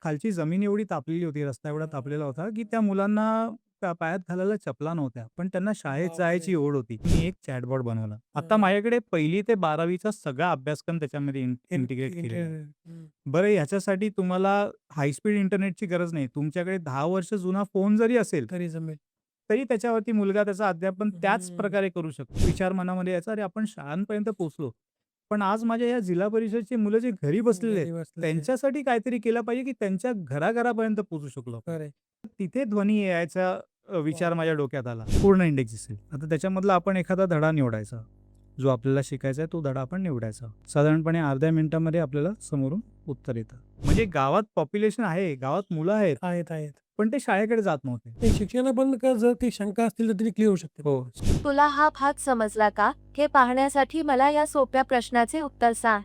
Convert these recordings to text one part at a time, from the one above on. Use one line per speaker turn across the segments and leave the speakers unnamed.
खालची जमीन एवढी तापलेली होती, रस्ता एवढा तापलेला होता, की त्या मुलांना पायात घालायला चपला नव्हत्या. पण त्यांना शाळेत
बापरे!
जायची ओढ होती. मी एक चॅटबॉट बनवला. आता
हां.
माझ्याकडे 1ली ते 12वी चा सगळा अभ्यासक्रम त्याच्यामध्ये इंटिग्रेट केलेला आहे.
इंटरनेट.
बरं ह्याच्यासाठी तुम्हाला हाय स्पीड इंटरनेटची गरज नाही. तुमच्याकडे 10 वर्ष जुना फोन जरी असेल,
तरी जमेल.
तरी त्याच्यावरती मुलगा त्याचं अध्यापन त्याच
हं.
प्रकारे करू शकतो. विचार मनामध्ये यायचा, "अरे आपण शाळांपर्यंत पोहोचलो. पण आज माझ्या या जिल्हा परिषदची मुलं जे घरी बसलेले आहेत,
घरी बसलेले.
त्यांच्यासाठी काहीतरी केलं पाहिजे, की त्यांच्या घराघरापर्यंत पोहोचू शकलो आपण."
खरं आहे.
तिथे ध्वनी यायचा विचार
वाह!
माझ्या डोक्यात आला. पूर्ण इंडेक्स दिसेल. आता त्याच्यामधला आपण एखादा धडा निवडायचा. जो आपल्याला शिकायचा आहे तो धडा आपण निवडायचा. साधारणपणे अर्ध्या मिनिटामध्ये आपल्याला समोरून उत्तर येतं. म्हणजे गावात पॉप्युलेशन आहे, गावात मुलं आहेत,
आहेत, आहेत.
पण ते शाळेकडे जात नव्हते.
ते शिक्षणाला पण का जर काही शंका असतील तर तरी क्लिअर होऊ शकते.
हो.
तुला हा भाग समजला का? हे पाहण्यासाठी मला या सोप्या प्रश्नाचे उत्तर सांग.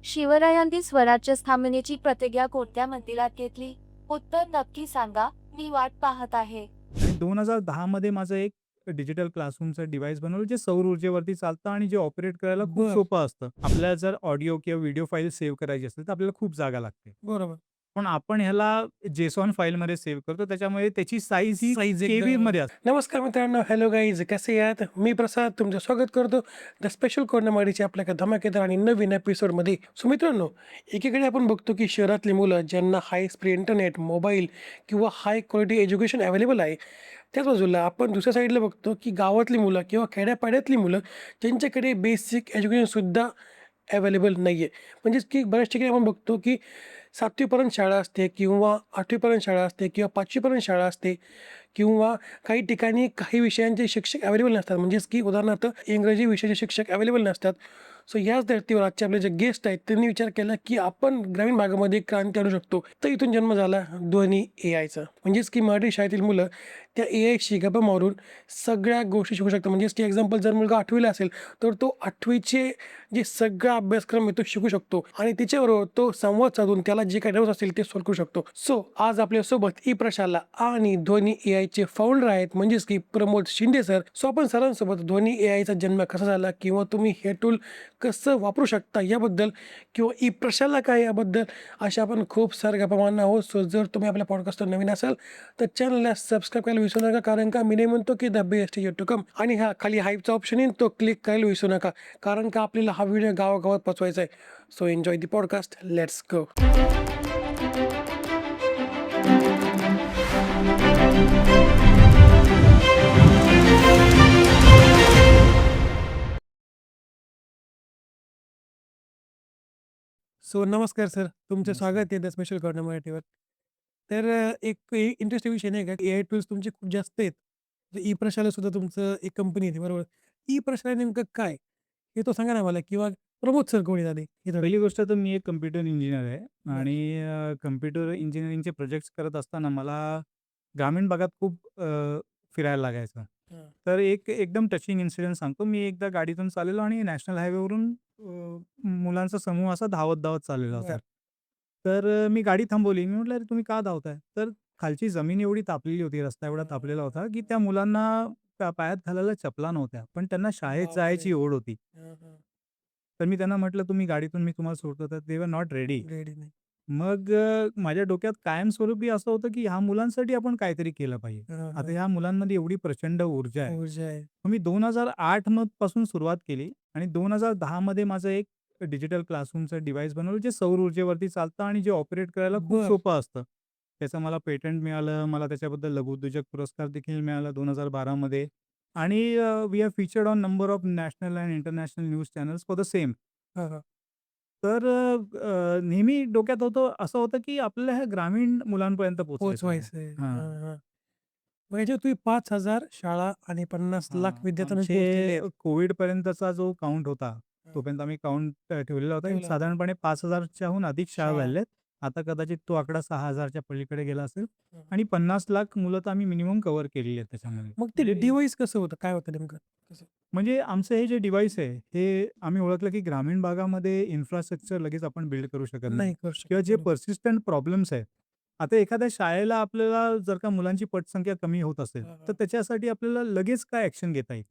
शिवरायांनी स्वराज्य स्थापनेची प्रतिज्ञा कोणत्या मंदिरात घेतली? उत्तर नक्की सांगा. मी वाट पाहत आहे.
आणि 2010 मध्ये माझं एक डिजिटल क्लासरूमचं डिव्हाइस बनवलं, जे सौर ऊर्जेवरती चालतं आणि जे ऑपरेट करायला खूप
बरं.
सोपं असतं. आपल्याला जर ऑडिओ किंवा व्हिडिओ फाईल सेव्ह करायची असेल, तर आपल्याला खूप जागा लागते.
बरोबर.
पण आपण ह्याला JSON फाईलमध्ये सेव्ह करतो. त्याच्यामुळे त्याची साईज ही
साईज एकदम.
केबीमध्ये असते.
नमस्कार मित्रांनो, हॅलो गाईज, कसे आहात? मी प्रसाद तुमचं स्वागत करतो द स्पेशल कोर्नरमाडीच्या आपल्या एका धमाकेदार आणि नवीन एपिसोडमध्ये. सो मित्रांनो, एकीकडे आपण बघतो की शहरातली मुलं ज्यांना हाय स्पीड इंटरनेट, मोबाईल किंवा हाय क्वालिटी एज्युकेशन अवेलेबल आहे. त्याच बाजूला आपण दुसऱ्या साईडला बघतो की गावातली मुलं किंवा खेड्यापाड्यातली मुलं ज्यांच्याकडे बेसिक एज्युकेशनसुद्धा अवेलेबल नाही आहे. म्हणजेच की बऱ्याच ठिकाणी आपण बघतो की 7वी शाळा असते किंवा 8वी शाळा असते किंवा 5वी शाळा असते किंवा काही ठिकाणी काही विषयांचे शिक्षक अवेलेबल नसतात. म्हणजेच की उदाहरणार्थ इंग्रजी विषयाचे शिक्षक अवेलेबल नसतात. सो याच धर्तीवर आजचे आपले जे गेस्ट आहेत त्यांनी विचार केला की आपण ग्रामीण भागामध्ये एक क्रांती आणू शकतो. तर इथून जन्म झाला ध्वनी एआयचा. म्हणजेच की मराठी शाळेतील मुलं त्या एआयशी गप्पा मारून सगळ्या गोष्टी शिकू शकतात. म्हणजेच की एक्झाम्पल जर मुलगा 8वीला असेल तर तो 8वीचे जे सगळा अभ्यासक्रम आहे तो शिकू शकतो आणि त्याच्याबरोबर तो संवाद साधून त्याला जे काही डाऊट्स असतील ते सॉल्व्ह करू शकतो. सो आज आपल्यासोबत ई प्रशाला आणि ध्वनी एआयचे फाउंडर आहेत म्हणजेच की प्रमोद शिंदे सर. सो आपण सरांसोबत ध्वनी एआयचा जन्म कसा झाला किंवा तुम्ही हे टूल कसं वापरू शकता याबद्दल किंवा ई प्रशाला काय याबद्दल अशा आपण खूप साऱ्या गप्पा मारणार आहोत. सो जर तुम्ही आपल्या पॉडकास्टवर नवीन असाल तर चॅनलला सबस्क्राईब करायला विसरू नका, कारण का मी नाही म्हणतो की the best is to come. आणि हा खाली हाईपचा ऑप्शन येईल तो क्लिक करायला विसरू नका, कारण का आपल्याला हा व्हिडिओ गावागावात पोचवायचा आहे. So enjoy the podcast. Let's go. So नमस्कार सर, तुमचं
नमस्कार.
स्वागत आहे द स्पेशल कॉर्नर मराठीवर. तर एक इंटरेस्टिंग विषय नाही का, एआय टूल्स तुमचे खूप जास्त आहेत. ई प्रशाला सुद्धा तुमचं एक कंपनी आहे बरोबर. ई प्रशाला नेमकं काय? हे तो सांगा ना मला, किंवा प्रमोद सर कोणी झाले हे थोडं.
पहिली गोष्ट तर मी एक कॉम्प्युटर इंजिनिअर आहे
बरं.
आणि कॉम्प्युटर इंजिनिअरिंगचे प्रोजेक्ट्स करत असताना मला ग्रामीण भागात खूप फिरायला लागायचं.
हां.
तर एक एकदम टचिंग इन्सिडेंट सांगतो. मी एकदा गाडीतून चाललेलो आणि नॅशनल हायवेवरून मुलांचा समूह असा धावत-धावत चाललेला होता.
बरं.
तर मी गाडी थांबवली. मी म्हटलं, "अरे तुम्ही का धावताय?" तर खालची जमीन एवढी तापलेली होती, रस्ता एवढा तापलेला होता, की त्या मुलांना पायात घालायला चपला नव्हत्या. पण त्यांना शाळेत
बापरे!
जायची ओढ होती.
हां, हां.
तर मी त्यांना म्हटलं, "तुम्ही गाडीतून मी तुम्हाला सोडतो." तर दे वर नॉट रेडी.
रेडी नाही.
मग माझ्या डोक्यात कायमस्वरूपी असं होतं, की ह्या मुलांसाठी आपण काहीतरी केलं पाहिजे.
हां,
आता
हां.
ह्या मुलांमध्ये एवढी प्रचंड ऊर्जा आहे.
ऊर्जा आहे.
मग मी 2008 पासून सुरुवात केली आणि 2010 मध्ये माझं एक डिजिटल क्लासरूमचं डिव्हाइस बनवलं, जे सौर ऊर्जेवरती चालतं आणि जे ऑपरेट करायला खूप
बरं.
सोपं असतं. त्याचं मला पेटंट मिळालं. मला त्याच्याबद्दल लघुउद्योजक पुरस्कार देखील मिळाला 2012 मध्ये आणि we are featured on number of national and international news channels for the same.
हां, हां.
तर नेहमी डोक्यात होतं असं होतं, की आपल्याला ह्या ग्रामीण मुलांपर्यंत पोहोचायचं आहे.
पोहोचवायचं आहे.
हां.
हां, हां. मग याच्यात तुम्ही 5,000 शाळा आणि 50,00,000
हां.
विद्यार्थ्यांना पोहोचलेले
आमचे
आहेत.
कोविडपर्यंतचा जो काउंट होता,
हां.
तोपर्यंत आम्ही काउंट ठेवलेला होता.
ठेवला होता.
साधारणपणे 5,000 च्याहून अधिक शाळा
शाळा.
झालेल्या आहेत. आता कदाचित तो आकडा 6,000 च्या पलीकडे गेला असेल
हां.
आणि 50,00,000 मुलं तर आम्ही मिनिमम कव्हर केलेली आहेत त्याच्यामध्ये.
मग ते
म्हणजे
डिव्हाइस कसं होतं? काय होतं नेमकं? कसं?
म्हणजे आमचं हे जे डिव्हाइस आहे, हे आम्ही ओळखलं की ग्रामीण भागामध्ये इन्फ्रास्ट्रक्चर लगेच आपण बिल्ड करू शकत नाही
नाही करू शकत.
किंवा जे
बरोबर.
पर्सिस्टंट प्रॉब्लेम्स आहेत. आता एखाद्या शाळेला आपल्याला जर का मुलांची पटसंख्या कमी होत असेल,
हां,
तर
हां.
त्याच्यासाठी आपल्याला लगेच काय ॲक्शन घेता येईल?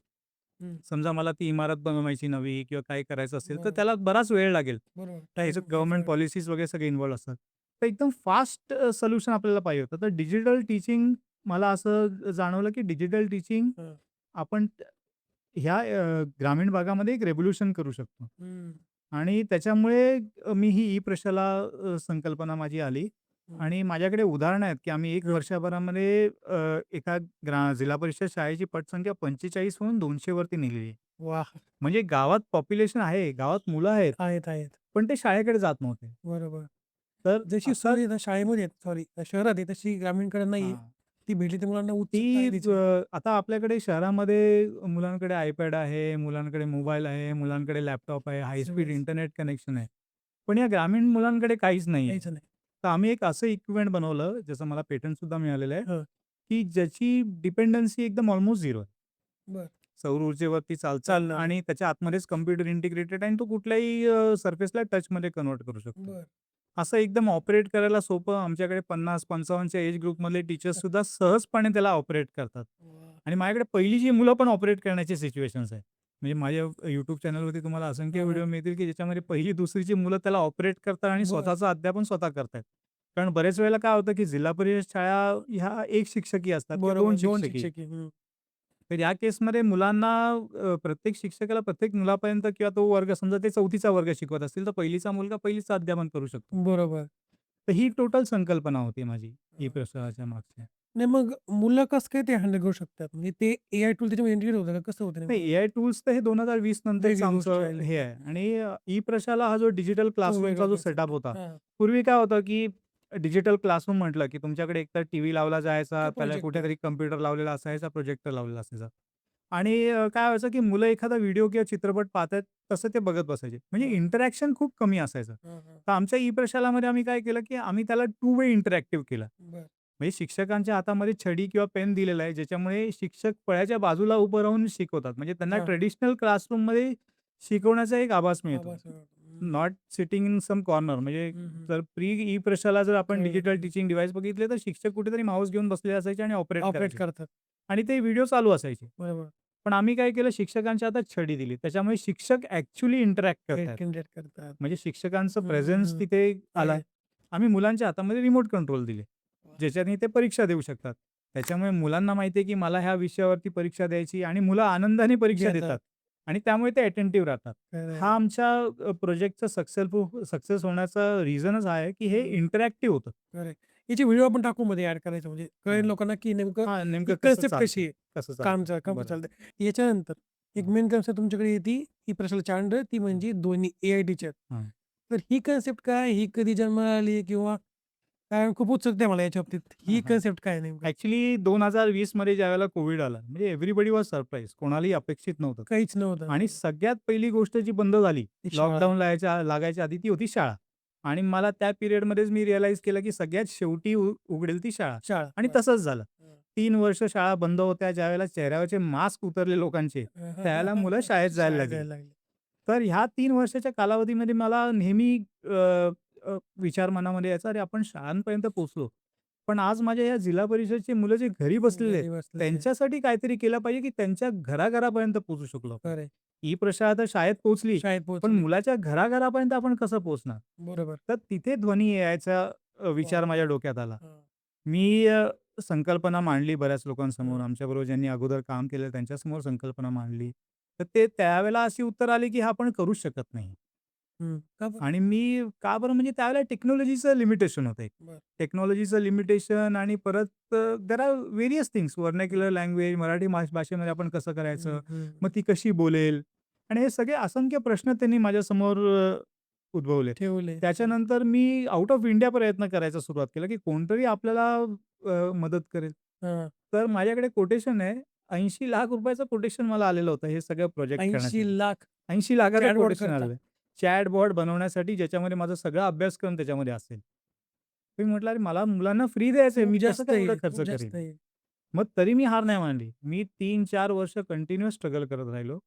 हं.
समजा मला ती इमारत बनवायची नवी किंवा काय करायचं असेल, तर
बरोबर.
त्याला बराच वेळ लागेल.
बरोबर.
त्याचं
टाईम
गव्हर्नमेंट
एफर्ट.
पॉलिसीज वगैरे सगळे इन्व्हॉल्व असतात. तर एकदम फास्ट सोल्युशन आपल्याला पाहिजे होतं. तर डिजिटल टीचिंग मला असं जाणवलं, की डिजिटल टीचिंग
हं.
आपण ह्या ग्रामीण भागामध्ये एक रेव्होल्यूशन करू शकतो.
हं.
आणि त्याच्यामुळे मी ही ई-प्रशाला संकल्पना माझी आली
हं.
आणि माझ्याकडे उदाहरणं आहेत, की आम्ही 1 वर्षभरामध्ये एका जिल्हा परिषद शाळेची पटसंख्या 45 हून 200 वरती नेलेली आहे.
वाह!
म्हणजे गावात पॉप्युलेशन आहे, गावात मुलं आहेत,
आहेत, आहेत.
पण ते शाळेकडे जात नव्हते.
बरोबर.
तर
जशी
आता
सोय ना शाळेमध्ये सॉरी शहरात आहे तशी ग्रामीणकडे नाहीये.
हां.
ती भेटली तर मुलांना उत्सुकता
ती
आहे तिची.
आता आपल्याकडे शहरामध्ये मुलांकडे iPad आहे, मुलांकडे मोबाईल आहे, मुलांकडे लॅपटॉप आहे, हाय स्पीड
सगळंच.
इंटरनेट कनेक्शन आहे. पण या ग्रामीण मुलांकडे काहीच नाहीये.
काहीच नाही.
तर आम्ही एक असं इक्विपमेंट बनवलं, ज्याचं मला पेटंट सुद्धा मिळालेलं आहे,
हं.
की ज्याची डिपेंडन्सी एकदम ऑलमोस्ट 0 आहे.
बरं.
सौर ऊर्जेवरती चालतं
चालणार.
आणि त्याच्या आतमध्येच कॉम्प्युटर इंटिग्रेटेड आहे आणि तो कुठल्याही सरफेसला टचमध्ये कन्व्हर्ट करू शकतो.
बरं.
असं एकदम ऑपरेट करायला सोपं आमच्याकडे 50-55 च्या एज ग्रुपमधले टीचर्स सुद्धा सहजपणे त्याला ऑपरेट करतात.
वाह!
आणि माझ्याकडे पहिलीची मुलं पण ऑपरेट करण्याचे सिच्युएशन्स आहेत. म्हणजे माझ्या YouTube चॅनलवरती तुम्हाला असंख्य
हां, हां.
व्हिडिओ मिळतील, की ज्याच्यामध्ये पहिली, दुसरीची मुलं त्याला ऑपरेट करतात आणि
बरं.
स्वतःचं अध्यापन स्वतः करतायत. कारण बरेच वेळेला काय होतं, की जिल्हा परिषद शाळा ह्या 1 शिक्षकी असतात किंवा
बरोबर.
2
2
शिक्षकी.
शिक्षक आहे. हं.
तर या केसमध्ये मुलांना प्रत्येक शिक्षकाला प्रत्येक मुलापर्यंत किंवा तो वर्ग समजा ते 4थीचा वर्ग शिकवत असतील, तर पहिलीचा मुलगा पहिलीचं अध्यापन करू शकतो.
बरोबर.
तर ही टोटल संकल्पना होती माझी ई
हां.
प्रसाराच्या मागची.
नाही मग मुलं कसं काय ते हँडल करू शकतात? म्हणजे ते एआय टूल त्याच्यामध्ये इंटिग्रेट होतं का? कसं होतं
नाही,
नेमकं?
एआय टूल्स तर हे 2020 नंतरच
वेगळी गोष्ट
आमचं
राहिली.
हे आहे आणि ई प्रशाला हा जो डिजिटल
तो वेगळा
क्लासरूमचा जो
कन्सेप्ट.
सेटअप होता.
हां.
पूर्वी काय होतं, की डिजिटल क्लासरूम म्हटलं, की तुमच्याकडे एकतर टीव्ही लावला जायचा,
का
त्याला
प्रोजेक्टर.
कुठेतरी कॉम्प्युटर लावलेला असायचा, प्रोजेक्टर लावलेला असायचा. आणि काय व्हायचं, की मुलं एखादा व्हिडिओ किंवा चित्रपट पाहतायत, तसं ते बघत बसायचे. म्हणजे
हां.
इंटरॅक्शन खूप कमी असायचं.
हां, हां.
तर आमच्या ई प्रशालामध्ये आम्ही काय केलं, की आम्ही त्याला टू वे इंटरॅक्टिव्ह केलं.
बरं.
म्हणजे शिक्षकांच्या हातामध्ये छडी किंवा पेन दिलेला आहे, ज्याच्यामुळे शिक्षक फळ्याच्या बाजूला उभं राहून शिकवतात. म्हणजे त्यांना
हां.
ट्रेडिशनल क्लासरूममध्ये शिकवण्याचा एक आभास मिळतो.
आभास मिळतो. हं.
Not sitting in some corner. म्हणजे
हं, हं.
जर प्री ई प्रशाला जर आपण
कळलं,
डिजिटल
कळलं.
टीचिंग डिव्हाइस बघितले, तर शिक्षक कुठेतरी माऊस घेऊन बसलेले असायचे आणि ऑपरेट
ऑपरेट
करायचे.
करतात.
आणि ते व्हिडिओ चालू असायचे.
बरोबर.
पण आम्ही काय केलं, शिक्षकांच्या हातात छडी दिली. त्याच्यामुळे शिक्षक ॲक्चुअली इंटरॅक्ट करतायत.
जनरेट करतात.
म्हणजे शिक्षकांचं
हं,
प्रेझेन्स
हं.
तिथे आला.
आहे.
आम्ही मुलांच्या हातामध्ये रिमोट कंट्रोल दिले,
वाह!
ज्याच्याने ते परीक्षा देऊ शकतात. त्याच्यामुळे मुलांना माहिती आहे, की मला ह्या विषयावरती परीक्षा द्यायची आणि मुलं आनंदाने परीक्षा
देतात.
देतात आणि त्यामुळे ते अटेंटिव्ह राहतात.
खरं आहे.
हा आमच्या प्रोजेक्टचा सक्सेस होण्याचा रिझनच हा आहे, की हे
हं.
इंटरॅक्टिव्ह होतं.
खरं आहे. याचे व्हिडिओ आपण टाकू मध्ये ॲड करायचं म्हणजे कळेल
हां.
लोकांना की नेमकं
हां,
ही
नेमकं कसं
कन्सेप्ट
चालतं,
कशी आहे.
कसं
काम
चालतं.
काम
बरोबर.
चालतं. याच्यानंतर एक
हां.
मेन कन्सेप्ट तुमच्याकडे येते ही प्रश्नाला चांड ती म्हणजे दोन्ही एआय टीचर.
हां.
तर ही कन्सेप्ट काय? ही कधी जन्माला आली किंवा काय खूप उत्सुकता आहे मला याच्या बाबतीत. ही
हां, हां.
कन्सेप्ट काय आहे नेमकं?
ॲक्चुअली 2020 मध्ये ज्यावेळेला कोव्हिड आला, म्हणजे एव्हरीबडी वॉज सरप्राईज. कोणालाही अपेक्षित नव्हतं.
काहीच नव्हतं.
आणि सगळ्यात पहिली गोष्ट जी बंद झाली,
ती शाळा.
लॉकडाऊन लागायच्या आधी ती होती शाळा. आणि मला त्या पिरियडमध्येच मी रिअलाईज केलं, की सगळ्यात शेवटी उघडेल ती शाळा.
शाळा.
आणि
बरं.
तसंच झालं.
हं.
3 वर्ष शाळा बंद होत्या. ज्यावेळेला चेहऱ्यावरचे मास्क उतरले लोकांचे, त्यावेळेला मुलं शाळेत जायला
शाळेत
लागली.
जायला लागली.
तर ह्या 3 वर्षाच्या कालावधीमध्ये मला नेहमी अ, अ, विचार मनामध्ये यायचा, "अरे, आपण शाळांपर्यंत पोहोचलो. पण आज माझ्या या जिल्हा परिषदची मुलं जे घरी बसलेले आहेत,
घरी बसलेले.
त्यांच्यासाठी काहीतरी केलं पाहिजे, की त्यांच्या घराघरापर्यंत पोहोचू शकलो आपण."
खरं आहे.
ही प्रशा तर शाळेत पोहोचली,
शाळेत
पण
पोहोचली.
मुलाच्या घराघरापर्यंत आपण कसं पोहोचणार?
बरोबर.
तर तिथे ध्वनी यायचा विचार
वाह!
माझ्या डोक्यात आला.
हां.
मी संकल्पना मांडली बऱ्याच लोकांसमोर.
हं.
आमच्याबरोबर ज्यांनी अगोदर काम केलं त्यांच्यासमोर संकल्पना मांडली. तर ते त्यावेळेला अशी उत्तर आली, की "हा आपण करूच शकत नाही."
हं. का बरं?
आणि मी का बरं म्हणजे त्यावेळेला टेक्नॉलॉजीचं लिमिटेशन होतं एक.
बरं.
टेक्नॉलॉजीचं लिमिटेशन आणि परत there are various things vernacular language Marathi भाषेमध्ये आपण कसं करायचं?
हं, हं.
मग ती कशी बोलेल? आणि हे सगळे असंख्य प्रश्न त्यांनी माझ्यासमोर उद्भवले.
ठेवले.
त्याच्यानंतर मी आउट ऑफ इंडिया प्रयत्न करायचा सुरुवात केला, की कोणतरी आपल्याला मदत करेल.
हां.
तर माझ्याकडे कोटेशन आहे. ₹80,00,000 चं कोटेशन मला आलेलं होतं हे सगळं प्रोजेक्ट करण्यासाठी.
80,00,000
₹80,00,000चं
चॅटबॉट
कोटेशन
करता.
आलेलं आहे. चॅटबॉट बनवण्यासाठी ज्याच्यामध्ये माझा सगळा अभ्यासक्रम त्याच्यामध्ये असेल. मी म्हटलं, "अरे मला मुलांना फ्री द्यायचं आहे.
खूप
मी कसं
जास्त
काय एवढं
आहे,
खर्च
खूप जास्त
करीन?"
आहे.
मग तरी मी हार नाही मानली. मी 3-4 वर्ष कंटिन्युअस स्ट्रगल करत राहिलो.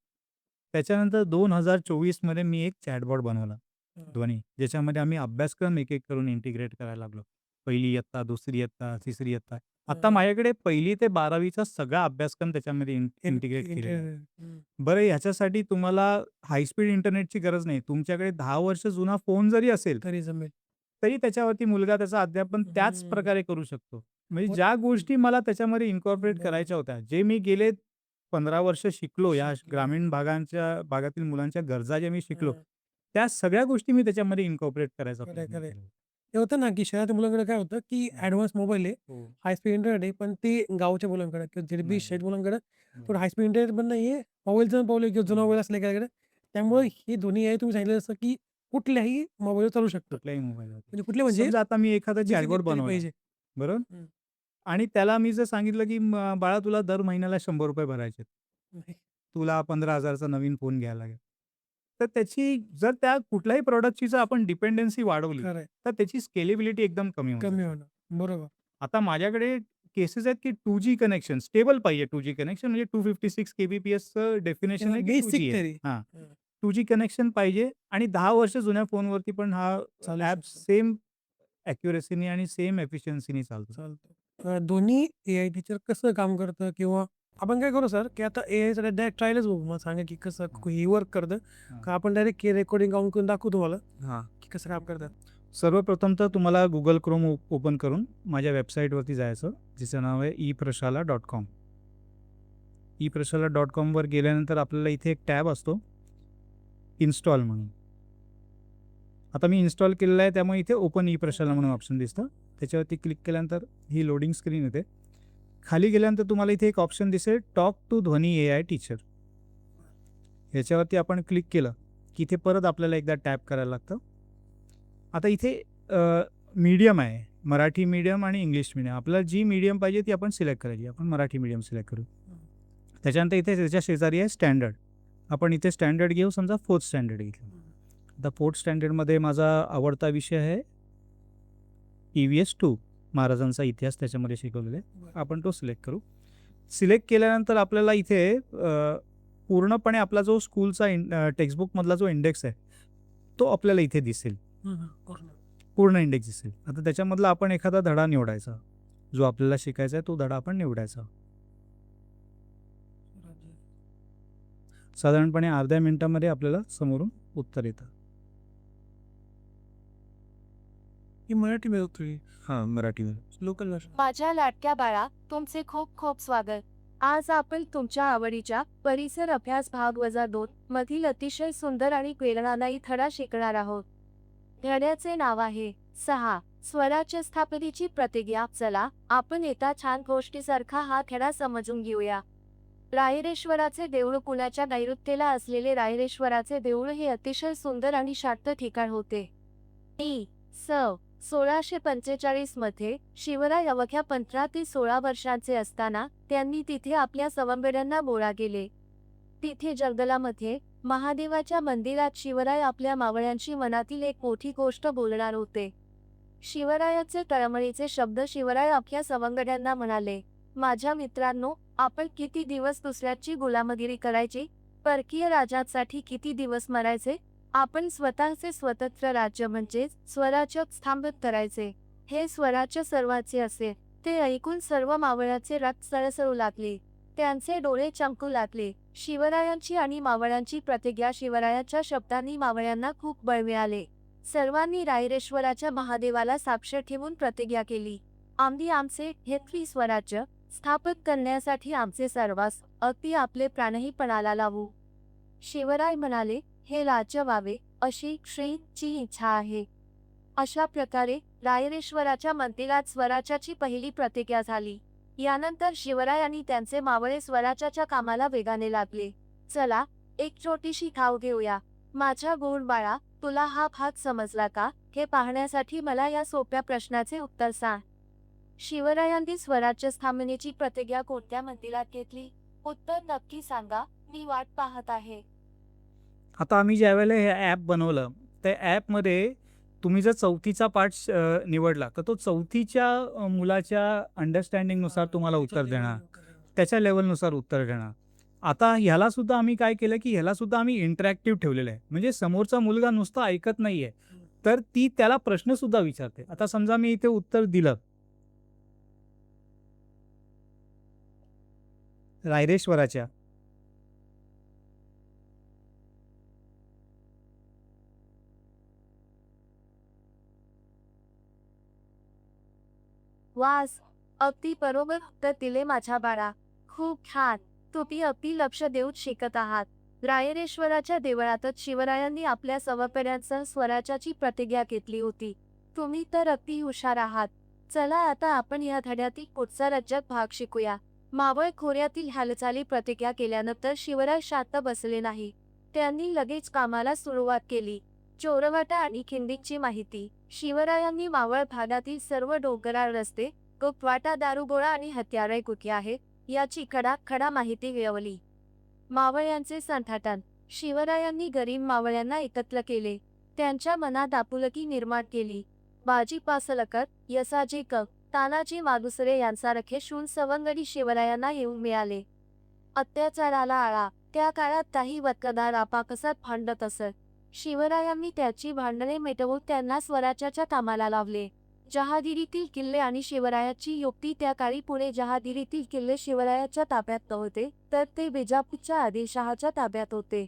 त्याच्यानंतर 2024 मध्ये मी एक चॅटबॉट बनवला,
हां.
ध्वनी. ज्याच्यामध्ये आम्ही अभ्यासक्रम एक-एक करून इंटिग्रेट करायला लागलो. पहिली इयत्ता, दुसरी इयत्ता, तिसरी इयत्ता. आता
हां.
माझ्याकडे 1ली ते 12वीचा सगळा अभ्यासक्रम त्याच्यामध्ये इंटिग्रेट केलेला आहे.
हं.
बरं ह्याच्यासाठी तुम्हाला हाय स्पीड इंटरनेटची गरज नाही. तुमच्याकडे 10 वर्ष जुना फोन जरी असेल,
तरी जमेल.
तरी त्याच्यावरती मुलगा त्याचं अध्यापन त्याच
हम्म.
प्रकारे करू शकतो. म्हणजे
हो.
ज्या गोष्टी मला त्याच्यामध्ये इन्कॉर्पोरेट
बरोबर.
करायच्या होत्या, जे मी गेले 15 वर्ष शिकलो, या
शिकलो.
ग्रामीण भागातील मुलांच्या गरजा ज्या मी शिकलो,
हं.
त्या सगळ्या गोष्टी मी त्याच्यामध्ये इन्कॉर्पोरेट करायचा
खरंय,
प्रयत्न
खरंय.
केला.
ते होतं ना, की शहराच्या मुलांकडे काय होतं, की
हं.
ॲडव्हान्स मोबाईल आहे,
हो.
हाय स्पीड इंटरनेट आहे, पण ते गावच्या मुलांकडे किंवा झेडपी
नाही.
शेड मुलांकडे थोडं
नाही.
हाय स्पीड इंटरनेट पण नाहीये, मोबाईलचं पण प्रॉब्लेम किंवा जुना मोबाईल असला एखाद्याकडे. त्यामुळे हे दोन्ही आहे तुम्ही सांगितलं जसं, की कुठल्याही मोबाईलवर चालू शकतं.
कुठल्याही मोबाईलवरती.
म्हणजे कुठले म्हणजे
समजा आता मी एखादा
बेसिक
चॅटबॉट
तरी
बनवला,
पाहिजे.
बरोबर?
हं.
आणि त्याला मी जर सांगितलं, की "बाळा तुला दर महिन्याला ₹100 भरायचे आहेत.
नाही.
तुला 15,000 चा नवीन फोन घ्यायला लागेल." तर त्याची जर त्या कुठल्याही प्रॉडक्टची जर आपण डिपेंडन्सी वाढवली,
खरंय.
तर त्याची स्केलेबिलिटी एकदम कमी होऊन
कमी
जाते.
होणार. बरोबर.
आता माझ्याकडे केसेस आहेत, की 2G कनेक्शन स्टेबल पाहिजे. 2G कनेक्शन म्हणजे 256 केबीपीएसचं डेफिनेशन आहे, की 2G
बेसिक
आहे.
तरी.
हां.
हं.
2G कनेक्शन पाहिजे आणि 10 वर्ष जुन्या फोनवरती पण हा
चालू
ॲप
शकतं.
सेम ॲक्युरसीनी आणि सेम एफिशियन्सीनी चालतो.
चालतं. दोन्ही एआय टीचर कसं काम करतं किंवा आपण काय करू सर, की आता एआयचं डायरेक्ट ट्रायलच बघू. मला सांगा, की कसं हे वर्क करतं.
हां.
का आपण डायरेक्ट रेकॉर्डिंग ऑन करून दाखवू तुम्हाला,
हां.
की कसं काम करतात?
सर्वप्रथम तर तुम्हाला Google Chrome ओपन करून माझ्या वेबसाईटवरती जायचं, जिचं नाव आहे eprashala.com. eprashala.comवर गेल्यानंतर आपल्याला इथे एक टॅब असतो, इन्स्टॉल म्हणून. आता मी इन्स्टॉल केलेलं आहे, त्यामुळे इथे ओपन eprashala म्हणून ऑप्शन दिसतं. त्याच्यावरती क्लिक केल्यानंतर ही लोडिंग स्क्रीन येते. खाली गेल्यानंतर तुम्हाला इथे एक ऑप्शन दिसेल, टॉक टू ध्वनी एआय टीचर. ह्याच्यावरती आपण क्लिक केलं, की इथे परत आपल्याला एकदा टॅप करायला लागतं. आता इथे मीडियम आहे. मराठी मीडियम आणि इंग्लिश मीडियम. आपल्याला जी मीडियम पाहिजे ती आपण सिलेक्ट करायची. आपण मराठी मीडियम सिलेक्ट करू. त्याच्यानंतर इथे त्याच्या शेजारी आहे स्टँडर्ड. आपण इथे स्टँडर्ड घेऊ, समजा 4th स्टँडर्ड घेतलं. आता 4th स्टँडर्डमध्ये माझा आवडता विषय आहे EVS 2. महाराजांचा इतिहास त्याच्यामध्ये शिकवलेला आहे. आपण तो सिलेक्ट करू. सिलेक्ट केल्यानंतर आपल्याला इथे पूर्णपणे आपला जो स्कूलचा टेक्स्टबुकमधला जो इंडेक्स आहे, तो आपल्याला इथे दिसेल. पूर्ण इंडेक्स दिसेल. आता त्याच्यामधला आपण एखादा धडा निवडायचा. जो आपल्याला शिकायचा आहे तो धडा आपण निवडायचा. साधारणपणे अर्ध्या मिनिटामध्ये आपल्याला समोरून उत्तर येतं.
ही मराठी मिळतोय.
हां, मराठीमध्ये.
लोकल भाषा.
माझ्या लाडक्या बाळा, तुमचे खूप खूप स्वागत. आज आपण तुमच्या आवडीच्या परिसर अभ्यास भाग -2 मधील अतिशय सुंदर आणि प्रेरणादायी धडा शिकणार आहोत. धड्याचे नाव आहे 6. स्वराच्या स्थापनेची प्रतिज्ञा. चला, आपण एका छान गोष्टीसारखा हा धडा समजून घेऊया. रायरेश्वराचे देऊळ पुण्याच्या नैऋत्येला असलेले रायरेश्वराचे देऊळ हे अतिशय सुंदर आणि शांत ठिकाण होते. इ.स. 1645 मध्ये शिवराय अवघ्या 15 ते 16 वर्षांचे असताना त्यांनी तिथे आपल्या सवंगड्यांना गोळा केले. तिथे जंगलामध्ये महादेवाच्या मंदिरात शिवराय आपल्या मावळ्यांशी मनातील एक मोठी गोष्ट बोलणार होते. शिवरायाचे तळमळीचे शब्द शिवराय अख्ख्या सवंगड्यांना म्हणाले, माझ्या मित्रांनो, आपण किती दिवस दुसऱ्याची गुलामगिरी करायची? परकीय राजांसाठी किती दिवस मरायचे? आपण स्वतःचे स्वतंत्र राज्य म्हणजेच स्वराज्य स्थापित करायचे. हे स्वराज्य सर्वांचे असेल. ते ऐकून सर्व मावळ्याचे रक्त सळसळू लागले. त्यांचे डोळे चमकू लागले. शिवरायांची आणि मावळ्यांची प्रतिज्ञा. शिवरायाच्या शब्दांनी मावळ्यांना खूप बळ मिळाले. सर्वांनी रायरेश्वराच्या महादेवाला साक्ष ठेवून प्रतिज्ञा केली, आम्ही आमचे हे स्वराज्य स्थापित करण्यासाठी आमचे सर्वस्व, अगदी आपले प्राणही पणाला लावू. शिवराय म्हणाले, हे राज्य व्हावे अशी श्रींची इच्छा आहे. अशा प्रकारे रायरेश्वराच्या मंदिरात स्वराज्याची पहिली प्रतिज्ञा झाली. यानंतर शिवराय आणि त्यांचे मावळे स्वराज्याच्या कामाला वेगाने लागले. चला, एक छोटीशी ठाव घेऊया. माझ्या गोड बाळा, तुला हा भाग समजला का? हे पाहण्यासाठी मला या सोप्या प्रश्नाचे उत्तर सांग. शिवरायांनी स्वराज्य स्थापनेची प्रतिज्ञा कोणत्या मंदिरात घेतली? उत्तर नक्की सांगा, मी वाट पाहत आहे.
आता आम्ही ज्यावेळेला हे ॲप बनवलं, त्या ॲपमध्ये तुम्ही जर 4थीचा पाठ निवडला, तर तो 4थीच्या मुलाच्या अंडरस्टँडिंगनुसार तुम्हाला उत्तर देणार. त्याच्या लेव्हलनुसार उत्तर देणार. आता ह्यालासुद्धा आम्ही काय केलं, की ह्यालासुद्धा आम्ही इंटरॅक्टिव्ह ठेवलेलं आहे. म्हणजे समोरचा मुलगा नुसता ऐकत नाहीये, तर ती त्याला प्रश्नसुद्धा विचारते. आता समजा मी इथे उत्तर दिलं, रायरेश्वराच्या
वास. अगदी बरोबर उत्तर दिले माझ्या बाळा. खूप छान. तुम्ही अगदी लक्ष देऊन शिकत आहात. रायरेश्वराच्या देवळातच शिवरायांनी आपल्या सहकाऱ्यांसह स्वराज्याची प्रतिज्ञा घेतली होती. तुम्ही तर अगदी हुशार आहात. चला आता आपण या धड्यातील पुढचा रंजक भाग शिकूया. मावळ खोऱ्यातील हालचाली प्रतिज्ञा केल्यानंतर शिवराय शांत बसले नाही. त्यांनी लगेच कामाला सुरुवात केली. चोरवाटा आणि खिंडीची माहिती. शिवरायांनी मावळ भागातील सर्व डोंगराळ रस्ते, गोपवाटा, दारुगोळा आणि हत्यारे कुठे आहेत याची खडा माहिती मिळवली. मावळ्यांचे संघटन. शिवरायांनी गरीब मावळ्यांना एकत्र केले. त्यांच्या मनात आपुलकी निर्माण केली. बाजी पासलकर, यसाजी कप, तानाजी मालुसरे यांसारखे शूर सवंगडी शिवरायांना येऊन मिळाले. अत्याचाराला आळा. त्या काळात काही वतकदार आपापसात भांडत असत. शिवरायांनी त्याची भांडणे मिटवून त्यांना स्वराज्याच्या कामाला लावले. जहागिरीतील किल्ले आणि शिवरायाची युक्ती. त्या काळी पुणे जहागिरीतील किल्ले शिवरायाच्या ताब्यात नव्हते, तर ते बिजापूरच्या आदिलशहाच्या ताब्यात होते.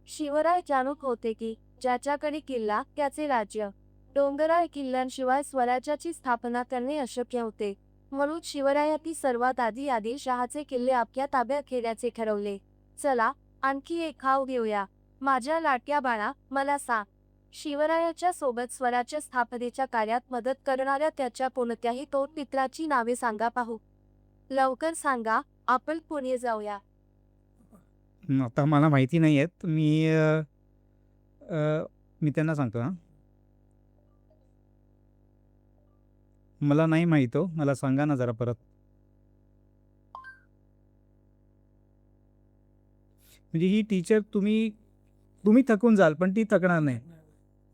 शिवराय जाणूक होते की ज्याच्याकडे किल्ला त्याचे राज्य. डोंगराळ किल्ल्यांशिवाय स्वराज्याची स्थापना करणे अशक्य होते. म्हणून शिवरायांनी सर्वात आधी आदिलशहाचे किल्ले आपल्या ताब्यात घेण्याचे ठरवले. चला आणखी एक खाव घेऊया. माझ्या लाडक्या बाळा, मला सांग, शिवरायाच्या सोबत स्वराज्य स्थापनेच्या कार्यात मदत करणाऱ्या त्याच्या कोणत्याही दोन मित्राची नावे सांगा पाहू. लवकर सांगा, आपण पुणे जाऊया.
आता मला माहिती नाही आहेत. मी त्यांना सांगतो हां. मला नाही माहीत हो. मला सांगा ना जरा परत. म्हणजे ही टीचर तुम्ही थकून जाल, पण ती थकणार नाही.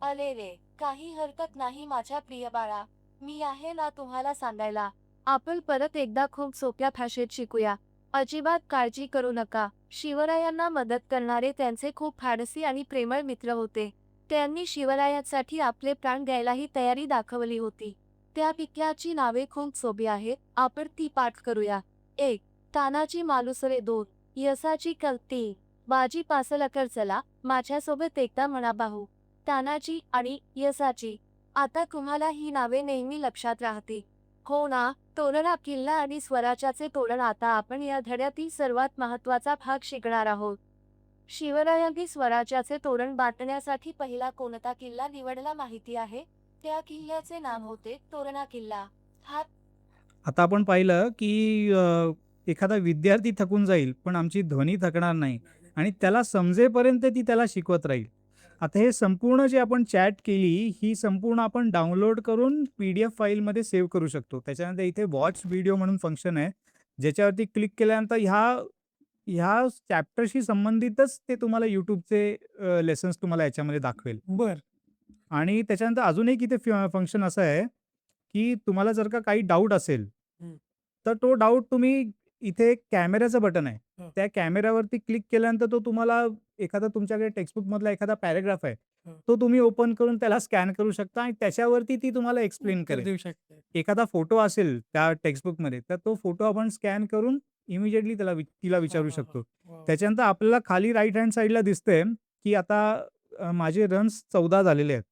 अरे रे, काही हरकत नाही माझ्या प्रिय बाळा. मी आहे ना तुम्हाला सांगायला. आपण परत एकदा खूप सोप्या भाषेत शिकूया. अजिबात काळजी करू नका. शिवरायांना मदत करणारे त्यांचे खूप धाडसी आणि प्रेमळ मित्र होते. त्यांनी शिवरायांसाठी आपले प्राण द्यायलाही तयारी दाखवली होती. त्या पिक्याची नावे खूप सोपी आहेत. आपण ती पाठ करूया. 1. तानाजी मालुसरे. 2. यसाची कल्ती. बाजी पासलकर. चला माझ्यासोबत एकदा म्हणा पाहू. तानाजी आणि यसाची. आता तुम्हाला ही नावे नेहमी लक्षात राहतील, हो ना? तोरणा किल्ला आणि स्वराज्याचे तोरण. आता आपण या धड्यातील सर्वात महत्त्वाचा भाग शिकणार आहोत. शिवरायांनी स्वराज्याचे तोरण बांधण्यासाठी पहिला कोणता किल्ला निवडला माहिती आहे? त्या किल्ल्याचे नाव होते तोरणा किल्ला. हा
आता आपण पाहिलं की एखादा विद्यार्थी थकून जाईल, पण आमची ध्वनी थकणार नाही आणि त्याला समजेपर्यंत ती त्याला शिकवत राहील. आता हे संपूर्ण जे आपण चॅट केली, ही संपूर्ण आपण डाउनलोड करून PDF फाईलमध्ये सेव्ह करू शकतो. त्याच्यानंतर इथे वॉच व्हिडिओ म्हणून फंक्शन आहे, ज्याच्यावरती क्लिक केल्यानंतर ह्या चॅप्टरशी संबंधितच ते तुम्हाला YouTubeचे लेसन्स तुम्हाला याच्यामध्ये दाखवेल.
बर.
आणि त्याच्यानंतर अजून एक इथे फंक्शन असं आहे, की तुम्हाला जर का काही डाऊट असेल,
हं.
तर तो डाऊट तुम्ही इथे एक कॅमेऱ्याचं बटन आहे.
हं.
त्या कॅमेऱ्यावरती क्लिक केल्यानंतर तो तुम्हाला एखादा तुमच्याकडे टेक्स्टबुकमधला एखादा पॅराग्राफ आहे,
हं.
तो तुम्ही ओपन करून त्याला स्कॅन करू शकता आणि त्याच्यावरती ती तुम्हाला एक्सप्लेन
उत्तर
करेल.
देऊ शकते.
एखादा फोटो असेल त्या टेक्स्टबुकमध्ये, तर तो फोटो आपण स्कॅन करून इमिडिएटली तिला विचारू शकतो. त्याच्यानंतर आपल्याला खाली राईट हँड साईडला दिसतंय, की आता माझे रन्स 14 झालेले आहेत.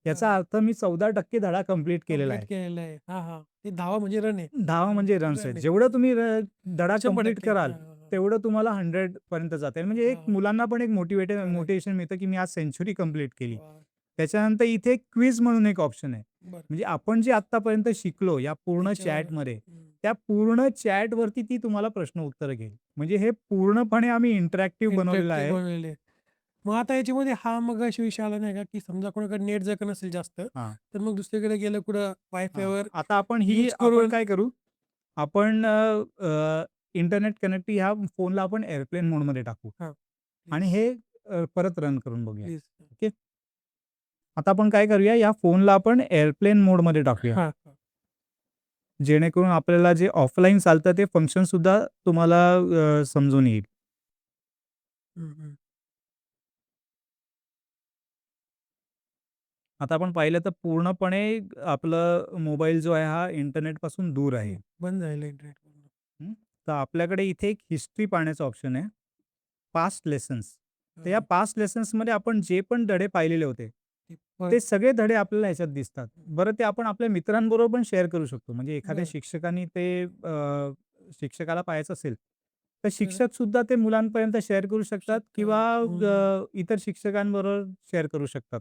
याचा अर्थ मी 14% धडा कंप्लीट केलेला आहे.
केलेलं आहे. ते धावा म्हणजे रन आहे.
धावा म्हणजे रन्स
रन
आहेत.
आहे.
जेवढं तुम्ही धडा
100%
कंप्लीट कराल,
हां, हां, हां.
तेवढं तुम्हाला 100 पर्यंत जाता म्हणजे एक
हां.
मुलांना पण एक
Correct.
मोटिव्हेशन मिळतं, की मी आज सेंच्युरी कंप्लीट केली.
वा.
त्याच्यानंतर इथे क्विज म्हणून एक ऑप्शन आहे.
बरं.
म्हणजे आपण जे आत्तापर्यंत शिकलो या पूर्ण
त्याच्यावर.
चॅटमध्ये,
हं.
त्या पूर्ण चॅटवरती ती तुम्हाला प्रश्न उत्तरं घेईल. म्हणजे हे पूर्णपणे आम्ही इंटरॅक्टिव्ह बनवलेलं आहे.
बनवलेले. मग आता याच्यामध्ये हा मग असा विषय आला नाही का, की समजा कोणाकडे नेट जर का नसेल जास्त,
हां.
तर मग दुसरीकडे गेलं कुठं
हां.
वायफायवर
आता आपण
यूज
आपण
करून
काय करू? आपण इंटरनेट कनेक्ट ह्या फोनला आपण एअरप्लेन मोडमध्ये टाकू
हां.
आणि हे परत रन करून बघूया.
प्लीज.
ओके. आता आपण काय करूया, या फोनला आपण एअरप्लेन मोडमध्ये टाकूया.
हां.
जेणेकरून आपल्याला जे ऑफलाईन चालतं ते फंक्शन सुद्धा तुम्हाला समजून येईल.
हं, हं.
आता आपण पाहिलं तर पूर्णपणे आपलं मोबाईल जो आहे हा इंटरनेटपासून दूर आहे.
बंद झालं इंटरनेट.
तर आपल्याकडे इथे एक हिस्ट्री पाहण्याचं ऑप्शन आहे. Past lessons. तर या पास्ट लेसन्समध्ये आपण जे पण धडे पाहिलेले होते, ते सगळे धडे आपल्याला ह्याच्यात दिसतात. बरं ते आपण आपल्या मित्रांबरोबर पण शेअर करू शकतो. म्हणजे एखाद्या
बरं.
शिक्षकाने ते शिक्षकाला पाहायचं असेल, तर शिक्षक सुद्धा ते मुलांपर्यंत शेअर करू शकतात किंवा इतर शिक्षकांबरोबर शेअर करू शकतात.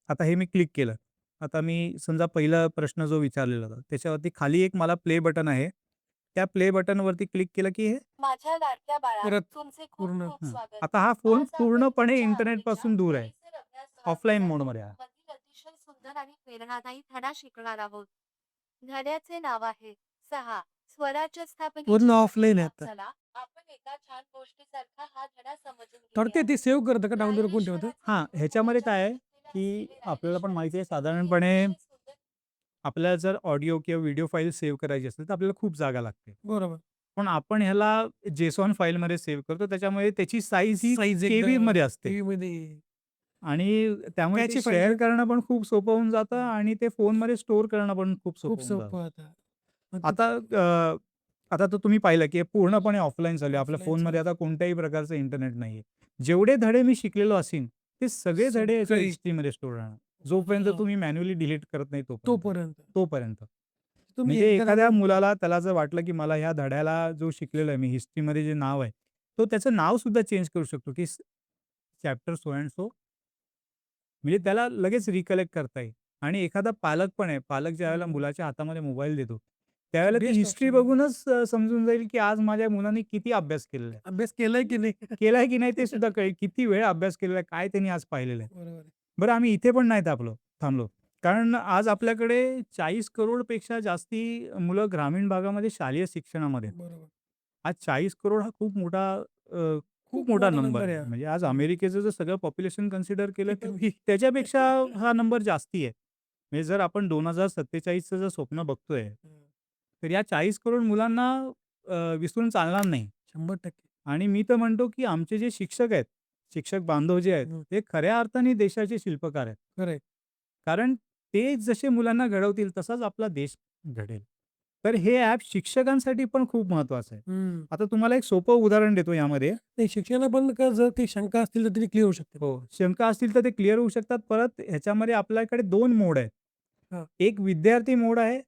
आता हे मी क्लिक केलं. आता मी समजा पहिला प्रश्न जो विचारलेला होता, त्याच्यावरती खाली एक मला प्ले बटन आहे. त्या प्ले बटनवरती क्लिक केलं की हे
माझ्या लाडक्या बाळा
परत
तुमचे खूप
पूर्ण.
खूप
हं.
स्वागत.
आता हा फोन
आज आपण
पूर्णपणे
तुमच्या
इंटरनेटपासून दूर आहे.
आवडीच्या परिसर अभ्यास
ऑफलाईन
भागाचा
मोडमध्ये आहे.
मधील अतिशय सुंदर आणि प्रेरणादायी धडा शिकणार आहोत. धड्याचे नाव आहे 6 स्वराज्य स्थापनेची
पूर्ण offline
प्रक्रिया.
आहे आता.
चला आपण एका छान गोष्टीसारखा हा धडा समजून
थोडक्यात
घेऊया.
ते सेव्ह करतं का डाउनलोड करून ठेवतं?
रायरेश्वराचे
ह्याच्यामध्ये काय आहे,
पूर्वजांनी
की
असलेले
आपल्याला पण माहिती आहे
रायरेश्वर
साधारणपणे
हे अतिशय सुंदर
आपल्याला जर ऑडिओ किंवा व्हिडिओ फाईल सेव्ह करायची असेल, तर आपल्याला खूप जागा लागते.
बरोबर.
पण आपण ह्याला JSON फाईलमध्ये सेव्ह करतो. त्याच्यामुळे त्याची साईज ही
साईज
केबीमध्ये असते.
टीव्हीमध्ये
आणि त्यामुळे ते
Catchy file
शेअर
आहे.
करणं पण खूप सोपं होऊन जातं
हं.
आणि ते फोनमध्ये स्टोअर करणं पण खूप सोपं
खूप
होऊन जातं.
सोपं आता. मग ते
आता आता तर तुम्ही पाहिलं, की हे पूर्णपणे ऑफलाईन चालू आहे. आपल्या
offline
फोनमध्ये
चालू.
आता कोणत्याही प्रकारचं इंटरनेट नाहीये. जेवढे धडे मी शिकलेलो असीन, ते सगळे धडे याच्या
सगळे.
हिस्ट्रीमध्ये स्टोअर राहणार. जोपर्यंत
हां.
तुम्ही मॅन्युअली डिलीट करत नाही तोपर्यंत.
तोपर्यंत.
तोपर्यंत.
तुम्ही
म्हणजे
एकदा
एखाद्या
आपण
मुलाला त्याला जर वाटलं, की मला ह्या धड्याला जो शिकलेलो आहे मी हिस्ट्रीमध्ये जे नाव आहे, तो त्याचं नाव सुद्धा चेंज करू शकतो, की चॅप्टर सो अँड सो. म्हणजे त्याला लगेच रिकलेक्ट करता येईल. आणि एखादा पालक पण आहे. पालक ज्यावेळेला
हं.
मुलाच्या हातामध्ये मोबाईल देतो, त्यावेळेला ती
बेस्ट
हिस्ट्री
ऑप्शन आहे.
बघूनच समजून जाईल, की आज माझ्या मुलाने किती अभ्यास केलेला आहे.
अभ्यास केलाय की नाही?
केलाय की नाही ते सुद्धा कळेल. किती वेळ अभ्यास केलेला आहे, काय त्यांनी आज पाहिलेलं आहे.
बरोबर आहे.
बरं आम्ही इथे पण नाही थांबलो. कारण आज आपल्याकडे 40 करोडपेक्षा जास्ती मुलं ग्रामीण भागामध्ये शालेय शिक्षणामध्ये आहेत.
बरोबर.
आज 40 करोड हा खूप
खूप
मोठा
मोठा
नंबर
नंबर
आहे.
आहे हा.
म्हणजे आज
हं.
अमेरिकेचं जर सगळं पॉप्युलेशन कन्सिडर केलं तर
किती
त्याच्यापेक्षा हा नंबर जास्ती आहे. म्हणजे जर आपण 2047चं जर स्वप्न बघतोय,
हं.
तर या 40 करोड मुलांना विसरून चालणार नाही.
100%
आणि मी तर म्हणतो, की आमचे जे शिक्षक आहेत, शिक्षक बांधव जे आहेत,
हं.
ते खऱ्या अर्थाने देशाचे शिल्पकार आहेत.
खरं आहे.
कारण ते जसे मुलांना घडवतील तसाच आपला देश घडेल. तर हे ॲप शिक्षकांसाठी पण खूप महत्त्वाचं आहे.
हं.
आता तुम्हाला एक सोपं उदाहरण देतो यामध्ये.
नाही शिक्षणाला पण का जर काही शंका असतील तर तरी क्लिअर होऊ शकते.
हो, शंका असतील तर ते क्लिअर होऊ शकतात. परत ह्याच्यामध्ये आपल्याकडे 2 मोड आहेत.
हां.
एक विद्यार्थी मोड आहे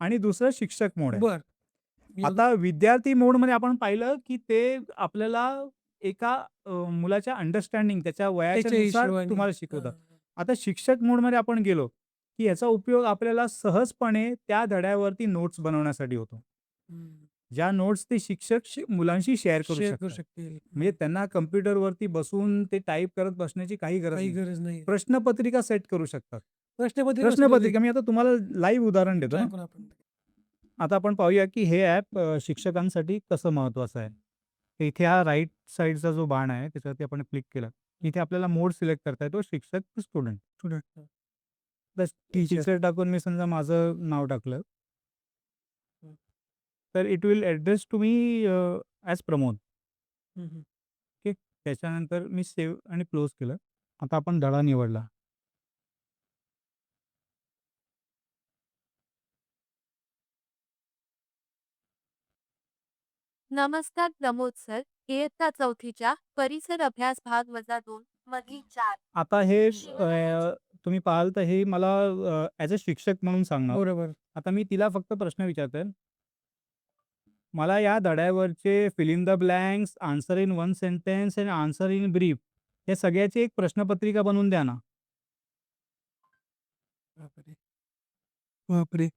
आणि दुसरं शिक्षक मोड आहे.
बरं.
आता विद्यार्थी मोडमध्ये आपण पाहिलं, की ते आपल्याला एका मुलाच्या अंडरस्टँडिंग त्याच्या
त्याच्या
वयाच्यानुसार
हिशोबाने.
तुम्हाला शिकवतात.
हां.
आता शिक्षक मोडमध्ये आपण गेलो, की याचा उपयोग आपल्याला सहजपणे त्या धड्यावरती नोट्स बनवण्यासाठी होतो.
हं.
ज्या नोट्स ते शिक्षक मुलांशी शेअर करू
शेअर करू
शकतात.
शकतील.
म्हणजे त्यांना कॉम्प्युटरवरती बसून ते टाइप करत बसण्याची काही गरज
काही
नाही.
गरज नाही.
प्रश्नपत्रिका सेट करू शकतात.
प्रश्नपत्रिका
प्रश्नपत्रिका मी आता तुम्हाला लाईव्ह उदाहरण देतो
ट्राय
ना.
करू आपण.
आता आपण पाहूया, की हे ॲप शिक्षकांसाठी कसं महत्त्वाचं आहे. तर इथे हा राइट साइडचा जो बाण आहे, त्याच्यावरती आपण क्लिक केलं. इथे आपल्याला मोड सिलेक्ट करता येतो, शिक्षक की स्टुडंट.
स्टुडंट.
तर
टीचर.
टीचर टाकून मी समजा माझं नाव टाकलं.
हं.
तर it will address to me as Pramod.
हं, हं.
ओके. त्याच्यानंतर मी सेव्ह आणि क्लोज केलं. आता आपण धडा निवडला.
नमस्कार प्रमोद सर. इयत्ता 4थीच्या परिसर अभ्यास भाग -2 मधील 4
आता हे
शिवरायांची
तुम्ही पाहाल तर हे मला ॲज अ शिक्षक म्हणून सांगणार.
बरोबर.
आता मी तिला फक्त प्रश्न विचारतोय. मला या धड्यावरचे fill in the blanks, answer in one sentence and answer in brief या सगळ्याची एक प्रश्नपत्रिका बनवून द्या ना.
बापरे! बापरे!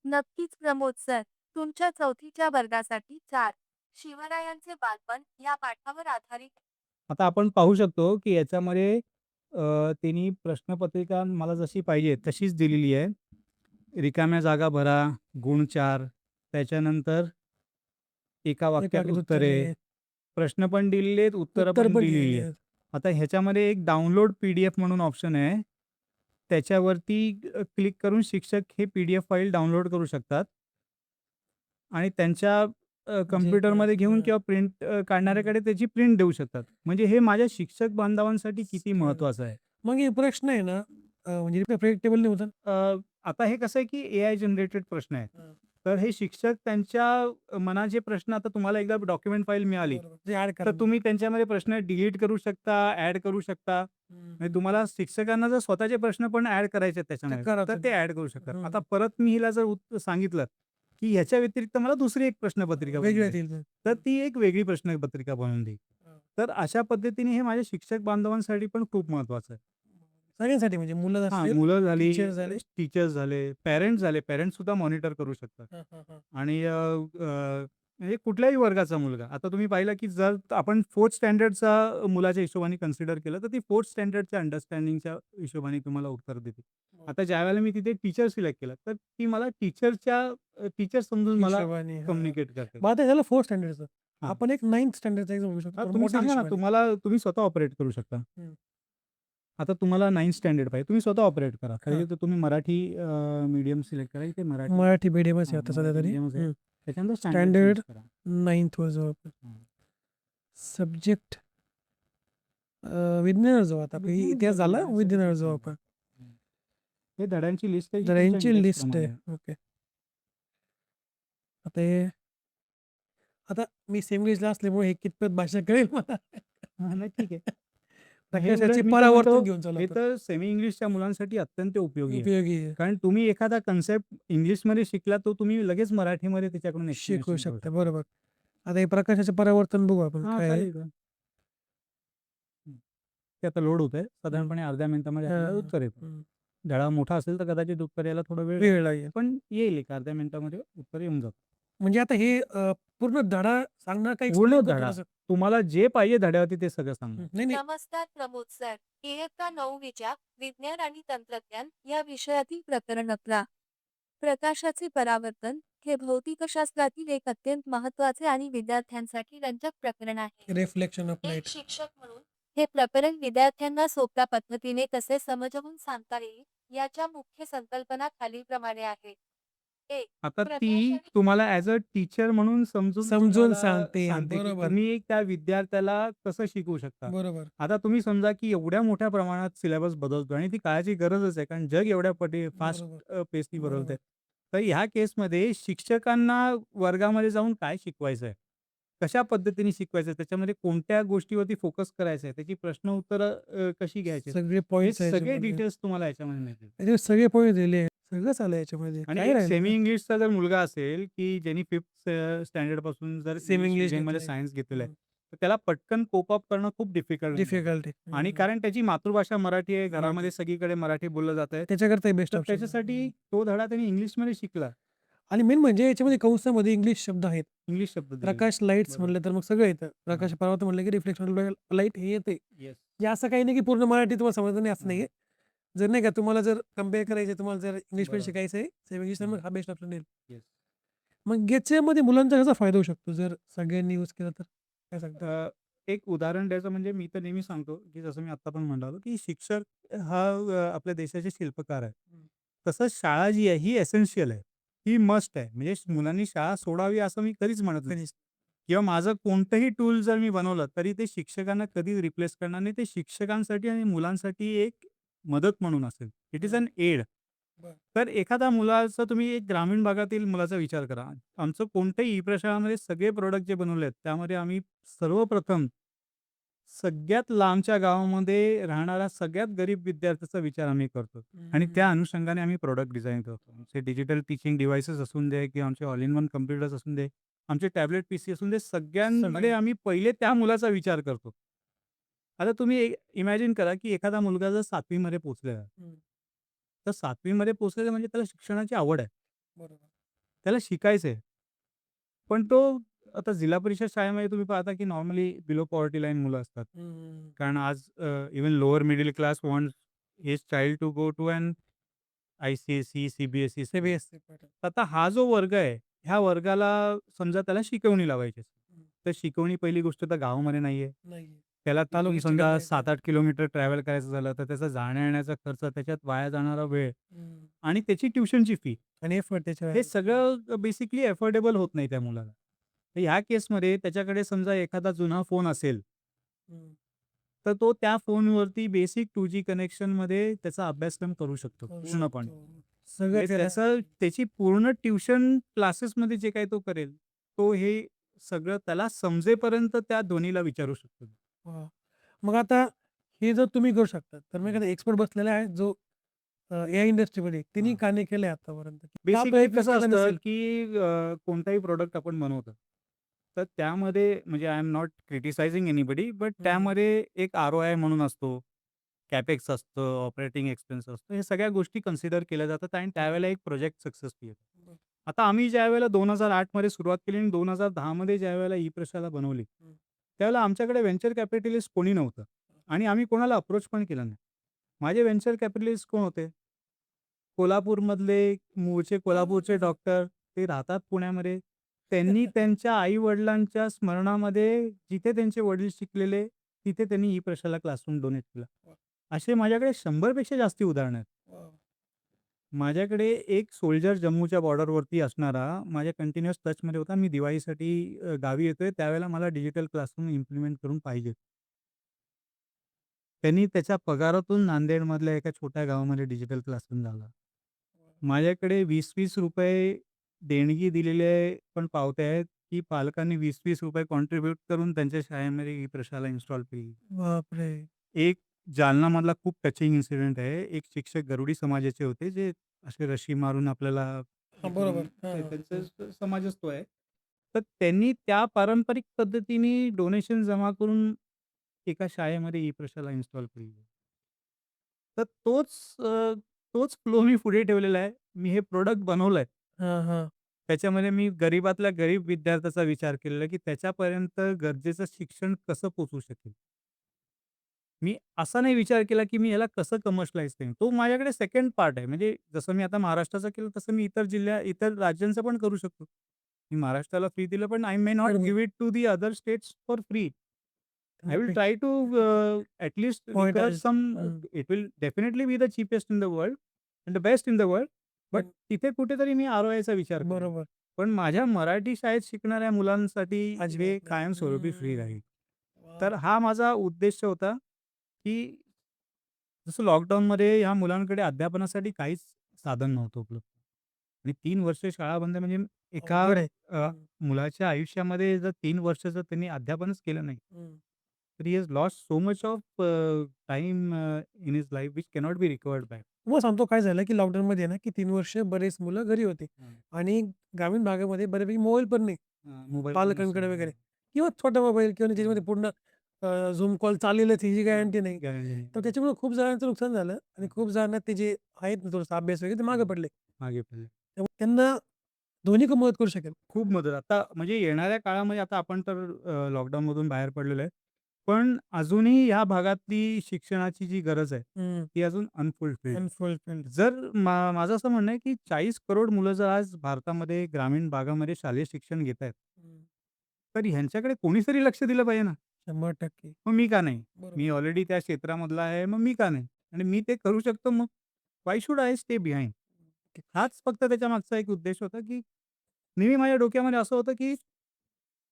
नक्कीच प्रमोद सर. तुमच्या 4थीच्या वर्गासाठी 4 शिवरायांचे बालपण या पाठावर आधारित
आता आपण पाहू शकतो, की याच्यामध्ये त्यांनी प्रश्नपत्रिका मला जशी पाहिजे तशीच दिलेली आहे. रिकाम्या जागा भरा, गुण 4 त्याच्यानंतर एका वाक्यात
एकाकी
उत्तरे, प्रश्न पण दिलेले आहेत, उत्तरं
उत्तर
पण
पण
दिलेली
लिहिलेली
आहेत.
आहेत.
आता ह्याच्यामध्ये एक डाउनलोड पी-डी-एफ म्हणून ऑप्शन आहे. त्याच्यावरती क्लिक करून शिक्षक हे पी-डी-एफ फाईल डाउनलोड करू शकतात. आणि त्यांच्या कॉम्प्युटरमध्ये घेऊन
हां.
किंवा प्रिंट काढणाऱ्याकडे त्याची प्रिंट देऊ शकतात. म्हणजे हे माझ्या शिक्षक बांधवांसाठी किती महत्त्वाचं आहे.
मग हे प्रश्न आहे ना म्हणजे प्रेडिक्टेबल नाही होत?
आता हे कसं आहे, की एआय जनरेटेड प्रश्न आहेत.
हां.
तर हे शिक्षक त्यांच्या मनाचे प्रश्न आता तुम्हाला एकदा डॉक्युमेंट फाईल मिळाली,
बरोबर. ते ऍड
तर
करा.
तुम्ही त्यांच्यामध्ये प्रश्न डिलीट करू शकता, ॲड करू शकता. म्हणजे तुम्हाला शिक्षकांना जर स्वतःचे प्रश्न पण ॲड करायचे आहेत त्याच्यामध्ये,
करा
तर
तुम्ही.
ते ॲड करू शकतात.
हं.
आता परत मी हिला जर सांगितलं, की ह्याच्या व्यतिरिक्त मला दुसरी एक प्रश्नपत्रिका बनवून
वेगळ्या
दे,
येतील.
तर ती एक वेगळी प्रश्नपत्रिका बनवून देईल.
हां.
तर अशा पद्धतीने हे माझ्या शिक्षक बांधवांसाठी पण खूप महत्त्वाचं आहे.
सगळ्यांसाठी म्हणजे मुलं
हां,
असतील,
मुलं झाली,
टीचर झाले.
टीचर्स झाले, पॅरेंट्स झाले. पॅरेंट्स सुद्धा मॉनिटर करू शकतात.
हां, हां, हां.
आणि म्हणजे कुठल्याही वर्गाचा मुलगा. आता तुम्ही पाहिलं, की जर आपण 4th स्टँडर्डचा मुलाच्या हिशोबाने कन्सिडर केलं, तर ती 4th स्टँडर्डच्या अंडरस्टँडिंगच्या हिशोबाने तुम्हाला उत्तर देते. आता ज्यावेळेला मी तिथे टीचर सिलेक्ट केलं, तर ती मला टीचर समजून मला
हिशोबाने, हां.
कम्युनिकेट करते.
मग आता झालं 4th स्टँडर्डचं.
हां.
आपण एक 9th स्टँडर्डचा एक्झाम घेऊ शकतो.
हां,
थोडं
तुम्ही
मोठ्या
सांगा ना,
हिशोबाने.
तुम्ही स्वतः ऑपरेट करू शकता.
हं.
आता तुम्हाला 9th स्टँडर्ड पाहिजे, तुम्ही स्वतः ऑपरेट करा.
हां.
खरं तर तुम्ही मराठी मीडियम सिलेक्ट करा. इथे मराठी
मराठी मीडियमच आहे
हां,
आता सध्या
मराठी
तरी.
मीडियमच आहे.
हं.
त्याच्यानंतर
स्टँडर्ड
चूज करा.
9th वर जाऊ आपण.
हां.
सब्जेक्ट विज्ञानावर जाऊ आता.
विज्ञान
इतिहास
जाऊ,
झाला,
विज्ञान
विज्ञानावर
subject
जाऊ
आहे.
आपण.
हे धड्यांची लिस्ट आहे, जी
जरा
तुमच्या
यांची
index
लिस्ट
प्रमाणे
आहे.
आहे.
ओके. आता हे आता मी सेम इंग्लिशला असल्यामुळे हे कितपत भाषा कळेल मला.
हां, नाही ठीक आहे. हे
प्रकाशाचे
उलट मी तर
परावर्तन
म्हणतो,
घेऊन चालू
हे
आपण.
तर सेमी इंग्लिशच्या मुलांसाठी अत्यंत उपयोगी आहे.
उपयोगी आहे.
कारण तुम्ही एखादा कन्सेप्ट इंग्लिशमध्ये शिकला, तो तुम्ही लगेच मराठीमध्ये त्याच्याकडून
शिकू
explanation करू
शकता.
शकता.
बरोबर. आता हे प्रकाशाचे परावर्तन बघू आपण
हां,
काय आहे.
चालेल का? हं. ते आता लोड होतंय. साधारणपणे अर्ध्या मिनिटामध्ये आपल्याला
हां.
उत्तर येतं.
हं.
धडा मोठा असेल तर कदाचित उत्तर यायला थोडा वेळ
वेळ लागेल.
पण येईल, एक अर्ध्या मिनिटामध्ये उत्तर येऊन जातं.
म्हणजे आता हे पूर्ण धडा सांगणार का
पूर्ण
explain करतो
धडा.
असं?
तुम्हाला जे पाहिजे धड्यावरती ते सगळं सांगणार.
नाही, नाही.
नमस्कार प्रमोद सर. इयत्ता 9वीच्या विज्ञान आणि तंत्रज्ञान या विषयातील प्रकरण 11. प्रकाशाचे परावर्तन हे भौतिकशास्त्रातील एक अत्यंत महत्त्वाचे आणि विद्यार्थ्यांसाठी रंजक प्रकरण आहे.
रिफ्लेक्शन ऑफ
एक
लाईट.
शिक्षक म्हणून हे प्रकरण विद्यार्थ्यांना सोप्या पद्धतीने कसे समजावून सांगता येईल याच्या मुख्य संकल्पना खालीलप्रमाणे आहेत. 1.
आता ती
प्रकाशाने
तुम्हाला ॲज अ टीचर म्हणून समजून
समजून
तुम्हाला
सांगते.
सांगते, की
बरोबर.
तुम्ही त्या विद्यार्थ्याला कसं शिकवू शकता.
बरोबर.
आता तुम्ही समजा, की एवढ्या मोठ्या प्रमाणात सिलेबस बदलतो आणि ती काळाची गरजच आहे. कारण जग एवढ्या फास्ट
बरोबर.
पेसनी
बरोबर.
बदलतंय. तर ह्या केसमध्ये शिक्षकांना वर्गामध्ये जाऊन काय शिकवायचं आहे? कशा पद्धतीने शिकवायचं आहे? त्याच्यामध्ये कोणत्या गोष्टीवरती फोकस करायचं आहे? त्याची प्रश्न उत्तरं कशी घ्यायची?
सगळे
हे
पॉइंट्स आहे
सगळे
याच्यामध्ये.
डिटेल्स तुम्हाला याच्यामध्ये मिळतील.
त्याच्यावर सगळे पॉइंट दिले आहेत. सगळंच आलं याच्यामध्ये.
आणि
काय
एक
राहिलं
सेमी
नाही.
इंग्लिशचा जर मुलगा असेल, की ज्यांनी 5th स्टँडर्डपासून जर
सेमी इंग्लिश
मीडियममध्ये
घेतलंय.
सायन्स घेतलेलं आहे,
हं.
तर त्याला पटकन कोप अप करणं खूप डिफिकल्ट
डिफिकल्ट आहे.
आणि कारण त्याची मातृभाषा मराठी आहे,
मराठी.
घरामध्ये सगळीकडे मराठी बोललं जातंय.
त्याच्याकरता बेस्ट
तर
ऑप्शन.
त्याच्यासाठी तो धडा त्यांनी इंग्लिशमध्ये शिकला.
आणि मेन म्हणजे याच्यामध्ये कंसामध्ये इंग्लिश शब्द आहेत.
इंग्लिश शब्द दिलेले.
प्रकाश लाईट्स
बरोबर.
म्हटलं तर मग सगळं येतं. प्रकाश परावर्तन म्हटलं की रिफ्लेक्शन लाईट हे येते.
येस.
म्हणजे असं काही नाही की पूर्ण मराठी तुम्हाला समजलं नाही असं
हां.
नाहीये. जर नाही का तुम्हाला जर कंपेअर करायचं तुम्हाला जर इंग्लिशमध्ये
बरोबर.
शिकायचं आहे सेमी इंग्लिश तर मग हा बेस्ट ऑप्शन येईल.
येस.
मग याच्यामध्ये मुलांचा कसा फायदा होऊ शकतो जर सगळ्यांनी यूज केला तर काय सांगता?
एक उदाहरण द्यायचं म्हणजे मी तर नेहमी सांगतो, की जसं मी आत्ता पण म्हणालो, की शिक्षक हा आपल्या देशाचे शिल्पकार आहे.
हं.
तसंच शाळा जी आहे ही एसेन्शियल आहे. ही मस्ट आहे. म्हणजे मुलांनी शाळा सोडावी असं मी कधीच म्हणत नाही. किंवा माझं कोणतंही टूल जर मी बनवलं, तरी ते शिक्षकांना कधीच रिप्लेस करणार नाही. ते शिक्षकांसाठी आणि मुलांसाठी एक मदत म्हणून असेल. इट इज
बरं.
अन एड.
बरं.
तर एखाद्या मुलाचा तुम्ही एक ग्रामीण भागातील मुलाचा विचार करा. आमचं कोणत्याही ई-प्रशाळामध्ये सगळे प्रॉडक्ट जे बनवले आहेत, त्यामध्ये आम्ही सर्वप्रथम सगळ्यात लांबच्या गावामध्ये राहणारा सगळ्यात गरीब विद्यार्थ्याचा विचार आम्ही करतो आणि त्या अनुषंगाने आम्ही प्रॉडक्ट डिझाइन करतो. आमचे डिजिटल टीचिंग डिव्हाइसेस असून दे किंवा आमचे ऑल इन वन कॉम्प्युटर्स असून दे, आमचे टॅबलेट पीसी असून दे, सगळ्यांमध्ये
सगळे.
आम्ही पहिले त्या मुलाचा विचार करतो. आता तुम्ही इमॅजिन करा, की एखादा मुलगा जर 7वी मध्ये पोहोचलेला आहे.
हं.
तर 7वी मध्ये पोहोचलेला म्हणजे त्याला शिक्षणाची आवड आहे.
बरोबर.
त्याला शिकायचं आहे. पण तो आता जिल्हा परिषद शाळेमध्ये तुम्ही पाहता, की नॉर्मली बिलो पॉवर्टी लाईन मुलं असतात.
हं.
कारण आज even lower middle class wants his child to go to an ICSE, CBSE school.
CBSE pattern.
आता हा जो वर्ग आहे, ह्या वर्गाला समजा त्याला शिकवणी लावायची असेल.
हं.
तर शिकवणी पहिली गोष्ट तर गावामध्ये नाहीये.
नाहीये.
त्याला तिथून
तालुक्याच्या
समजा
ठिकाणी जायचं.
7-8 किलोमीटर ट्रॅव्हल करायचं झालं, तर त्याचा जाण्या-येण्याचा खर्च, त्याच्यात वाया जाणारा वेळ
हं.
आणि त्याची ट्युशनची फी.
आणि एफर्ट त्याच्यावर.
हे सगळं बेसिकली अफोर्डेबल होत नाही त्या मुलाला. तर ह्या केसमध्ये त्याच्याकडे समजा एखादा जुना फोन असेल,
हं.
तर तो त्या फोनवरती बेसिक 2G कनेक्शनमध्ये त्याचा अभ्यासक्रम करू शकतो
करू
पूर्णपणे.
शकतो. सगळं
म्हणजे
त्याला
त्याची पूर्ण ट्युशन क्लासेसमध्ये जे काही तो करेल, तो हे सगळं त्याला समजेपर्यंत त्या ध्वनीला विचारू शकतो.
वाह! मग आता हे जर तुम्ही करू शकता, तर मग एखादा एक्सपर्ट बसलेला आहे जो एआय इंडस्ट्रीमध्ये त्यांनी
हां.
का नाही केलंय आतापर्यंत? का
बेसिकली
प्रयत्न
कसं
केला
असतं,
नसेल?
की कोणताही प्रॉडक्ट आपण बनवतो. तर त्यामध्ये म्हणजे I am not criticising anybody, but
hmm, hmm.
त्यामध्ये एक आर-ओ-आय म्हणून असतो, कॅपेक्स असतं, ऑपरेटिंग एक्सपेन्स असतो. हे सगळ्या गोष्टी कन्सिडर केल्या जातात आणि
बरोबर.
त्यावेळेला एक प्रोजेक्ट सक्सेसफुल येतो.
बरं.
आता आम्ही ज्यावेळेला 2008 मध्ये सुरुवात केली आणि 2010 मध्ये ज्यावेळेला ई-प्रशाला बनवली,
हं.
त्यावेळेला आमच्याकडे व्हेंचर कॅपिटलिस्ट कोणी नव्हतं आणि आम्ही कोणाला अप्रोच पण केला नाही. माझे व्हेंचर कॅपिटलिस्ट कोण होते? कोल्हापूरमधले मूळचे कोल्हापूरचे डॉक्टर, ते राहतात पुण्यामध्ये. त्यांनी त्यांच्या आई-वडिलांच्या स्मरणामध्ये जिथे त्यांचे वडील शिकलेले, तिथे त्यांनी ई-प्रशाला क्लासरूम डोनेट केला. असे माझ्याकडे 100 पेक्षा जास्ती उदाहरणं आहेत.
वॉव!
माझ्याकडे एक सोल्जर जम्मूच्या बॉर्डरवरती असणारा माझ्या कंटिन्युअस टचमध्ये होता. मी दिवाळीसाठी गावी येतोय, त्यावेळेला मला डिजिटल क्लासरूम इम्प्लिमेंट करून पाहिजे. त्यांनी त्याच्या पगारातून नांदेडमधल्या एका छोट्या गावामध्ये डिजिटल क्लासरूम लावला. माझ्याकडे ₹20-20 देणगी दिलेले पण पावत्या आहेत, की पालकांनी ₹20-20 कॉन्ट्रिब्यूट करून त्यांच्या शाळेमध्ये ही प्रशाला इन्स्टॉल केली.
बापरे!
एक जालनामधला खूप टचिंग इन्सिडेंट आहे. एक शिक्षक गरुडी समाजाचे होते, जे असे रशी मारून आपल्याला हे
हां,
करून
बरोबर. हां, हां. हं.
त्यांचा समाजच तो आहे. तर त्यांनी त्या पारंपरिक पद्धतीने डोनेशन जमा करून एका शाळेमध्ये ही प्रशाला इन्स्टॉल केली. तर तोच फ्लो मी पुढे ठेवलेला आहे. मी हे प्रॉडक्ट बनवलंय.
हां, हां.
त्याच्यामध्ये मी गरीबातल्या गरीब विद्यार्थ्याचा विचार केलेला, की त्याच्यापर्यंत गरजेचं शिक्षण कसं पोहोचू शकेल. मी असा नाही विचार केला, की मी ह्याला कसं कमर्शियलाइज करेन. तो माझ्याकडे सेकंड पार्ट आहे. म्हणजे जसं मी आता महाराष्ट्राचा केलं, तसं मी इतर राज्यांचं पण करू शकतो. मी महाराष्ट्राला फ्री दिलं, पण आय मे नॉट
बरोबर.
Give it to the other states for free. I will
तुम्ही
try to at least
point
recover
आहे.
some.
हं.
It will definitely be the cheapest in the world and the best in the world. But
पण
तिथे कुठेतरी मी आर-ओ-आयचा विचार करेन.
बरोबर.
पण माझ्या मराठी शाळेत शिकणाऱ्या मुलांसाठी हे
अजिबात नाही.
कायमस्वरूपी फ्री
हं.
राहील.
वॉव!
तर हा माझा उद्देश होता, की जसं लॉकडाऊनमध्ये ह्या मुलांकडे अध्यापनासाठी काहीच साधन नव्हतं उपलब्ध. आणि 3 वर्ष शाळा बंद म्हणजे एका
अवघड आहे.
अ,
हं,
मुलाच्या आयुष्यामध्ये जर 3 वर्ष जर त्यांनी अध्यापनच केलं नाही,
हं.
तर he has lost so much of time in his life which cannot be recovered back.
तुम्हाला सांगतो काय झालं, की लॉकडाऊनमध्ये आहे ना, की 3 वर्ष बरेच मुलं घरी होते
हां.
आणि ग्रामीण भागामध्ये बऱ्यापैकी मोबाईल पण नाही
मोबाईल पण
पालकांकडे
नसतो.
वगैरे किंवा छोटा मोबाईल किंवा त्याच्यामध्ये पूर्ण Zoom कॉल चालेलच ह्याची गॅरंटी नाही.
गॅरंटी नाही.
तर त्याच्यामुळे खूप जणांचं नुकसान झालं आणि खूप जणांना ते जे आहेत ना थोडासा अभ्यास वगैरे ते मागे पडले.
मागे पडले.
त्यामुळे त्यांना दोन्ही मदत करू शकेल.
खूप मदत. आता म्हणजे येणाऱ्या काळामध्ये आता आपण तर लॉकडाऊनमधून बाहेर पडलेलो आहे. पण अजूनही ह्या भागातली शिक्षणाची जी गरज आहे,
हं.
ती अजून अनफुलफिल्ड आहे.
अनफुलफिल्ड.
जर माझं असं म्हणणं आहे, की 40 करोड मुलं जर आज भारतामध्ये ग्रामीण भागामध्ये शालेय शिक्षण घेत आहेत,
हं.
तर ह्यांच्याकडे कोणीतरी लक्ष दिलं पाहिजे ना.
100%
मग मी का नाही?
बरोबर.
मी ऑलरेडी त्या क्षेत्रामधला आहे, मग मी का नाही? आणि मी ते करू शकतो, मग व्हाय शुड आय स्टे बिहाइंड? हाच फक्त त्याच्यामागचा एक उद्देश होता, की नेहमी माझ्या डोक्यामध्ये असं होतं, की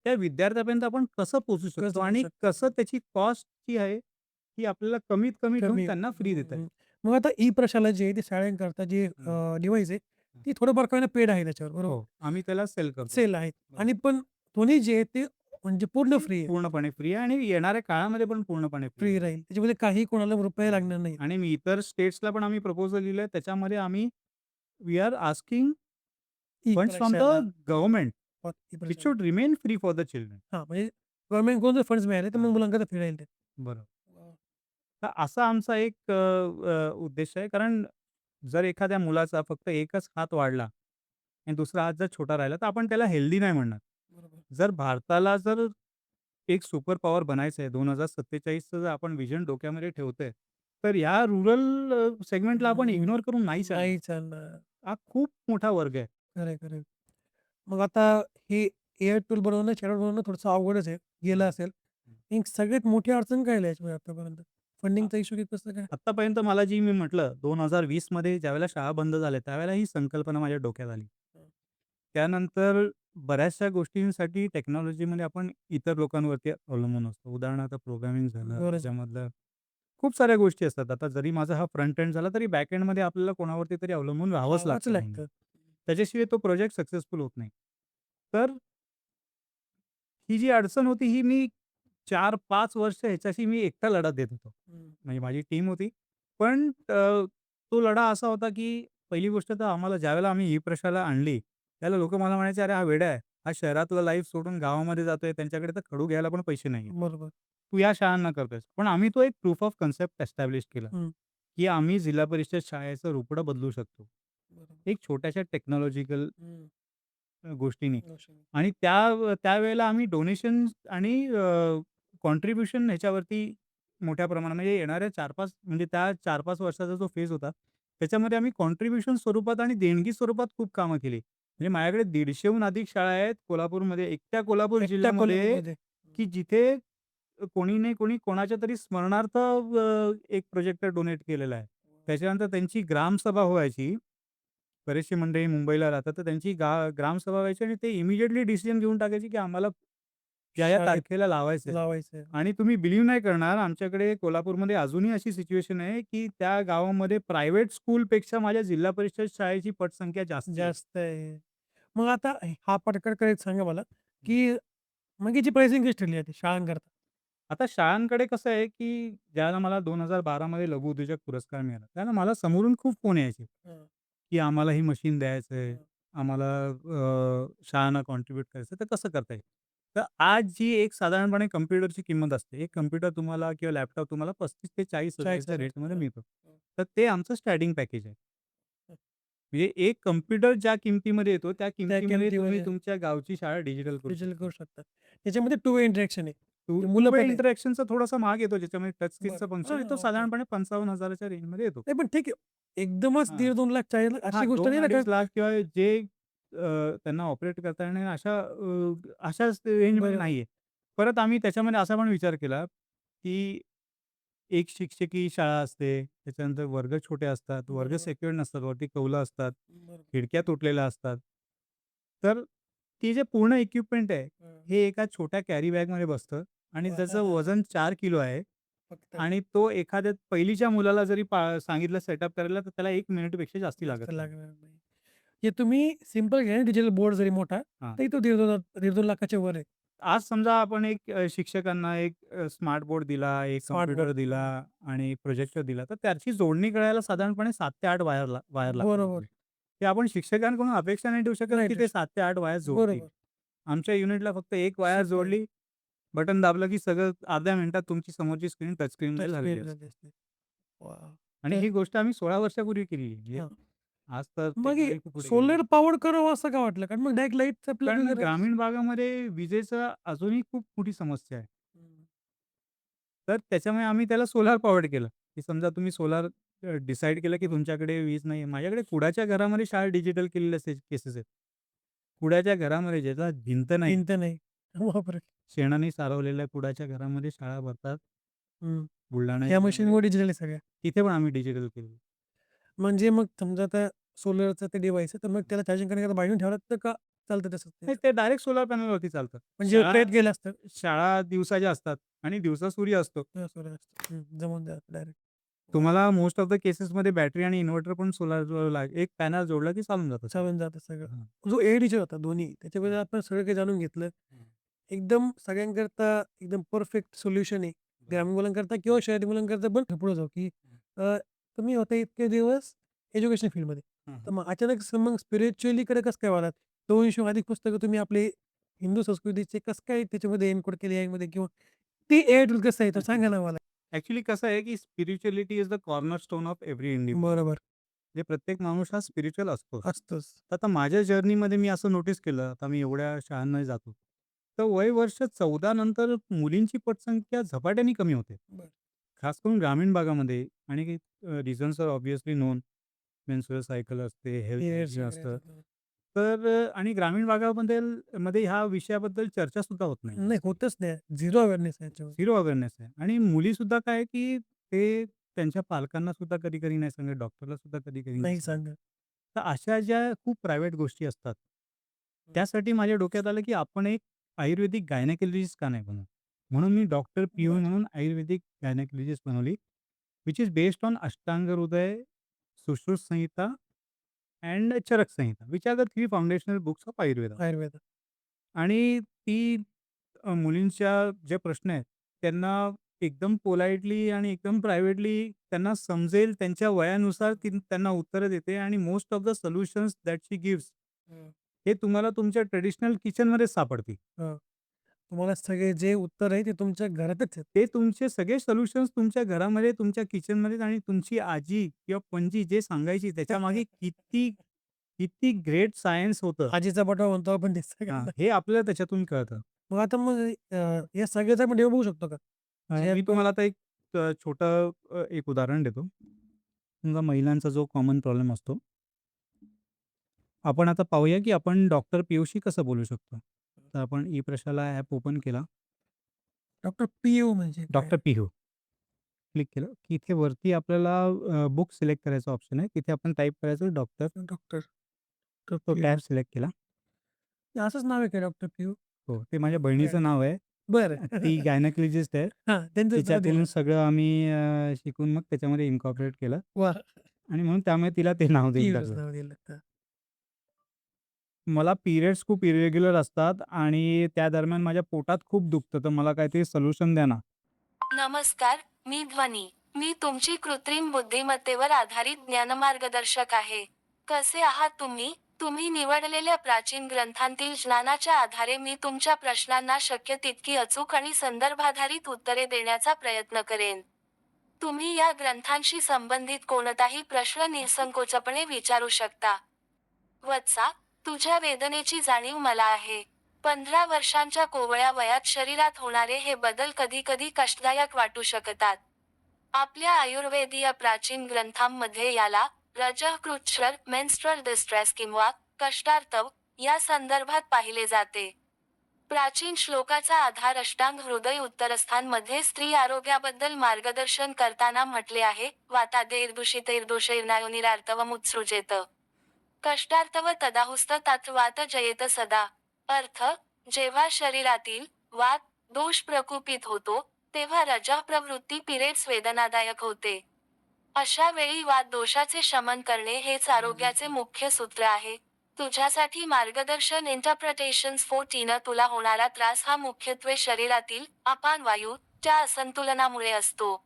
त्या विद्यार्थ्यापर्यंत आपण कसं पोहोचू शकतो
कसं होऊ
आणि
शकतं?
कसं त्याची कॉस्ट जी आहे, ती आपल्याला कमीत कमी ठेवून
कमी
त्यांना फ्री देता येईल.
हं. मग आता ई-प्रशाला जे आहे ते शाळांकरता जे
हं.
डिव्हाइस आहे, ती थोडंफार का होईना पेड आहे त्याच्यावर बरोबर.
हो, आम्ही त्याला सेल करतो.
सेल आहेत
बरोबर.
आणि पण दोन्ही जे आहे ते म्हणजे पूर्ण फ्री आहे.
पूर्णपणे फ्री आहे आणि येणाऱ्या काळामध्ये पण पूर्णपणे फ्री
फ्री
आहे.
राहील. त्याच्यामध्ये काही कोणाला रुपये लागणार नाहीत.
आणि मी इतर स्टेट्सला पण आम्ही प्रपोजल लिहिलंय. त्याच्यामध्ये we are asking funds from the
E-Prashala
government which
E-Prashala.
Should remain free for the children.
हां, म्हणजे गव्हर्नमेंटकडून जर फंड्स मिळाले, तर मग
हां.
मुलांकरता फ्री राहील ते.
बरोबर.
वाह!
तर असा आमचा एक उद्देश आहे. कारण जर एखाद्या मुलाचा फक्त एकच हात वाढला आणि दुसरा हात जर छोटा राहिला, तर आपण त्याला हेल्दी नाही म्हणणार.
बरोबर.
भारताला एक सुपर पॉवर बनायचं आहे, 2047चं जर आपण व्हिजन डोक्यामध्ये ठेवतोय, तर या रुरल सेगमेंटला आपण
हं.
इग्नोर करून नाही चालणार.
नाही चालणार.
हा खूप मोठा वर्ग आहे.
खरं आहे, मग आता हे एआय टूल बनवणं, चॅटबॉट बनवणं थोडंसं अवघडच आहे. गेलं
हं.
असेल. एक सगळ्यात मोठी अडचण काय आली याच्यामध्ये आतापर्यंत? फंडिंगचा इश्यू की कसं काय?
आत्तापर्यंत मला जी मी म्हटलं 2020 मध्ये ज्यावेळेला शाळा बंद झाल्या, त्यावेळेला ही संकल्पना माझ्या डोक्यात आली.
हं.
त्यानंतर बऱ्याचशा गोष्टींसाठी टेक्नॉलॉजीमध्ये आपण इतर लोकांवरती अवलंबून असतो. उदाहरणार्थ प्रोग्रामिंग झालं,
गरज
त्याच्यामधलं खूप साऱ्या गोष्टी असतात. आता जरी माझा हा फ्रंट एंड झाला, तरी बॅक एंडमध्ये आपल्याला कोणावरती तरी अवलंबून राहावंच
राहावंच
लागतं.
लागतं.
त्याच्याशिवाय तो प्रोजेक्ट सक्सेसफुल होत नाही. तर ही जी अडचण होती, ही मी 4-5 वर्ष ह्याच्याशी मी एकटा लढा देत होतो.
हं.
म्हणजे माझी टीम होती. पण तो लढा असा होता, की पहिली गोष्ट तर आम्हाला ज्यावेळेला आम्ही ही प्रशाला आणली, त्यावेळेला लोकं मला म्हणायचे, "अरे हा वेडा आहे. हा शहरातलं लाईफ सोडून गावामध्ये जातोय. त्यांच्याकडे तर खडू घ्यायला पण पैसे नाहीयेत.
बरोबर.
तू या शाळांना करतोयस." पण आम्ही तो एक प्रूफ ऑफ कन्सेप्ट एस्टॅब्लिश केला,
हं.
की आम्ही जिल्हा परिषद शाळेचं रूपडं बदलू शकतो.
बरोबर.
एक छोट्याशा टेक्नॉलॉजिकल
हं.
गोष्टींनी.
नोशन.
आणि त्यावेळेला आम्ही डोनेशन्स आणि कॉन्ट्रिब्युशन ह्याच्यावरती मोठ्या प्रमाणात म्हणजे येणाऱ्या 4-5 म्हणजे त्या 4-5 वर्षाचा जो फेज होता, त्याच्यामध्ये आम्ही कॉन्ट्रिब्युशन स्वरूपात आणि देणगी स्वरूपात खूप कामं केली. म्हणजे माझ्याकडे 150हून अधिक शाळा आहेत कोल्हापूरमध्ये, एकट्या कोल्हापूर
एकट्या
जिल्ह्यामध्ये,
कोल्हापूरमध्ये.
की जिथे कोणी नाही कोणी कोणाच्या तरी स्मरणार्थ एक प्रोजेक्टर डोनेट केलेला आहे. त्याच्यानंतर त्यांची ग्रामसभा व्हायची. बरेचशी मंडळी मुंबईला राहतात, तर त्यांची ग्रामसभा व्हायची आणि ते इमिडिएटली डिसिजन घेऊन टाकायचे, की आम्हाला या
शाळेत
तारखेला लावायचं आहे.
लावायचं.
आणि तुम्ही बिलीव्ह नाही करणार, आमच्याकडे कोल्हापूरमध्ये अजूनही अशी सिच्युएशन आहे, की त्या गावामध्ये प्रायव्हेट स्कूलपेक्षा माझ्या जिल्हा परिषद शाळेची पटसंख्या जास्ती आहे.
जास्त आहे. मग आता हा प्रकार एक सांगा मला, की मग याची प्राइसिंग कशी ठरली जाते शाळांकरता?
आता शाळांकडे कसं आहे, की ज्यावेळेला मला 2012 मध्ये लघु उद्योजक पुरस्कार मिळाला, त्यावेळेला मला समोरून खूप फोन यायचे,
हां,
की आम्हाला ही मशीन द्यायचंय,
हां.
आम्हाला शाळांना कॉन्ट्रिब्यूट करायचं, तर कसं करता येईल? तर आज जी एक साधारणपणे कॉम्प्युटरची किंमत असते, एक कॉम्प्युटर तुम्हाला किंवा लॅपटॉप तुम्हाला 35,000 ते 40,000च्या
40,000.
रेटमध्ये
हां,
मिळतो.
हां,
तर ते आमचं स्टार्टिंग पॅकेज आहे.
हां.
म्हणजे एक कॉम्प्युटर ज्या किमतीमध्ये येतो, त्या
त्या
किमतीमध्ये तुम्ही
किमतीमध्ये
तुमच्या गावची शाळा डिजिटल करू
डिजिटल
शकता.
करू शकतात. त्याच्यामध्ये टू वे इंटरॅक्शन आहे.
टू
की
टू
मुलं
वे
पण आहे.
इंटरॅक्शनचा थोडासा महाग येतो, ज्याच्यामध्ये टच स्क्रीनचा
बरं.
फंक्शन
हां,
येतो,
ओके.
साधारणपणे 55,000च्या रेंजमध्ये येतो.
नाही पण ठीक आहे. एकदमच
हां.
1.5-2 लाख 4 लाख
हां,
अशी गोष्ट नाही ना, कारण
2-2.5 लाख किंवा जे त्यांना ऑपरेट करता येणार अशाच रेंजमध्ये
बरोबर.
नाहीये. परत आम्ही त्याच्यामध्ये असा पण विचार केला, की एक शिक्षकी शाळा असते, त्याच्यानंतर वर्ग छोटे असतात, वर्ग
बरोबर.
सिक्युअर्ड नसतात, वरती कौलं असतात,
बरोबर.
खिडक्या तुटलेल्या असतात. तर ती जे पूर्ण इक्विपमेंट आहे,
हां.
हे एका छोट्या कॅरी बॅगमध्ये बसतं आणि
वाह!
त्याचं वजन 4 किलो आहे
फक्त
आणि तो एखाद्या पहिलीच्या मुलाला जरी सांगितलं सेटअप करायला, तर त्याला 1 मिनिटपेक्षा जास्ती
जास्त
लागत नाही.
लागणार नाही. हे तुम्ही सिंपल घ्या डिजिटल बोर्ड जरी मोठा,
हां.
तरी तो 1.5-2 लाखाच्या वर आहे.
आज समजा आपण एक शिक्षकांना एक स्मार्ट बोर्ड दिला, एक
स्मार्ट बोर्ड.
कॉम्प्युटर दिला आणि प्रोजेक्टर दिला, तर त्याची जोडणी करायला साधारणपणे 7 ते 8 वायर लागतात
बरोबर.
आपल्याला. ते आपण शिक्षकांकडून अपेक्षा नाही ठेवू शकत, की
राइट.
ते 7 ते 8 वायर जोडतील.
बरोबर.
आमच्या युनिटला फक्त एक वायर
सोपं
जोडली, बटन दाबलं, की सगळं अर्ध्या मिनिटात तुमची समोरची स्क्रीन टच स्क्रीनमध्ये
टच
झालेली
स्क्रीन
असते.
झाली असते. वॉव!
आणि
तर
ही गोष्ट आम्ही 16 वर्षापूर्वी केलेली आहे. म्हणजे
हां.
आज तर
मग हे
टेक्नॉलॉजी खूप पुढे गेलेली
सोलर
आहे.
पॉवर करावं असं का वाटलं? कारण मग डायरेक्ट लाईटचं प्लग
कारण
वगैरे
ग्रामीण भागामध्ये विजेचा अजूनही खूप मोठी समस्या आहे.
हं.
तर त्याच्यामुळे आम्ही त्याला सोलार पॉवर्ड केलं, की समजा तुम्ही सोलार डिसाईड केलं, की
हां.
तुमच्याकडे वीज नाही आहे. माझ्याकडे कुडाच्या घरामध्ये शाळा डिजिटल केलेल्या केसेस आहेत. कुडाच्या घरामध्ये ज्याला भिंत नाही,
भिंत नाही. बापरे!
शेणाने सारवलेल्या कुडाच्या घरामध्ये शाळा भरतात
हं.
बुलढाणा
ह्या
जिल्ह्यामध्ये.
मशीनमुळे डिजिटल आहे सगळ्या.
तिथे पण आम्ही डिजिटल केलेलं.
म्हणजे मग समजा आता सोलरचं ते डिव्हाइस आहे, तर मग त्याला चार्जिंग करण्याकरता बाहेरून ठेवावं लागतं का चालतं तसंच ते?
नाही, ते डायरेक्ट सोलार पॅनलवरती चालतं.
म्हणजे
शाळा
लाईट गेलं असतं.
शाळा दिवसाच्या असतात आणि दिवसा सूर्य असतो.
सोलर असतं. जमवून द्या डायरेक्ट. वाह!
तुम्हाला मोस्ट ऑफ द केसेसमध्ये बॅटरी आणि इन्व्हर्टर पण सोलार एक पॅनल जोडला की चालून जातं सगळं.
चालून जातं सगळं.
हां.
जो एआयडीचे होता दोन्ही, त्याच्यामध्ये आपण सगळं काही जाणून घेतलं. एकदम सगळ्यांकरता एकदम परफेक्ट सोल्युशन आहे. ग्रामीण मुलांकरता किंवा शहरी मुलांकरता पण पुढे जाऊ, की अ, तुम्ही होते इतके दिवस एज्युकेशन फील्डमध्ये. तर मग अचानक मग स्पिरिच्युअलीकडे कसं काय वळालात? 200 अधिक पुस्तकं तुम्ही आपली हिंदू संस्कृतीचे कसं काय त्याच्यामध्ये एन्कोड केली एआयमध्ये किंवा ते एआय टूल कसं आहे तर सांगा ना मला?
ॲक्चुअली कसं आहे, की spirituality is the cornerstone of every individual.
बरोबर.
म्हणजे प्रत्येक माणूस हा स्पिरिच्युअल असतोच.
असतोच.
तर आता माझ्या जर्नीमध्ये मी असं नोटीस केलं, आता मी एवढ्या शाळांना जातो. तर वय वर्ष 14 नंतर मुलींची पटसंख्या झपाट्याने कमी होते.
बरं.
खास करून ग्रामीण भागामध्ये आणि reasons are obviously known. Menstrual cycle असते, हेल्थ
पिरियड्स
इश्यू
वगैरे
असतं.
येतात.
तर आणि ग्रामीण भागामध्ये ह्या विषयाबद्दल चर्चा सुद्धा होत नाही
नाही
जास्ती.
होतच नाही. झिरो अवेअरनेस आहे याच्यावर.
झिरो अवेअरनेस आहे आणि मुलीसुद्धा काय, की ते त्यांच्या पालकांना सुद्धा कधी-कधी नाही सांगत, डॉक्टरला सुद्धा कधी-कधी नाही
नाही
सांगत.
सांगत.
तर अशा ज्या खूप प्रायव्हेट गोष्टी असतात, त्यासाठी माझ्या डोक्यात आलं, की आपण एक आयुर्वेदिक गायनेकॉलॉजिस्ट का नाही बनवू? म्हणून मी डॉक्टर पी.ओ.
बरं.
म्हणून आयुर्वेदिक गायनेकॉलॉजिस्ट बनवली विच इज बेस्ड ऑन अष्टांग हृदय, सुश्रुत संहिता अँड चरक संहिता, which are the 3 foundational books of Ayurveda.
Ayurveda.
आणि ती मुलींच्या जे प्रश्न आहेत, त्यांना एकदम पोलाइटली आणि एकदम प्रायव्हेटली त्यांना समजेल त्यांच्या वयानुसार ती त्यांना उत्तरं देते आणि most of the solutions that she gives
हं.
हे तुम्हाला तुमच्या ट्रेडिशनल किचनमध्येच सापडतील.
हां. तुम्हाला सगळे जे उत्तर आहे ते तुमच्या घरातच आहेत.
ते तुमचे सगळे सोल्युशन्स तुमच्या घरामध्ये, तुमच्या किचनमध्ये आणि तुमची आजी किंवा पणजी जे सांगायची त्याच्यामागे किती, किती ग्रेट सायन्स होतं.
आजीचा बटवा म्हणतो आपण ते
हां,
सगळं.
हे आपल्याला त्याच्यातून कळतं.
मग आता मग या सगळ्याचा आपण डेमो बघू शकतो का? जे
मी
आपण
तुम्हाला आता एक छोटं एक उदाहरण देतो. समजा महिलांचा जो कॉमन प्रॉब्लेम असतो. आपण आता पाहूया, की आपण डॉक्टर पियूशी कसं बोलू शकतो. तर आपण ई-प्रशाला ॲप ओपन केला.
Doctor PU. म्हणजे काय?
डॉक्टर पिहू क्लिक केलं, की इथे वरती आपल्याला बुक सिलेक्ट करायचा ऑप्शन आहे. तिथे आपण टाइप करायचं डॉक्टर.
डॉक्टर
तो
पी.यू.
टॅब सिलेक्ट केला.
असंच नाव आहे का डॉक्टर पी.यू.?
हो, ते माझ्या बहिणीचं नाव आहे.
बरं.
ती गायनेकॉलॉजिस्ट आहे.
हां, त्यांचं नाव
तिच्याकडून
दिलं.
सगळं आम्ही शिकून मग त्याच्यामध्ये इन्कॉर्पोरेट केलं
वाह!
आणि म्हणून त्यामुळे तिला ते नाव देऊन
पी.यू.च
टाकलं.
नाव दिलं. हां.
मला पिरियड्स खूप इरेग्युलर असतात आणि त्या दरम्यान माझ्या पोटात खूप दुखतं, तर मला काहीतरी सोल्युशन द्या ना.
नमस्कार, मी ध्वनी. मी तुमची कृत्रिम बुद्धिमत्तेवर आधारित ज्ञानमार्गदर्शक आहे. कसे आहात तुम्ही? तुम्ही निवडलेल्या प्राचीन ग्रंथांतील ज्ञानाच्या आधारे मी तुमच्या प्रश्नांना शक्य तितकी अचूक आणि संदर्भाधारित उत्तरे देण्याचा प्रयत्न करेन. तुम्ही या ग्रंथांशी संबंधित कोणताही प्रश्न निःसंकोचपणे विचारू शकता. वत्सा, तुझ्या वेदनेची जाणीव मला आहे. 15 वर्षांच्या कोवळ्या वयात शरीरात होणारे हे बदल कधी-कधी कष्टदायक वाटू शकतात. आपल्या आयुर्वेदीय प्राचीन ग्रंथांमध्ये याला रजःकृच्छ्र मेन्स्ट्रल डिस्ट्रेस किंवा कष्टार्तव या संदर्भात पाहिले जाते. प्राचीन श्लोकाचा आधार अष्टांग हृदय उत्तरस्थांमध्ये स्त्री आरोग्याबद्दल मार्गदर्शन करताना म्हटले आहे, वातादेर्दूषितैर्दोषैर्नायोनिरार्तवमुत्सृजेत. कष्टार्तव तदाहुस्त तात वात जयेत सदा. अर्थ, जेव्हा शरीरातील वात दोष प्रकुपित होतो, तेव्हा रजः प्रवृत्ती पिरियड्स वेदनादायक होते. अशा वेळी वात दोषाचे शमन करणे हेच आरोग्याचे मुख्य सूत्र आहे. तुझ्यासाठी मार्गदर्शन इंटरप्रिटेशन्स 14 तुला होणारा त्रास हा मुख्यत्वे शरीरातील अपान वायू च्या असंतुलनामुळे असतो.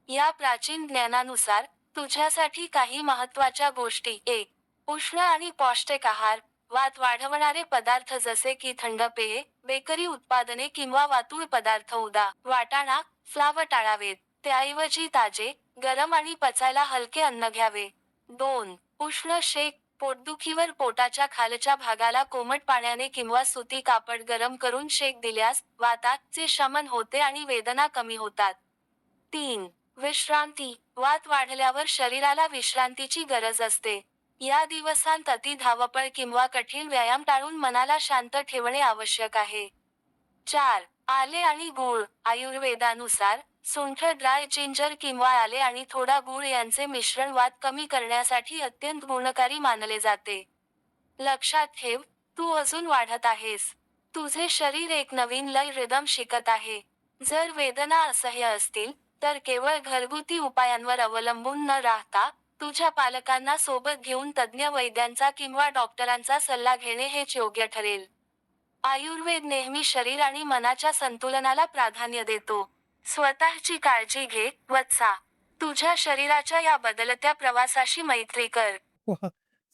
या प्राचीन ज्ञानानुसार तुझ्यासाठी काही महत्त्वाच्या गोष्टी: 1. उष्ण आणि पौष्टिक आहार. वात वाढवणारे पदार्थ जसे की थंड पेये, बेकरी उत्पादने किंवा वातूळ पदार्थ उदा. वाटाणा, फ्लावर टाळावेत. त्याऐवजी ताजे, गरम आणि पचायला हलके अन्न घ्यावे. 2. उष्ण शेक. पोटदुखीवर पोटाच्या खालच्या भागाला कोमट पाण्याने किंवा सुती कापड गरम करून शेक दिल्यास वाताचे शमन होते आणि वेदना कमी होतात. 3. विश्रांती. वात वाढल्यावर शरीराला विश्रांतीची गरज असते. या दिवसांत अति धावपळ किंवा कठीण व्यायाम टाळून मनाला शांत ठेवणे आवश्यक आहे. 4. आले आणि गूळ. आयुर्वेदानुसार, सुंठ, ड्राय जिंजर किंवा आले आणि थोडा गूळ यांचे मिश्रण वात कमी करण्यासाठी अत्यंत गुणकारी मानले जाते. लक्षात ठेव, तू अजून वाढत आहेस. तुझे शरीर एक नवीन लय रिदम शिकत आहे. जर वेदना असह्य असतील, तर केवळ घरगुती उपायांवर अवलंबून न राहता, तुझ्या पालकांना सोबत घेऊन तज्ज्ञ वैद्यांचा किंवा डॉक्टरांचा सल्ला घेणे हेच योग्य ठरेल. आयुर्वेद नेहमी शरीर आणि मनाच्या संतुलनाला प्राधान्य देतो. स्वतःची काळजी घे, वत्सा. तुझ्या शरीराच्या या बदलत्या प्रवासाशी मैत्री कर.
वाह!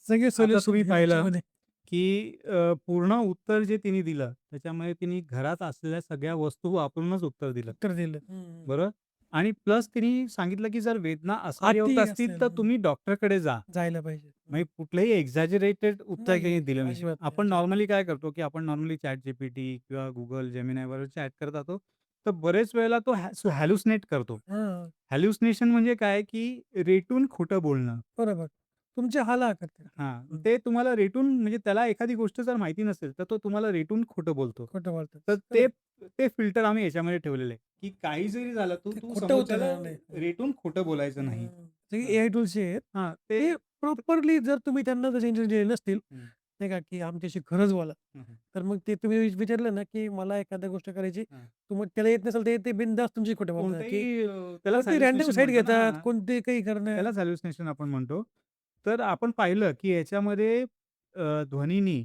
सगळे
आता
सोल्युशन
तुम्ही पाहिलं,
ह्याच्यामध्ये.
की पूर्ण उत्तर जे तिने दिलं, त्याच्यामध्ये तिने घरात असलेल्या सगळ्या वस्तू वापरूनच उत्तर दिलं.
उत्तर दिलं. हं.
बरोबर? आणि प्लस तिने सांगितलं, की जर वेदना असह्य होत
अति
असतील,
असेल,
तर तुम्ही डॉक्टरकडे जा.
जायला पाहिजे.
म्हणजे कुठलंही एक्झॅजरेटेड उत्तर
नाही,
काही दिलं नाही.
अजिबात नाही,
आपण
अजिबात.
नॉर्मली काय करतो, की आपण नॉर्मली ChatGPT किंवा Google, Geminiवर चॅट करत जातो. तर बरेच वेळेला तो हॅल्युसिनेट करतो.
हां,
हॅल्युसिनेशन म्हणजे काय, की रेटून खोटं बोलणं.
बरोबर. तुमचे हाल करते.
हां, ते तुम्हाला रेटून म्हणजे त्याला एखादी गोष्ट जर माहिती नसेल, तर तो तुम्हाला रेटून खोटं बोलतो.
खोटं बोलतात.
तर ते फिल्टर आम्ही याच्यामध्ये ठेवलेलं आहे, की काही जरी झालं, तर
ते
तू
खोटं
समोरच्याला
उतरणार नाही.
रेटून खोटं बोलायचं नाही.
सगळे एआय टूल्स जे आहेत,
हां,
ते प्रॉपरली जर तुम्ही त्यांना जर इंजिनिअर नसतील,
हं.
नाही का, की आमच्याशी खरंच बोला. तर मग ते तुम्ही विचारलं ना, की मला एखाद्या गोष्ट करायची,
हां.
तुम्ही त्याला येत नसेल तर ते बिनधास्त तुमच्याशी खोटं बोलतात, की
कोणतंही त्याला
ते रँडम
हॅल्युसिनेशन
साईड
म्हणतो ना.
घेतात,
हां,
कोणते काही करणं.
त्यालाच हॅल्युसिनेशन आपण म्हणतो. तर आपण पाहिलं, की याच्यामध्ये ध्वनीनी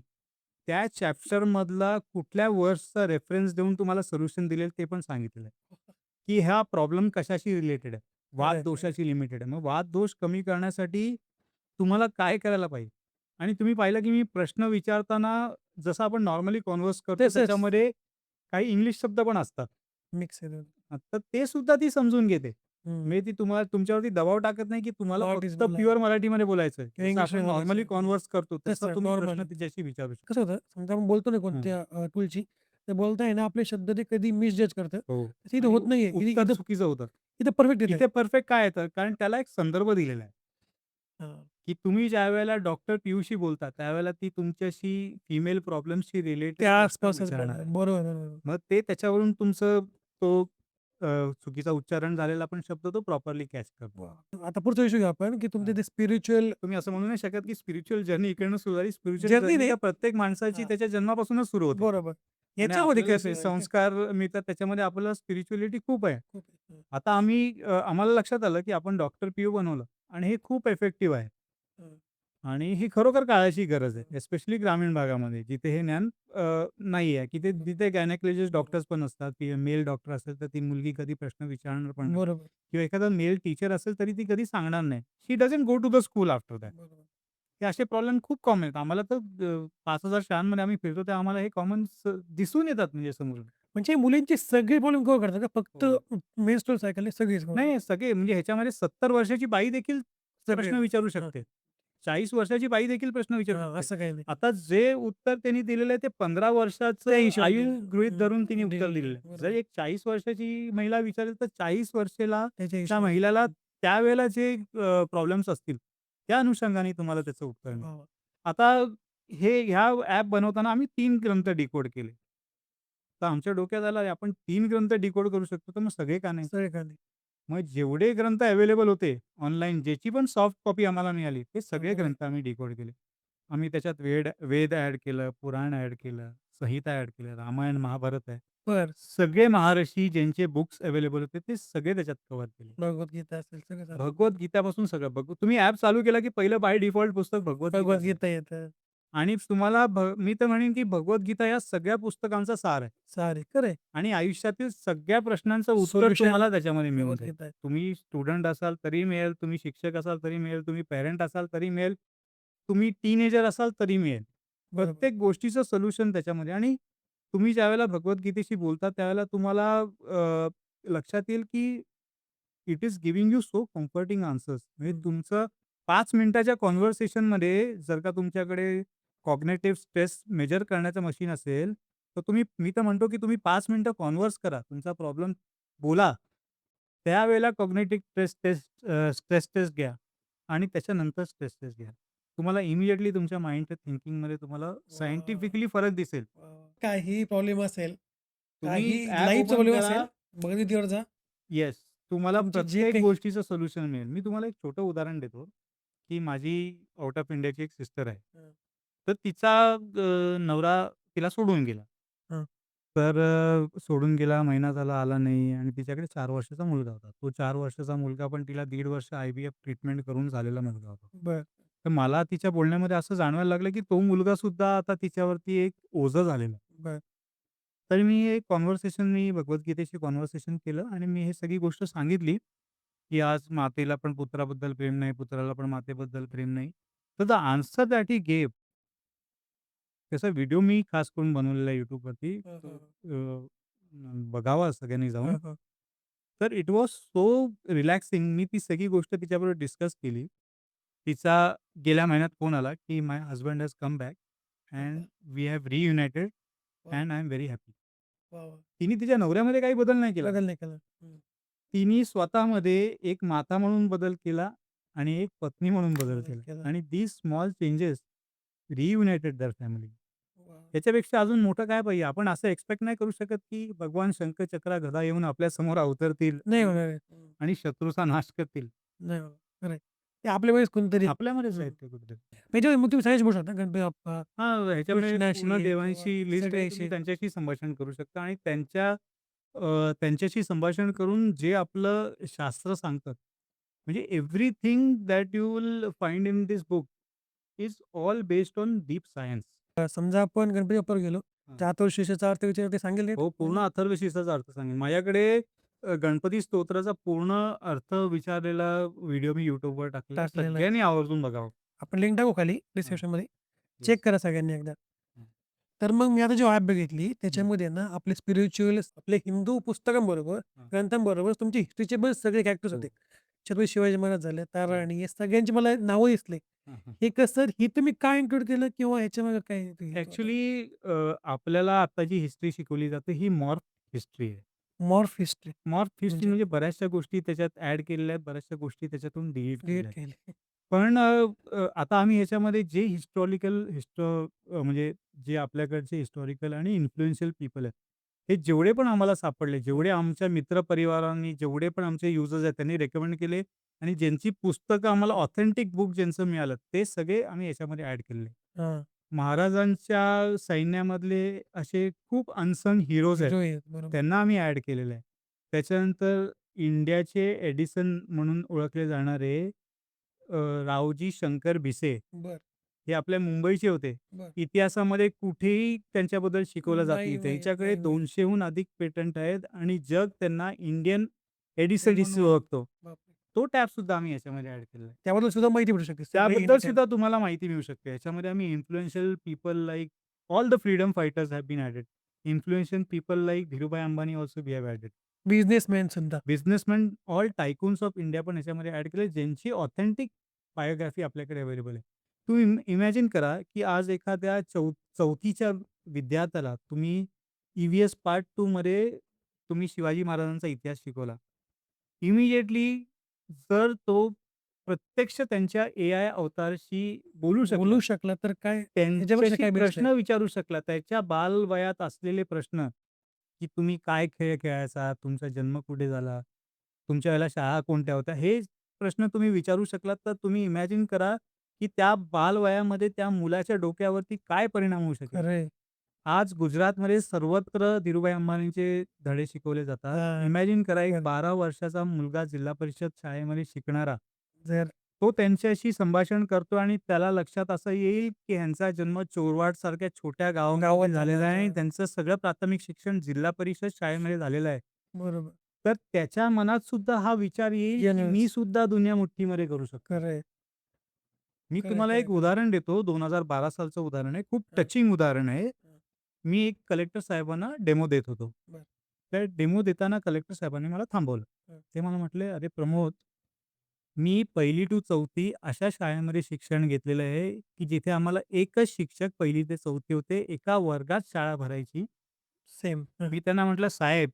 त्या चॅप्टरमधला कुठल्या वर्ड्सचा रेफरन्स देऊन तुम्हाला सोल्युशन दिलेलं ते पण सांगितलेलं आहे, की हा प्रॉब्लेम कशाशी रिलेटेड आहे.
खरं आहे,
वाददोषाशी लिमिटेड आहे. मग वाददोष कमी करण्यासाठी तुम्हाला काय करायला पाहिजे? आणि तुम्ही पाहिलं, की मी प्रश्न विचारताना जसं आपण नॉर्मली कन्व्हर्स करतो
तसंच
त्याच्यामध्ये काही इंग्लिश शब्द पण असतात.
मिक्स आहे दोन्ही.
तर ते सुद्धा ती समजून घेते.
हं.
म्हणजे ती तुम्हाला तुमच्यावरती दबाव टाकत नाही, की तुम्हाला
नॉट इज
फक्त
बोला
प्युअर मराठीमध्ये बोलायचं आहे.
किंवा
जसं आपण
इंग्लिशमध्ये
नॉर्मली
बोलायचं.
कन्व्हर्स करतो तसा
तसं
तुम्ही प्रश्न
नॉर्मली.
तिच्याशी विचारू शकता.
कसं होतं, समजा आपण बोलतो ना
हं.
कोणत्या टूलची, तर बोलताना ना आपले शब्द ते कधी मिसजज करतं.
हो.
तसं इथं
आणि
होत नाहीये. इथं
उत्तर
इथं
चुकीचं होतं.
इथं परफेक्ट येतंय.
इथे परफेक्ट काय येतं? कारण त्याला एक संदर्भ दिलेला आहे,
हां.
की तुम्ही ज्यावेळेला डॉक्टर पियूशी बोलता, त्यावेळेला ती तुमच्याशी फिमेल प्रॉब्लेम्सशी रिलेटेड
त्या
प्रश्न
आसपासच
विचारणार
बरोबर,
आहे.
बरोबर, बरोबर.
मग ते त्याच्यावरून तुमचं तो अ, चुकीचा उच्चारण झालेला पण शब्द तो प्रॉपरली कॅच करतो.
वाह! आता पुढचा विषय घेऊ आपण, की तुमचे
हां.
ते स्पिरिच्युअल
तुम्ही असं म्हणू नाही शकत, की स्पिरिच्युअल जर्नी इकडनं सुरू झाली. स्पिरिच्युअल
जर्नी
जर्नी
नाही.
तर प्रत्येक माणसाची
हां,
त्याच्या जन्मापासूनच सुरू होते.
बरोबर.
आणि
याच्यामध्ये
आपल्याला
कसं
जसे
आहे माहिती आहे?
संस्कार मिळतात त्याच्यामध्ये आपल्याला स्पिरिच्युअलिटी खूप आहे.
खूप आहे.
आता आम्हाला लक्षात आलं, की आपण डॉक्टर पीयू बनवलं आणि हे खूप इफेक्टिव्ह आहे.
हं, हं,
आणि ही खरोखर काळाची गरज
हं,
आहे. स्पेशली ग्रामीण भागामध्ये जिथे हे ज्ञान नाही आहे, की
हं.
तिथे गायनेकोलॉजिस्ट
बरोबर.
डॉक्टर्स पण असतात, की मेल डॉक्टर असेल तर ती मुलगी कधी प्रश्न विचारणार पण नाही
बरोबर,
किंवा एखादा मेल टीचर असेल तरी ती कधी सांगणार नाही. She doesn't go to the school after that.
बरोबर.
हे असे प्रॉब्लेम खूप कॉमन आहेत. आम्हाला तर 5,000 शाळांमध्ये आम्ही फिरतो तेव्हा आम्हाला हे कॉमन दिसून येतात म्हणजे समोरून.
म्हणजे मुलींचे सगळे प्रॉब्लेम कव्हर करतात का? फक्त
हो.
मेन्स्ट्रुअल सायकल नाही सगळेच कव्हर
नाही
करतात?
सगळे म्हणजे ह्याच्यामध्ये 70 वर्षाची बाई देखील
सगळे.
प्रश्न विचारू
हां,
शकते. 40 वर्षाची बाई देखील प्रश्न विचारू
हां,
शकते.
असं काही नाही.
आता जे उत्तर त्यांनी दिलेलं आहे ते 15
त्या
वर्षाचं
हिशोबाने
आयु
दिलं.
गृहीत धरून तिने
हं,
उत्तर
दिलेलं
दिलेलं
आहे.
आहे. जर
बरोबर.
एक 40 वर्षाची महिला विचारेल तर 40 वर्षाला
त्याच्या
त्या
हिशोबाने.
महिलाला त्यावेळेला जे प्रॉब्लेम्स असतील त्या अनुषंगाने तुम्हाला त्याचं उत्तर मिळेल.
वाह! वाह!
आता ह्या ॲप बनवताना आम्ही 3 ग्रंथ डिकोड केले. तर आमच्या डोक्यात आलं अरे आपण 3 ग्रंथ डिकोड करू शकतो तर मग सगळे का नाही?
सगळीकडे.
मग जेवढे ग्रंथ अवेलेबल होते ऑनलाईन, ज्याची पण सॉफ्ट कॉपी आम्हाला मिळाली, ते सगळे
बरं.
ग्रंथ आम्ही डिकोड केले. आम्ही त्याच्यात वेद वेद ॲड केलं, पुराण ॲड केलं, संहिता ॲड केलं, रामायण, महाभारत आहे.
बरं.
सगळे महर्षी ज्यांचे बुक्स अवेलेबल होते, ते सगळे त्याच्यात कव्हर केले.
भगवद्गीता असेल सगळं चालतं.
भगवद्गीतापासून सगळं तुम्ही ॲप चालू केला, की पहिलं बाय डिफॉल्ट पुस्तक भगवद्गीताच आहे.
भगवद्गीता येतं.
आणि तुम्हाला मी तर म्हणेन, की भगवद्गीता या सगळ्या पुस्तकांचा सार आहे.
सारे खरं आहे.
आणि आयुष्यातील सगळ्या प्रश्नांचं उत्तर
सोल्युशन
तुम्हाला त्याच्यामध्ये मिळून जाईल.
भगवद्गीता आहे.
तुम्ही स्टुडंट असाल तरी मिळेल, तुम्ही शिक्षक असाल तरी मिळेल, तुम्ही पॅरेंट असाल तरी मिळेल, तुम्ही टीनेजर असाल तरी मिळेल.
बरोबर.
प्रत्येक गोष्टीचं सोल्युशन त्याच्यामध्ये आणि तुम्ही ज्यावेळेला भगवद्गीतेशी बोलता त्यावेळेला तुम्हाला लक्षात येईल, की it is giving you so comforting answers. म्हणजे
हं.
तुमचं 5 मिनिटाच्या कन्व्हर्सेशनमध्ये जर का तुमच्याकडे कॉग्निटिव्ह स्ट्रेस मेजर करण्याचं मशीन असेल, तर मी तर म्हणतो, की तुम्ही 5 मिनिटं कॉन्व्हर्स करा. तुमचा प्रॉब्लेम बोला. त्यावेळेला कॉग्निटिव्ह स्ट्रेस टेस्ट घ्या आणि त्याच्यानंतर स्ट्रेस टेस्ट घ्या. तुम्हाला इमिडिएटली तुमच्या माइंडच्या थिंकिंगमध्ये तुम्हाला
वाह!
सायंटिफिकली फरक दिसेल.
वाह! काहीही प्रॉब्लेम असेल,
तुम्ही
काही
ॲप
लाईफचा
ओपन
प्रॉब्लेम
करा.
असेल, भगवद्गीतेवर जा.
येस. तुम्हाला
तुमचे जे
प्रत्येक
काही
गोष्टीचं सोल्युशन मिळेल. मी तुम्हाला एक छोटं उदाहरण देतो, की माझी आउट ऑफ इंडियाची एक सिस्टर आहे.
हं,
तर तिचा नवरा तिला सोडून गेला.
हं.
तर सोडून गेला, महिना झाला आला नाही आणि तिच्याकडे 4 वर्षाचा मुलगा होता. तो 4 वर्षाचा मुलगा पण तिला 1.5 वर्ष IVF ट्रीटमेंट करून झालेला मुलगा होता.
बरं.
तर मला तिच्या बोलण्यामध्ये असं जाणवायला लागलं, की तो मुलगा सुद्धा आता तिच्यावरती एक ओझं झालेलं आहे.
बरं.
तर मी भगवद्गीतेशी कन्व्हर्सेशन केलं आणि मी ही सगळी गोष्ट सांगितली, की आज मातेला पण पुत्राबद्दल प्रेम नाही, पुत्राला पण मातेबद्दल प्रेम नाही. तर the answer that he gave त्याचा व्हिडिओ मी खास करून बनवलेला आहे YouTubeवरती.
हं,
तो
हं, हं.
बघावा सगळ्यांनी जाऊन.
हं, हं.
तर इट वॉज सो रिलॅक्सिंग. मी ती सगळी गोष्ट तिच्याबरोबर डिस्कस केली. तिचा गेल्या महिन्यात फोन आला, की "my husband has come back and
वाह!
वी हॅव रियुनाइटेड
वाह!
And I am very happy."
वाह! वाह!
तिने तिच्या नवऱ्यामध्ये काही बदल नाही केला.
बदल नाही केला. हं.
तिने स्वतःमध्ये एक माता म्हणून बदल केला आणि एक पत्नी म्हणून बदल
बदल
केला
केला.
आणि these small changes reunited their family.
वाह!
त्याच्यापेक्षा अजून मोठं काय पाहिजे? आपण असं एक्स्पेक्ट नाही करू शकत, की भगवान शंख, चक्र, गदा येऊन आपल्यासमोर अवतरतील
नाही होणार आहे. हं.
आणि शत्रूचा नाश करतील.
नाही होणार. खरं आहे. ते आपल्या वेळेस कोणतरी
आपल्यामध्येच आहेत ते कुठेतरी.
त्याच्यामध्ये मग तुम्ही सगळ्याच बोलू शकता गणपती बाप्पा,
ह्याच्यामध्ये
कृष्णाशी
पूर्ण
किंवा
देवांशी लिस्ट आहे. तुम्ही
सगळ्याशी.
त्यांच्याशी संभाषण करू शकता आणि त्यांच्याशी संभाषण करून जे आपलं शास्त्र सांगतात, म्हणजे everything that you will find in this book is all based on deep science.
समजा आपण गणपती बाप्पावर गेलो,
हां.
तर अथर्वशीर्षाचा अर्थ विचारला ते सांगेल नीट?
हो, पूर्ण अथर्वशीर्षाचा अर्थ सांगेन. माझ्याकडे गणपती स्तोत्राचा पूर्ण अर्थ विचारलेला व्हिडिओ मी YouTubeवर टाकलेला आहे.
टाकलेलं आहे.
सगळ्यांनी आवर्जून बघावं.
आपण लिंक टाकू खाली
हां.
डिस्क्रिप्शनमध्ये.
येस.
चेक करा सगळ्यांनी एकदा.
हं.
तर मग मी आता जेव्हा ॲप बघितली, त्याच्यामध्ये ना आपले स्पिरिच्युअल आपले हिंदू पुस्तकांबरोबर,
हां.
ग्रंथांबरोबर तुमची हिस्ट्रीचे पण सगळे कॅरेक्टर्स
हो.
होते. छत्रपती शिवाजी महाराज झाले, ताराराणी हे सगळ्यांची मला नावं दिसले.
हां, हां.
हे कसं हे तुम्ही काय इन्क्लूड केलं किंवा ह्याच्यामागे काय हेतू होता?
ॲक्चुअली आपल्याला आता जी हिस्ट्री शिकवली जाते ही मॉर्फ हिस्ट्री आहे.
मॉर्फ हिस्ट्री
मॉर्फ हिस्ट्री
म्हणजे?
म्हणजे बऱ्याचशा गोष्टी त्याच्यात ॲड केलेल्या आहेत, बऱ्याचशा गोष्टी त्याच्यातून डिलीट केलेल्या
क्रिएट
आहेत.
केली.
पण आता आम्ही ह्याच्यामध्ये जे म्हणजे जे आपल्याकडचे हिस्टॉरिकल आणि इन्फ्लुएन्शियल पीपल आहेत, हे जेवढे पण आम्हाला सापडले, जेवढे आमच्या मित्रपरिवारांनी, जेवढे पण आमचे युजर्स आहेत, त्यांनी रेकमेंड केले आणि ज्यांची पुस्तकं आम्हाला ऑथेंटिक बुक ज्यांचं मिळालं, ते सगळे आम्ही याच्यामध्ये ॲड केलेले.
हां.
महाराजांच्या सैन्यामधले असे खूप अनसंग हीरोज आहेत.
हिरो आहेत. बरोबर.
त्यांना आम्ही ॲड केलेलं आहे. त्याच्यानंतर इंडियाचे एडिसन म्हणून ओळखले जाणारे रावजी शंकर भिसे,
बरं,
हे आपल्या मुंबईचे होते.
बरं.
इतिहासामध्ये कुठेही त्यांच्याबद्दल शिकवलं जात
नाही
नाही.
माहीत,
त्यांच्याकडे
नाही माहीत.
200हून अधिक पेटंट आहेत आणि जग त्यांना इंडियन एडिसन
म्हणून
ओळखतो.
बापरे!
तो टॅब सुद्धा आम्ही याच्यामध्ये ॲड केलेला आहे.
त्याबद्दल सुद्धा माहिती भेटू शकते. सगळे
त्याबद्दल
anytime.
सुद्धा तुम्हाला माहिती मिळू शकते. याच्यामध्ये आम्ही influential people like all the freedom fighters have been added. Influential people like Dhirubhai Ambani also we have added.
Businessman सुद्धा.
Businessman, all tycoons of India पण याच्यामध्ये ॲड केले, ज्यांची ऑथेंटिक बायोग्राफी आपल्याकडे अवेलेबल आहे. तुम्ही इमॅजिन करा, की आज एखाद्या 4थीच्या विद्यार्थ्याला तुम्ही ई-व्ही-एस पार्ट 2 मध्ये तुम्ही शिवाजी महाराजांचा इतिहास शिकवला. इमिडिएटली जर तो प्रत्यक्ष त्यांच्या एआय अवतारशी बोलू
बोलू
शकला,
शकला तर काय ह्याच्यापेक्षा
त्यांच्याशी
काय बेस्ट
प्रश्न
आहे?
विचारू शकला, त्याच्या बालवयात असलेले प्रश्न, की तुम्ही काय खेळ खेळायचा? तुमचा जन्म कुठे झाला? तुमच्या वेळेला शाळा कोणत्या होत्या? हे प्रश्न तुम्ही विचारू शकलात, तर तुम्ही इमॅजिन करा, की त्या बालवयामध्ये त्या मुलाच्या डोक्यावरती काय परिणाम होऊ शकेल?
खरं आहे.
आज गुजरातमध्ये सर्वत्र धीरूभाई अंबानींचे धडे शिकवले जातात.
हां.
इमॅजिन करा, एक
खरं.
12 वर्षाचा मुलगा जिल्हा परिषद शाळेमध्ये शिकणारा,
जर
तो त्यांच्याशी संभाषण करतो आणि त्याला लक्षात असं येईल, की ह्यांचा जन्म चोरवाडसारख्या छोट्या गावामध्ये
गावात
झालेला आहे आणि
झाला.
त्यांचं सगळं प्राथमिक शिक्षण जिल्हा परिषद शाळेमध्ये झालेलं आहे.
बरोबर.
तर त्याच्या मनात सुद्धा हा विचार येईल, की
येणारच.
मी सुद्धा दुनिया मुठ्ठीमध्ये करू शकतो.
खरं आहे.
मी
खरं आहे,
तुम्हाला
खरं
एक
आहे, खरं आहे.
उदाहरण देतो. 2012 सालचं उदाहरण आहे. खूप
हां.
टचिंग उदाहरण आहे.
हां.
मी एक कलेक्टर साहेबांना डेमो देत होतो.
बरं.
त्या डेमो देताना कलेक्टर साहेबांनी मला थांबवलं.
हं.
ते मला म्हटले, "अरे प्रमोद, मी 1ली टू 4थी अशा शाळेमध्ये शिक्षण घेतलेलं आहे, की जिथे आम्हाला एकच शिक्षक 1ली ते 4थी होते. एका वर्गात शाळा भरायची."
सेम. हं.
मी त्यांना म्हटलं, "साहेब,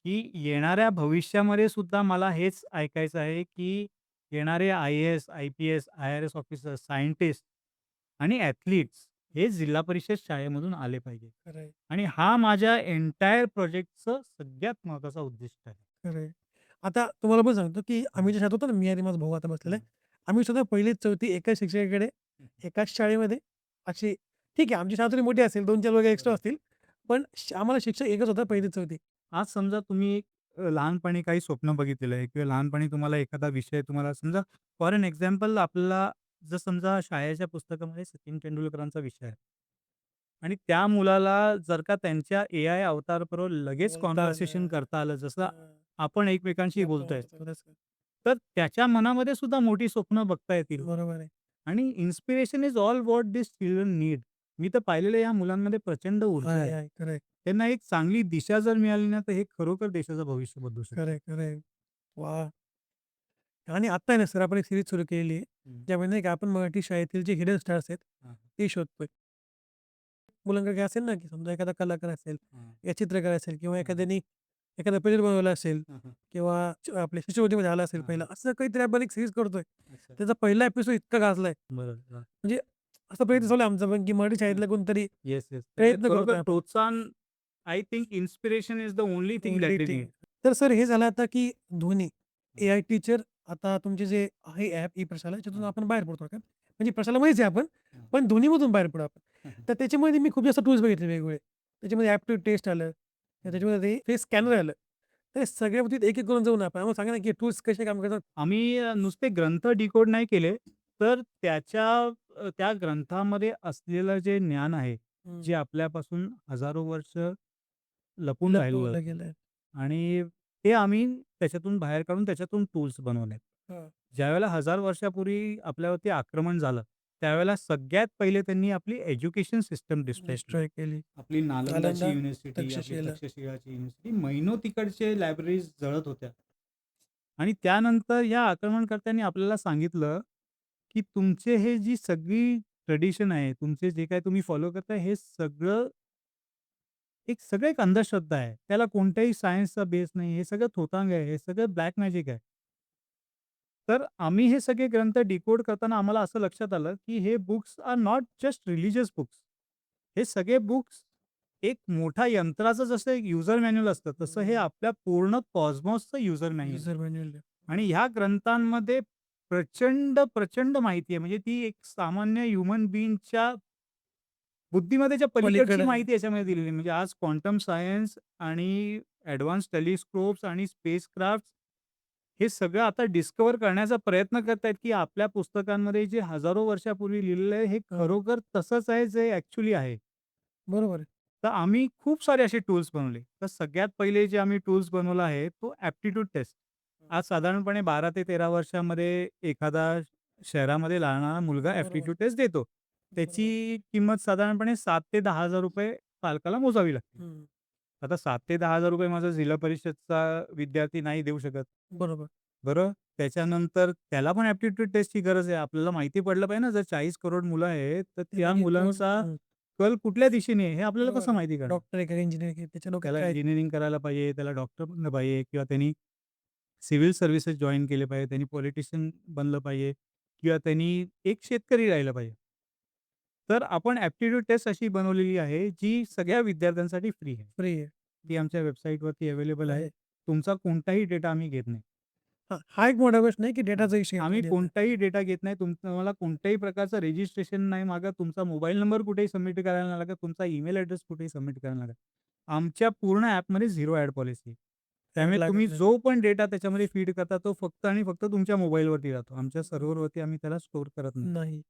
की येणाऱ्या भविष्यामध्ये सुद्धा मला हेच ऐकायचं आहे, की येणारे IAS, IPS, I-R-S officer, scientist आणि ॲथलीट्स हे जिल्हा परिषद शाळेमधून आले पाहिजे.
खरं आहे.
आणि हा माझ्या एंटायर प्रोजेक्टचं सगळ्यात महत्त्वाचा उद्दिष्ट आहे."
खरं आहे. आता तुम्हाला पण सांगतो, की आम्ही ज्या शाळेत होतो ना, मी आणि माझा भाऊ आता बसलेला आहे. आम्ही सुद्धा 1ली 4थी एकाच शिक्षकाकडे, एकाच शाळेमध्ये अशी ठीक आहे, आमची शाळा थोडी मोठी असेल, 2-4 वर्ग एक्स्ट्रा असतील. पण आम्हाला शिक्षक एकच होता 1ली 4थी.
आज समजा तुम्ही एक लहानपणी काही स्वप्न बघितलेलं आहे किंवा लहानपणी तुम्हाला एखादा विषय तुम्हाला समजा फॉर एन एक्झाम्पल आपल्याला जर समजा शाळेच्या पुस्तकामध्ये सचिन तेंडुलकरांचा विषय आहे आणि त्या मुलाला जर का त्यांच्या एआय अवतारबरोबर लगेच
बोलता
कॉन्व्हर्सेशन
आलं.
करता आलं, जसं
हां.
आपण एकमेकांशी
गप्पा
बोलतोय,
मारतो. खरंच आहे.
तर त्याच्या मनामध्ये सुद्धा मोठी स्वप्न बघता येतील.
बरोबर आहे.
आणि inspiration is all what this children need. मी तर पाहिलेलं या मुलांमध्ये प्रचंड ऊर्जा
आहे,
आहे.
आहे. खरं आहे.
त्यांना एक चांगली दिशा जर मिळाली ना, तर हे खरोखर देशाचं भविष्य बदलू शकतं.
खरं आहे, खरं आहे. वाह! आणि आता आहे ना सर, आपण एक सीरीज सुरू केलेली आहे.
हं.
ज्यामध्ये नाही का आपण मराठी शाळेतील जे हिडन स्टार्स आहेत,
हां,
ते शोधतोय. मुलांकडे काय असेल ना, की समजा एखादा कलाकार असेल,
हां,
या चित्रकार असेल किंवा
हां.
एखाद्याने एखादा प्रोजेक्ट बनवला असेल
हां, हां.
किंवा आपल्या शिष्यवृत्तीमध्ये आला असेल
हां,
पहिला,
हां.
असं काहीतरी आपण एक सीरीज करतोय.
अच्छा.
त्याचा पहिला एपिसोड इतका गाजलाय.
बरोबर. हां.
म्हणजे असा प्रयत्न चालू आहे आमचा पण, की मराठी
हं.
शाळेतला कोणतरी
येस, येस.
प्रयत्न करतोय
खरोखर
आपण.
प्रोत्साहन, I think inspiration is the only thing that they need.
तर सर हे झालं आता, की दोन्ही एआय टीचर आता तुमचे जे आहे ॲप ई प्रशाला याच्यातून
हां.
आपण बाहेर पडतो का? म्हणजे प्रशालामध्येच आहे आपण,
हां.
पण दोन्हीमधून बाहेर पडू आपण. तर त्याच्यामध्ये मी खूप जास्त टूल्स बघितले वेगवेगळे. त्याच्यामध्ये ॲप्टिट्यूड टेस्ट आलं, त्याच्यामध्ये फेस स्कॅनर आलं. तर हे सगळ्या बाबतीत एक-एक करून जाऊ ना आपण. आम्हाला सांगा ना, की टूल्स कसे काम करतात?
आम्ही नुसते ग्रंथ डिकोड नाही केले, तर त्या ग्रंथामध्ये असलेलं जे ज्ञान आहे,
हं.
जे आपल्यापासून हजारो वर्ष लपून राहिलेलं
लपवलं
होतं
गेलंय.
आणि ते आम्ही त्याच्यातून बाहेर काढून त्याच्यातून टूल्स बनवलेत.
हां.
ज्यावेळेला 1000 वर्षापूर्वी आपल्यावरती आक्रमण झालं, त्यावेळेला सगळ्यात पहिले त्यांनी आपली एज्युकेशन सिस्टम डिस्ट्रॉय केली.
डिस्ट्रॉय केली.
आपली नालंदाची
नालंदा,
युनिव्हर्सिटी, आपली
तक्षशिला.
तक्षशिलाची युनिव्हर्सिटी, महिनो तिकडचे लायब्ररीज जळत होत्या. आणि त्यानंतर या आक्रमणकर्त्यांनी आपल्याला सांगितलं, की तुमचे हे जी सगळी ट्रेडिशन आहे, तुमचे जे काही तुम्ही फॉलो करताय, हे सगळं एक अंधश्रद्धा आहे. त्याला कोणत्याही सायन्सचा बेस नाही. हे सगळं थोतांग आहे. हे सगळं ब्लॅक मॅजिक आहे. तर आम्ही हे सगळे ग्रंथ डिकोड करताना आम्हाला असं लक्षात आलं, की हे books are not just religious books. हे सगळे बुक्स एक मोठा यंत्राचं जसं एक युजर मॅन्युअल असतं, तसं हे आपल्या पूर्ण कॉस्मॉसचं युजर मॅन्युअल आहे.
User manual.
आणि ह्या ग्रंथांमध्ये प्रचंड, प्रचंड माहिती आहे. म्हणजे ती एक सामान्य ह्युमन बीइंगच्या बुद्धिमत्तेच्या पलीकडची
पलीकडे आहे.
माहिती याच्यामध्ये दिलेली आहे. म्हणजे आज क्वांटम सायन्स आणि ॲडव्हान्स टेलिस्कोप्स आणि स्पेसक्राफ्ट्स हे सगळं आता डिस्कव्हर करण्याचा प्रयत्न करतायत, की आपल्या पुस्तकांमध्ये जे हजारो वर्षापूर्वी लिहिलेलं आहे, हे
हां.
खरोखर तसंच आहे, जे ॲक्चुअली आहे.
बरोबर आहे.
तर आम्ही खूप सारे असे टूल्स बनवले. तर सगळ्यात पहिले जे आम्ही टूल्स बनवला आहे, तो ॲप्टिट्यूड टेस्ट. आज साधारणपणे 12 ते 13 वर्षामध्ये एखादा शहरामध्ये राहणारा मुलगा
बरोबर.
ॲप्टिट्यूड टेस्ट देतो.
बरोबर.
त्याची किंमत साधारणपणे 7,000 ते 10,000 पालकाला मोजावी लागते.
हं.
आता 7,000 ते 10,000 माझा जिल्हा परिषदचा विद्यार्थी नाही देऊ शकत.
बरोबर.
बरं. त्याच्यानंतर त्याला पण ॲप्टिट्यूड टेस्टची गरज आहे. आपल्याला माहिती पडलं पाहिजे ना, जर 40 करोड मुलं आहेत, तर त्या
त्यापैकी कोण
मुलांचा
हं.
कल कुठल्या दिशेने आहे, हे आपल्याला
बरोबर
कसं
आहे.
माहिती करणार?
डॉक्टर आहे का इंजिनिअर आहे, त्याच्या डोक्यात
त्याला
काय आहे?
इंजिनिअरिंग करायला पाहिजे, त्याला डॉक्टर बनलं पाहिजे किंवा त्यांनी सिव्हिल सर्व्हिसेस जॉइन केले पाहिजे, त्यांनी पॉलिटिशियन बनलं पाहिजे किंवा त्यांनी एक शेतकरी राहिला पाहिजे. तर आपण ॲप्टिट्यूड टेस्ट अशी बनवलेली आहे, जी सगळ्या विद्यार्थ्यांसाठी फ्री आहे.
फ्री आहे.
ती आमच्या वेबसाईटवरती अवेलेबल आहे.
आहे.
तुमचा कोणताही डेटा आम्ही घेत नाही.
हां, हा एक मोठा प्रश्न आहे, की
हां.
डेटाचा इश्यू
आम्ही
आपल्याला येतो.
कोणताही डेटा घेत नाही. तुम्हाला कोणत्याही प्रकारचं रजिस्ट्रेशन नाही मागत. तुमचा मोबाईल नंबर कुठेही सबमिट करायला नाही लागत. तुमचा ईमेल ॲड्रेस कुठेही सबमिट करायला नाही लागत. आमच्या पूर्ण ॲपमध्ये झिरो ॲड पॉलिसी आहे.
ॲड
त्यामुळे
लागत
तुम्ही
नाही.
जो पण डेटा त्याच्यामध्ये फीड करता, तो फक्त आणि फक्त तुमच्या मोबाईलवरती राहतो. आमच्या सर्व्हरवरती आम्ही त्याला स्टोअर करत नाही.
नाही.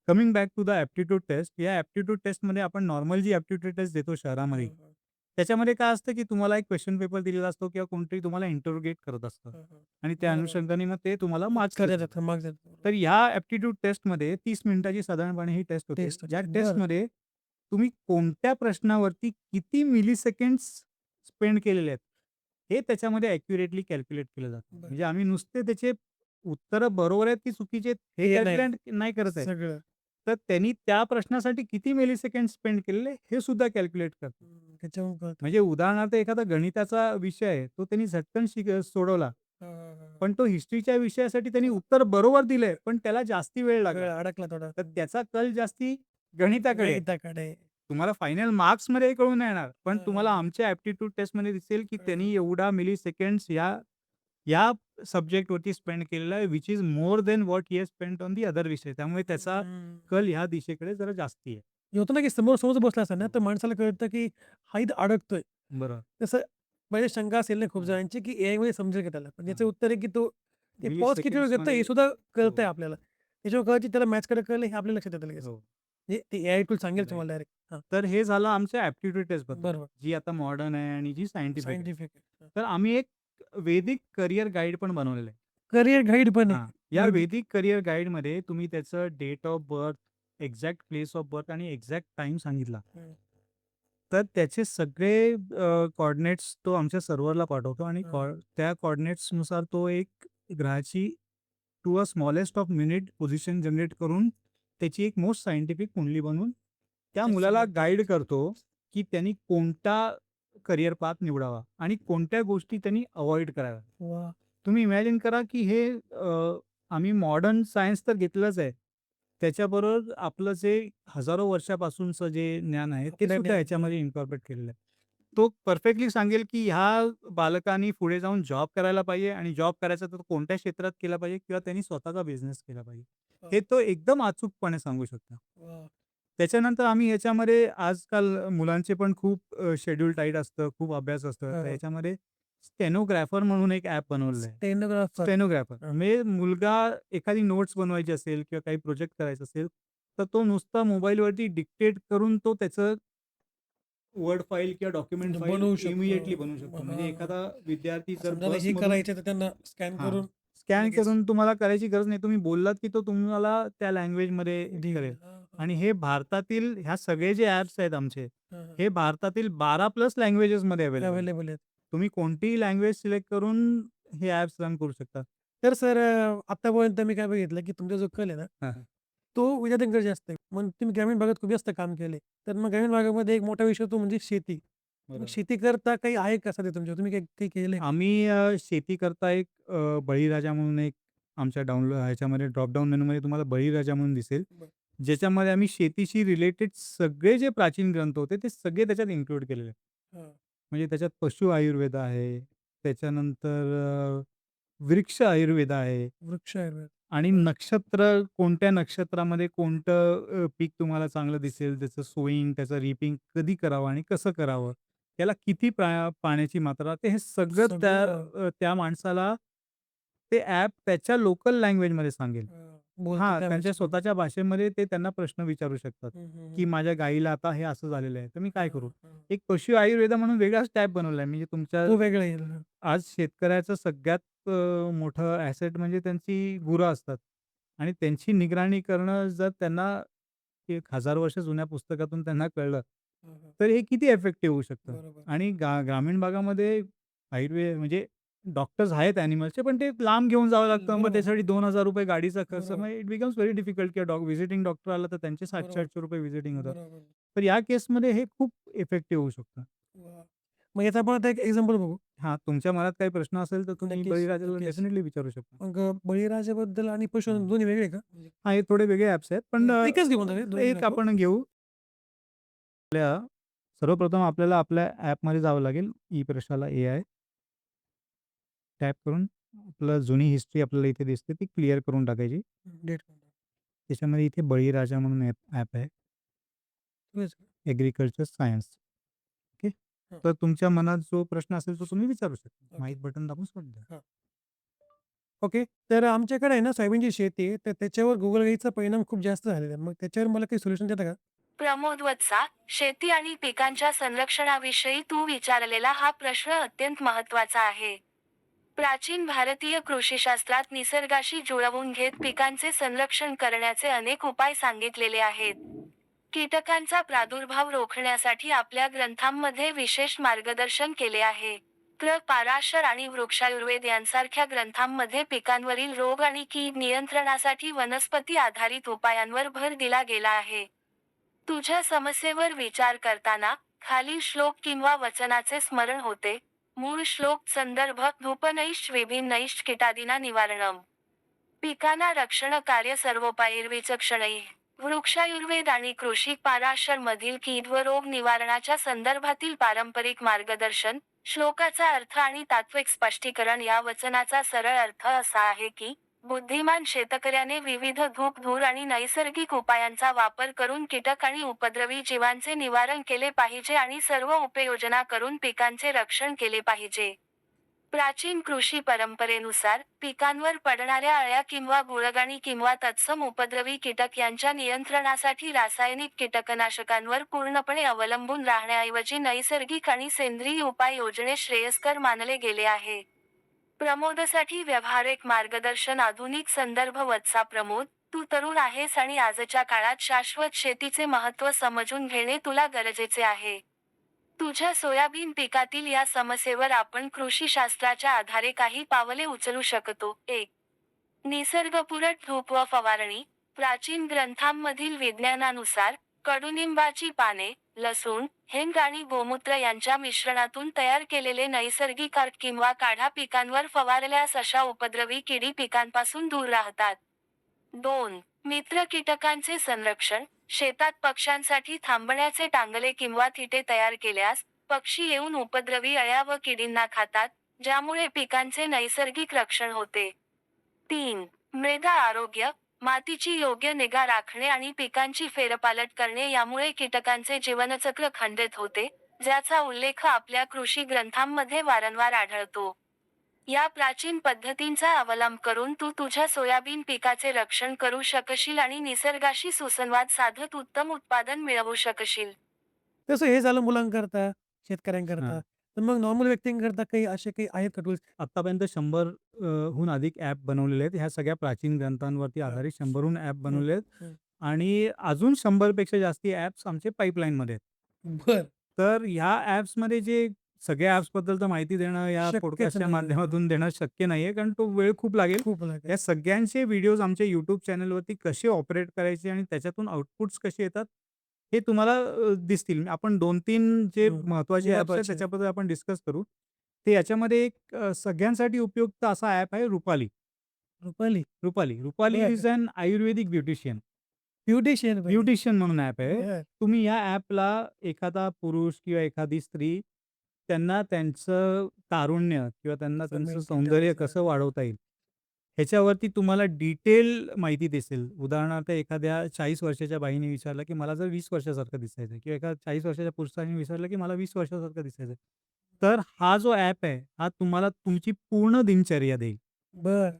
Coming back to the aptitude test. या ॲप्टिट्यूड टेस्टमध्ये आपण नॉर्मल जी ॲप्टिट्यूड टेस्ट देतो शहरामध्ये,
हं, हं.
त्याच्यामध्ये काय असतं, की तुम्हाला एक क्वेशन पेपर दिलेला असतो किंवा कोणतरी तुम्हाला इंटरोगेट करत असतं
हं, हं.
आणि त्या
बरोबर.
अनुषंगाने मग ते तुम्हाला मार्क्स
करत
देतात.
येतात, मार्क्स देतात.
तर ह्या ॲप्टिट्यूड टेस्टमध्ये 30 मिनिटाची साधारणपणे ही टेस्ट होते.
टेस्ट
ज्या
असते. बरं.
टेस्टमध्ये तुम्ही कोणत्या प्रश्नावरती किती मिलीसेकंड्स स्पेंड केलेले आहेत, हे त्याच्यामध्ये ॲक्युरेटली कॅल्क्युलेट केलं जातं.
बरं.
म्हणजे आम्ही नुसते त्याचे उत्तरं बरोबर आहेत की चुकीचे आहेत, हे
हे नाही.
कॅल्क्युलेट नाही करत आहे.
सगळं.
तर त्यांनी त्या प्रश्नासाठी किती मिलीसेकंड स्पेंड केलेले, हे सुद्धा कॅल्क्युलेट करतं.
त्याच्यावरून कळतं.
म्हणजे उदाहरणार्थ एखादा गणिताचा विषय आहे, तो त्यांनी झटकन सोडवला.
हां, हां, हां.
पण तो हिस्ट्रीच्या विषयासाठी त्यांनी उत्तर बरोबर दिलंय, पण त्याला जास्ती वेळ
वेळ
लागला.
अडकला थोडा.
तर त्याचा कल जास्ती गणिताकडे आहे.
गणिताकडे.
तुम्हाला फायनल मार्क्समध्ये हे कळून नाही येणार, पण
हां,
तुम्हाला
हां.
आमच्या ॲप्टिट्यूड टेस्टमध्ये दिसेल, की
कळलं.
त्यांनी एवढा मिलीसेकंड्स या या सब्जेक्टवरती स्पेंड केलेला आहे, which is more than what he has spent on the other विषय. त्यामुळे त्याचा
हं.
कल ह्या दिशेकडे जरा जास्ती आहे.
हे होतं ना, की समोर बसला असेल ना, तर माणसाला कळतं, की हा इथं अडकतोय.
बरोबर.
तसं पहिले शंका असेल ना खूप
हां.
जणांची, की एआयमध्ये समजेल का त्याला? पण याचं
हां.
उत्तर आहे, की तो ते पॉज किती वेळ करतं हे
मिलीसेकंड्समध्ये
सुद्धा कळतंय
हो,
आपल्याला. त्याच्यामुळे कळतं त्याला मॅथ्सकडे कळलं हे आपल्या लक्षात येतं लगेच.
हो.
म्हणजे ते एआय टूल सांगेल
राइट.
तुम्हाला डायरेक्ट. हां,
तर हे झालं आमच्या ॲप्टिट्यूड टेस्टबद्दल,
बरोबर.
जी आता मॉडर्न आहे आणि जी सायंटिफिक आहे.
सायंटिफिक आहे.
तर आम्ही एक वैदिक करियर गाईड पण बनवलेलं आहे.
करियर गाईड पण आहे.
हां. या
वैदिक.
वैदिक करियर गाईडमध्ये तुम्ही त्याचं date of birth, exact place of birth आणि एक्झॅक्ट टाईम सांगितला.
हं,
तर त्याचे सगळे कोऑर्डिनेट्स तो आमच्या सर्व्हरला पाठवतो आणि
हं.
त्या कोऑर्डिनेट्सनुसार तो एक ग्रहाची to a smallest of minute position generate करून त्याची एक मोस्ट सायंटिफिक कुंडली बनवून त्या मुलाला
त्याच्यामध्ये
गाईड करतो, की त्यांनी कोणता करियर पाथ निवडावा आणि कोणत्या गोष्टी त्यांनी अव्हॉइड कराव्या.
वाह!
तुम्ही इमॅजिन करा, की हे आम्ही मॉडर्न सायन्स तर घेतलंच आहे. त्याच्याबरोबर आपलं जे हजारो वर्षापासूनचं जे ज्ञान आहे, ते
आपलं
सुद्धा
ज्ञान.
ह्याच्यामध्ये इन्कॉर्पोरेट केलेलं आहे. तो परफेक्टली सांगेल, की ह्या बालकांनी पुढे जाऊन जॉब करायला पाहिजे आणि जॉब करायचा तर तो कोणत्या क्षेत्रात केला पाहिजे किंवा त्यांनी स्वतःचा बिझनेस केला पाहिजे. हे तो एकदम अचूकपणे सांगू शकतो.
वाह!
त्याच्यानंतर आम्ही ह्याच्यामध्ये आजकाल मुलांचे पण खूप शेड्यूल टाईट असतं, खूप अभ्यास असतं.
हां,
तर
हां.
ह्याच्यामध्ये स्टेनोग्राफर म्हणून एक ॲप बनवलेलं आहे.
स्टेनोग्राफर.
स्टेनोग्राफर
हां.
म्हणजे मुलगा एखादी नोट्स बनवायची असेल किंवा काही प्रोजेक्ट करायचा असेल, तर तो नुसता मोबाईलवरती डिक्टेट करून तो त्याचं वर्ड फाईल किंवा डॉक्युमेंट
म्हणजे
फाईल
बनवू शकतो.
इमिडिएटली बनवू शकतो. म्हणजे
हां, हां.
एखादा विद्यार्थी जर
समजा हे
बसमधून
करायचं तर त्यांना स्कॅन
हां,
करून
स्कॅन
लगेच
करून तुम्हाला करायची गरज नाही. तुम्ही बोललात, की तो तुम्हाला त्या लँग्वेजमध्ये
देईल.
करेल.
हां, हां,
आणि
हां.
हे भारतातील ह्या सगळे जे ॲप्स आहेत आमचे,
हां, हां.
हे भारतातील 12 प्लस लँग्वेजेसमध्ये अवेलेबल आहेत.
अवेलेबल आहेत.
तुम्ही कोणतीही लँग्वेज सिलेक्ट करून हे ॲप्स रन करू शकता.
तर सर आत्तापर्यंत मी काय बघितलं, की तुमचा जो कल आहे ना,
हां, हां.
तो विद्यार्थ्यांकडे जास्त आहे. मग तुम्ही ग्रामीण भागात खूप जास्त काम केलंय. तर मग ग्रामीण भागामध्ये एक मोठा विषय तो म्हणजे शेती. मग
बरोबर.
शेती करता काही आहे का सध्या तुमच्या? तुम्ही काही काही केलंय का?
आम्ही शेती करता एक बळीराजा म्हणून एक आमच्या ह्याच्यामध्ये ड्रॉपडाउन मेनूमध्ये तुम्हाला बळीराजा म्हणून दिसेल.
बरं.
ज्याच्यामध्ये आम्ही शेतीशी रिलेटेड सगळे जे प्राचीन ग्रंथ होते, ते सगळे त्याच्यात इन्क्लूड केलेले आहेत.
हां.
म्हणजे त्याच्यात पशु आयुर्वेद आहे, त्याच्यानंतर वृक्ष आयुर्वेद आहे
वृक्ष आयुर्वेद.
आणि
बरं.
नक्षत्र कोणत्या नक्षत्रामध्ये कोणतं पीक तुम्हाला चांगलं दिसेल, त्याचं सोइंग, त्याचं रिपिंग कधी करावं आणि कसं करावं, त्याला किती पाण्याची मात्रा, ते हे सगळं
सगळं
त्या माणसाला ते ॲप त्याच्या लोकल लँग्वेजमध्ये सांगेल.
बोलता
हां,
त्या
त्यांच्या
भाषेत.
स्वतःच्या भाषेमध्ये ते त्यांना प्रश्न विचारू शकतात,
हं, हं,
की
हं.
माझ्या गाईला आता हे असं झालेलं आहे, तर मी काय
हां,
करू?
हां.
एक पशु आयुर्वेदा म्हणून वेगळाच टॅब बनवला आहे. म्हणजे तुमच्या
तो वेगळा येईल. हां.
आज शेतकऱ्याचं सगळ्यात मोठं ॲसेट म्हणजे त्यांची गुरं असतात आणि त्यांची निगराणी करणं जर त्यांना एक 1000 वर्ष जुन्या पुस्तकातून त्यांना कळलं,
हां, हां.
तर हे किती इफेक्टिव्ह होऊ शकतं.
बरोबर.
आणि ग्रामीण भागामध्ये आयुर्वेद म्हणजे डॉक्टर्स आहेत ॲनिमल्सचे, पण ते लांब घेऊन जावं लागतं. मग
बरोबर.
त्यासाठी ₹2000 गाडीचा खर्च.
बरोबर.
मग इट बिकम्स व्हेरी डिफिकल्ट की व्हिजिटिंग डॉक्टर आला तर त्यांचे
बरोबर.
₹700-800 व्हिजिटिंग होतं.
बरोबर.
तर या केसमध्ये हे खूप इफेक्टिव्ह होऊ शकतं.
वाह! मग याचा आपण आता एक एक्झाम्पल बघू.
हां, तुमच्या मनात काही प्रश्न असेल तर तुम्ही
नक्कीच,
बळीराजाला
नक्कीच.
डेफिनेटली विचारू शकता.
मग बळीराजाबद्दल आणि पशुधन
हां.
दोन्ही वेगळे का? म्हणजे
हां, हे थोडे वेगळे ॲप्स आहेत. पण
एकच घेऊ म्हणता दोन्ही
एक
नको?
आपण घेऊ. सर्वप्रथम आपल्याला आपल्या ॲपमध्ये जावं लागेल. ई-प्रशाला एआय टॅप करून आपलं जुनी हिस्ट्री आपल्याला इथे दिसते ती क्लिअर करून टाकायची.
डेट
त्याच्यामध्ये इथे बळीराजा म्हणून ॲप आहे. Agriculture science. ओके.
हां.
तर तुमच्या मनात जो प्रश्न असेल तो तुम्ही विचारू शकता.
ओके.
माईक बटन दाबून सोडून द्या.
हां. ओके. तर आमच्याकडे आहे ना सोयाबीनची शेती आहे, तर त्याच्यावर गोगलगाईचा परिणाम खूप जास्त झालेला आहे. मग त्याच्यावर मला काही सोल्युशन देता का?
प्रमोद वत्सा, शेती आणि पिकांच्या संरक्षणाविषयी तू विचारलेला हा प्रश्न अत्यंत महत्त्वाचा आहे. प्राचीन भारतीय कृषीशास्त्रात निसर्गाशी जुळवून घेत पिकांचे संरक्षण करण्याचे अनेक उपाय सांगितलेले आहेत. कीटकांचा प्रादुर्भाव रोखण्यासाठी आपल्या ग्रंथांमध्ये विशेष मार्गदर्शन केले आहे. पाराशर आणि वृक्षायुर्वेद यांसारख्या ग्रंथांमध्ये पिकांवरील रोग आणि कीड नियंत्रणासाठी वनस्पती आधारित उपायांवर भर दिला गेला आहे. तुझ्या समस्येवर विचार करताना खालील श्लोक किंवा वचनाचे स्मरण होते. मूळ श्लोक संदर्भ धूपनैश्च विभिन्नैश्च कीटादिना निवारणम. पिकांना रक्षण कार्य सर्वोपायर्विचक्षणैः. वृक्षायुर्वेद आणि कृषी पाराशर मधील कीड व रोग निवारणाच्या संदर्भातील पारंपरिक मार्गदर्शन. श्लोकाचा अर्थ आणि तात्विक स्पष्टीकरण. या वचनाचा सरळ अर्थ असा आहे की बुद्धिमान शेतकऱ्याने विविध धूप धूर आणि नैसर्गिक उपायांचा वापर करून कीटक आणि उपद्रवी जीवांचे निवारण केले पाहिजे आणि सर्व उपाययोजना करून पिकांचे रक्षण केले पाहिजे. प्राचीन कृषी परंपरेनुसार पिकांवर पडणाऱ्या अळ्या किंवा बुरगाणी किंवा तत्सम उपद्रवी कीटक यांच्या नियंत्रणासाठी रासायनिक कीटकनाशकांवर पूर्णपणे अवलंबून राहण्याऐवजी नैसर्गिक आणि सेंद्रिय उपाय योजणे श्रेयस्कर मानले गेले आहे. प्रमोदसाठी व्यावहारिक मार्गदर्शन. आधुनिक संदर्भ. वत्सा प्रमोद, तू तरुण आहेस आणि आजच्या काळात शाश्वत शेतीचे महत्त्व समजून घेणे तुला गरजेचे आहे. तुझ्या सोयाबीन पिकातील या समस्येवर आपण कृषीशास्त्राच्या आधारे काही पावले उचलू शकतो. 1. निसर्गपूरक धूप व फवारणी. प्राचीन ग्रंथांमधील विज्ञानानुसार कडुनिंबाची पाने, लसूण, हिंग आणि गोमूत्र यांच्या मिश्रणातून तयार केलेले नैसर्गिक अर्क किंवा काढा पिकांवर फवारल्यास अशा उपद्रवी किडी पिकांपासून दूर राहतात. 2. मित्र कीटकांचे संरक्षण. शेतात पक्ष्यांसाठी थांबण्याचे टांगले किंवा थिटे तयार केल्यास पक्षी येऊन उपद्रवी अळ्या व किडींना खातात, ज्यामुळे पिकांचे नैसर्गिक रक्षण होते. 3. मृदा आरोग्य, मातीची योग्य निगा राखणे आणि पिकांची फेरपालट करणे यामुळे कीटकांचे जीवनचक्र खंडित होते, ज्याचा उल्लेख आपल्या कृषी ग्रंथांमध्ये वारंवार आढळतो. या प्राचीन पद्धतींचा अवलंब करून तू तुझ्या सोयाबीन पिकाचे रक्षण करू शकशील आणि निसर्गाशी सुसंवाद साधत उत्तम उत्पादन मिळवू शकशील.
तसं हे झालं मुलांकरता, शेतकऱ्यांकरता.
हां.
तर मग नॉर्मल व्यक्तींकरता काही असे काही आहेत का टूल्स?
आत्तापर्यंत 100 हून अधिक ॲप बनवलेले आहेत. ह्या सगळ्या प्राचीन ग्रंथांवरती आधारित 100 हून ॲप बनवले आहेत
हं.
आणि अजून 100 पेक्षा जास्ती ॲप्स आमचे पाईपलाईनमध्ये आहेत.
बरं.
तर ह्या ॲप्समध्ये जे सगळ्या ॲप्सबद्दल तर माहिती देणं या
शक्यच
पॉडकास्टच्या
नाहीये.
माध्यमातून देणं शक्य नाहीये, कारण तो वेळ खूप लागेल.
खूप लागेल.
या सगळ्यांचे व्हिडिओज आमच्या YouTube चॅनलवरती कसे ऑपरेट करायचे आणि त्याच्यातून आउटपुट्स कसे येतात, हे तुम्हाला दिसतील. आपण 2-3 जे महत्त्वाचे ॲप्स आहेत
महत्वाचे.
त्याच्याबद्दल आपण डिस्कस करू. तर याच्यामध्ये एक सगळ्यांसाठी उपयुक्त असा ॲप आहे रुपाली.
रुपाली.
रुपाली
बरं.
Is an Ayurvedic beautician.
Beautician
beautician म्हणून ॲप आहे.
बरं.
तुम्ही या ॲपला एखादा पुरुष किंवा एखादी स्त्री त्यांना त्यांचं तारुण्य किंवा त्यांना
कसं
त्यांचं
maintain
सौंदर्य
ठेवायचं.
कसं वाढवता येईल, ह्याच्यावरती तुम्हाला डिटेल माहिती दिसेल. उदाहरणार्थ एखाद्या 40 वर्षाच्या बाईने विचारलं, की मला जर 20 वर्षासारखं दिसायचं किंवा एका 40 वर्षाच्या पुरुषाने विचारलं, की मला 20 वर्षासारखं दिसायचं. तर हा जो ॲप आहे, हा तुम्हाला तुमची पूर्ण दिनचर्या देईल.
बरं.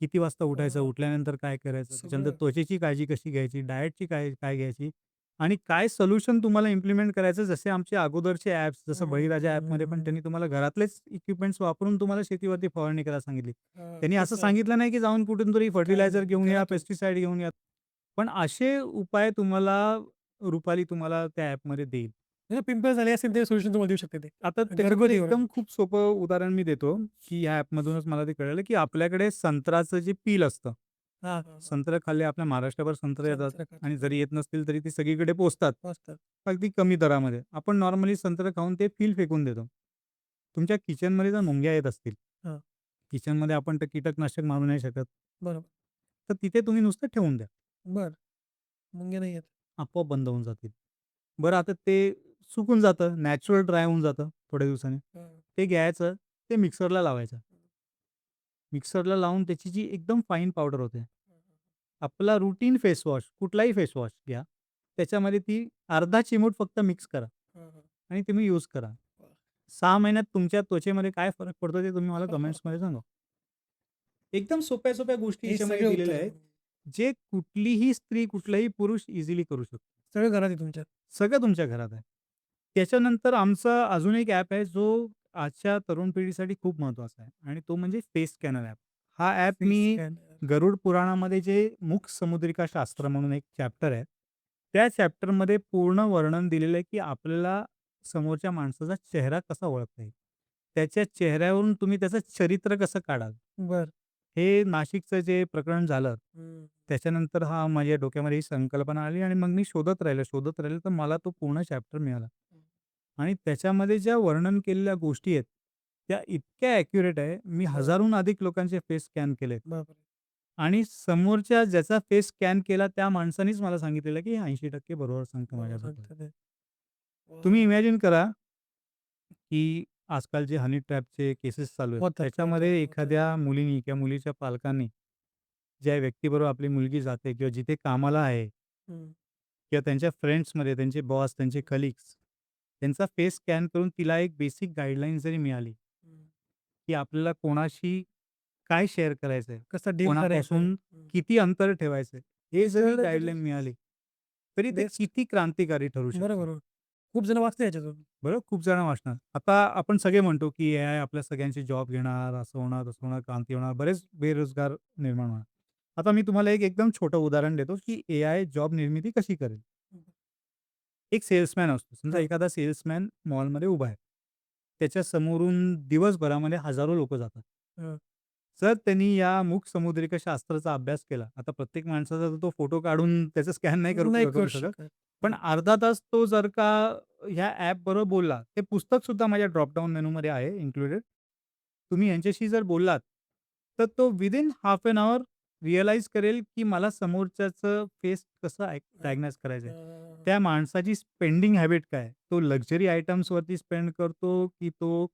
किती वाजता उठायचं,
हां.
उठल्यानंतर काय करायचं, त्याच्यानंतर
सगळं.
त्वचेची काळजी कशी घ्यायची, डाएटची काय काय घ्यायची आणि काय सोल्युशन तुम्हाला इम्प्लिमेंट करायचं. जसे आमचे अगोदरचे ॲप्स, जसं बळीराजा ॲपमध्ये पण त्यांनी तुम्हाला घरातलेच इक्विपमेंट्स वापरून तुम्हाला शेतीवरती फवारणी करायला सांगितली.
हां,
त्यांनी असं
तसं.
सांगितलं नाही, की जाऊन कुठून तरी फर्टिलायझर
नाही,
घेऊन या,
घरातून.
पेस्टिसाइड घेऊन या. पण असे उपाय तुम्हाला रुपाली तुम्हाला त्या ॲपमध्ये देईल.
म्हणजे पिंपल्स झाले असेल ते सोल्युशन तुम्हाला देऊ शकते ते.
आता त्याच्यामध्ये
घरगुती
एकदम खूप सोपं उदाहरण मी देतो, की ह्या ॲपमधूनच मला ते कळलं, की आपल्याकडे संत्र्याचं जे पील असतं,
हां, हां.
संत्रा खाल्ले आपल्या महाराष्ट्रभर संत्रे येतात
संत्रा खातात.
आणि जरी येत नसतील तरी ते सगळीकडे पोहोचतात.
मस्त.
अगदी कमी दरामध्ये. आपण नॉर्मली संत्रा खाऊन ते पील फेकून देतो. तुमच्या किचनमध्ये जर मुंग्या येत असतील,
हां.
किचनमध्ये आपण तर कीटकनाशक मारू नाही शकत.
बरोबर.
तर तिथे तुम्ही नुसतं ठेवून द्या.
बरं. मुंग्या नाही येत.
आपोआप बंद होऊन जातील. बरं आता ते सुकून जातं, नॅचरल ड्राय होऊन जातं थोड्या दिवसांनी.
हां.
ते घ्यायचं, ते मिक्सरला लावायचं. मिक्सरला लावून त्याची जी एकदम फाईन पावडर होते. आपला रूटीन फेस वॉश, कुठलाही फेस वॉश घ्या. त्याच्यामध्ये ती अर्धा चिमूट फक्त मिक्स करा
हां, हां.
आणि तुम्ही यूज करा.
वाह!
6 महिन्यात तुमच्या त्वचेमध्ये काय फरक पडतो ते तुम्ही मला कमेंट्समध्ये सांगा. एकदम सोप्या-सोप्या गोष्टी
हे
याच्यामध्ये
सगळे
दिलेल्या
उत्तर
आहेत, जे कुठलीही स्त्री, कुठलाही पुरुष इझिली करू शकतो.
सगळं घरात आहे तुमच्या.
सगळं तुमच्या घरात आहे. त्याच्यानंतर आमचा अजून एक ॲप आहे, जो आजच्या तरुण पिढीसाठी खूप महत्त्वाचा आहे आणि तो म्हणजे फेस स्कॅनर ॲप. हा ॲप
फेस
मी
स्कॅनर.
गरुड पुराणामध्ये जे मुख समुद्रिका शास्त्र म्हणून एक चॅप्टर आहे, त्या चॅप्टरमध्ये पूर्ण वर्णन दिलेलं आहे, की आपल्याला समोरच्या माणसाचा चेहरा कसा ओळखता येईल. त्याच्या चेहऱ्यावरून तुम्ही त्याचं चरित्र कसं काढाल.
बरं.
हे नाशिकचं जे प्रकरण झालं,
हं.
त्याच्यानंतर माझ्या डोक्यामध्ये ही संकल्पना आली आणि मग मी शोधत राहिलो, तर मला तो पूर्ण चॅप्टर मिळाला. आणि त्याच्यामध्ये ज्या वर्णन केलेल्या गोष्टी आहेत, त्या इतक्या ॲक्युरेट आहे. मी
बरं.
हजाराहून अधिक लोकांचे फेस स्कॅन केलेत
बापरे!
आणि समोरच्या ज्याचा फेस स्कॅन केला त्या माणसानेच मला सांगितलेलं, की 80% बरोबर सांगतो
बरोबर
माझ्याबद्दल.
सांगतात ते. वाह!
तुम्ही इमॅजिन करा, की आजकाल जे हनी ट्रॅपचे केसेस चालू आहेत,
होतात.
त्याच्यामध्ये एखाद्या मुलीनी किंवा मुलीच्या पालकांनी ज्या व्यक्तीबरोबर आपली मुलगी जाते किंवा जिथे कामाला आहे
हं.
किंवा त्यांच्या फ्रेंड्समध्ये त्यांचे बॉस, त्यांचे कलीग्स, त्यांचा फेस स्कॅन करून तिला एक बेसिक गाईडलाईन जरी मिळाली,
हं.
की आपल्याला कोणाशी काय शेअर करायचंय,
कसं डील करायचं.
कोणापासून
हं.
किती अंतर ठेवायचंय, हे जरी
कळलं तरी
गाईडलाईन मिळाली, तरी ते
बेस्ट.
किती क्रांतिकारी ठरू शकतं.
बरोबर. खूप जण वाचले याच्यातून.
बरं, खूप जण वाचणार. आता आपण सगळे म्हणतो, की एआय आपल्या सगळ्यांचे जॉब घेणार, असं होणार, तसं होणार, क्रांती होणार, बरेच बेरोजगार निर्माण होणार. आता मी तुम्हाला एक एकदम छोटं उदाहरण देतो, की एआय जॉब निर्मिती कशी करेल. एक सेल्समॅन असतो. समजा
हां.
एखादा सेल्समॅन मॉलमध्ये उभा आहे. त्याच्या समोरून दिवसभरामध्ये हजारो लोकं जातात.
हं.
जर त्यांनी या मूक समुद्रिका शास्त्राचा अभ्यास केला, आता प्रत्येक माणसाचा तर तो फोटो काढून त्याचं स्कॅन नाही
नाही
करू
करू
शकत.
शकत.
पण अर्धा तास तो जर का ह्या ॲपबरोबर बोलला, ते पुस्तकसुद्धा माझ्या ड्रॉपडाउन मेनूमध्ये आहे इन्क्लुडेड. तुम्ही यांच्याशी जर बोललात, तर तो within half an hour, realise करेल, की मला समोरच्याचं फेस कसं डायग्नोज करायचं आहे. त्या माणसाची स्पेंडिंग हॅबिट काय आहे? तो लक्झरी आयटम्सवरती स्पेंड करतो, की तो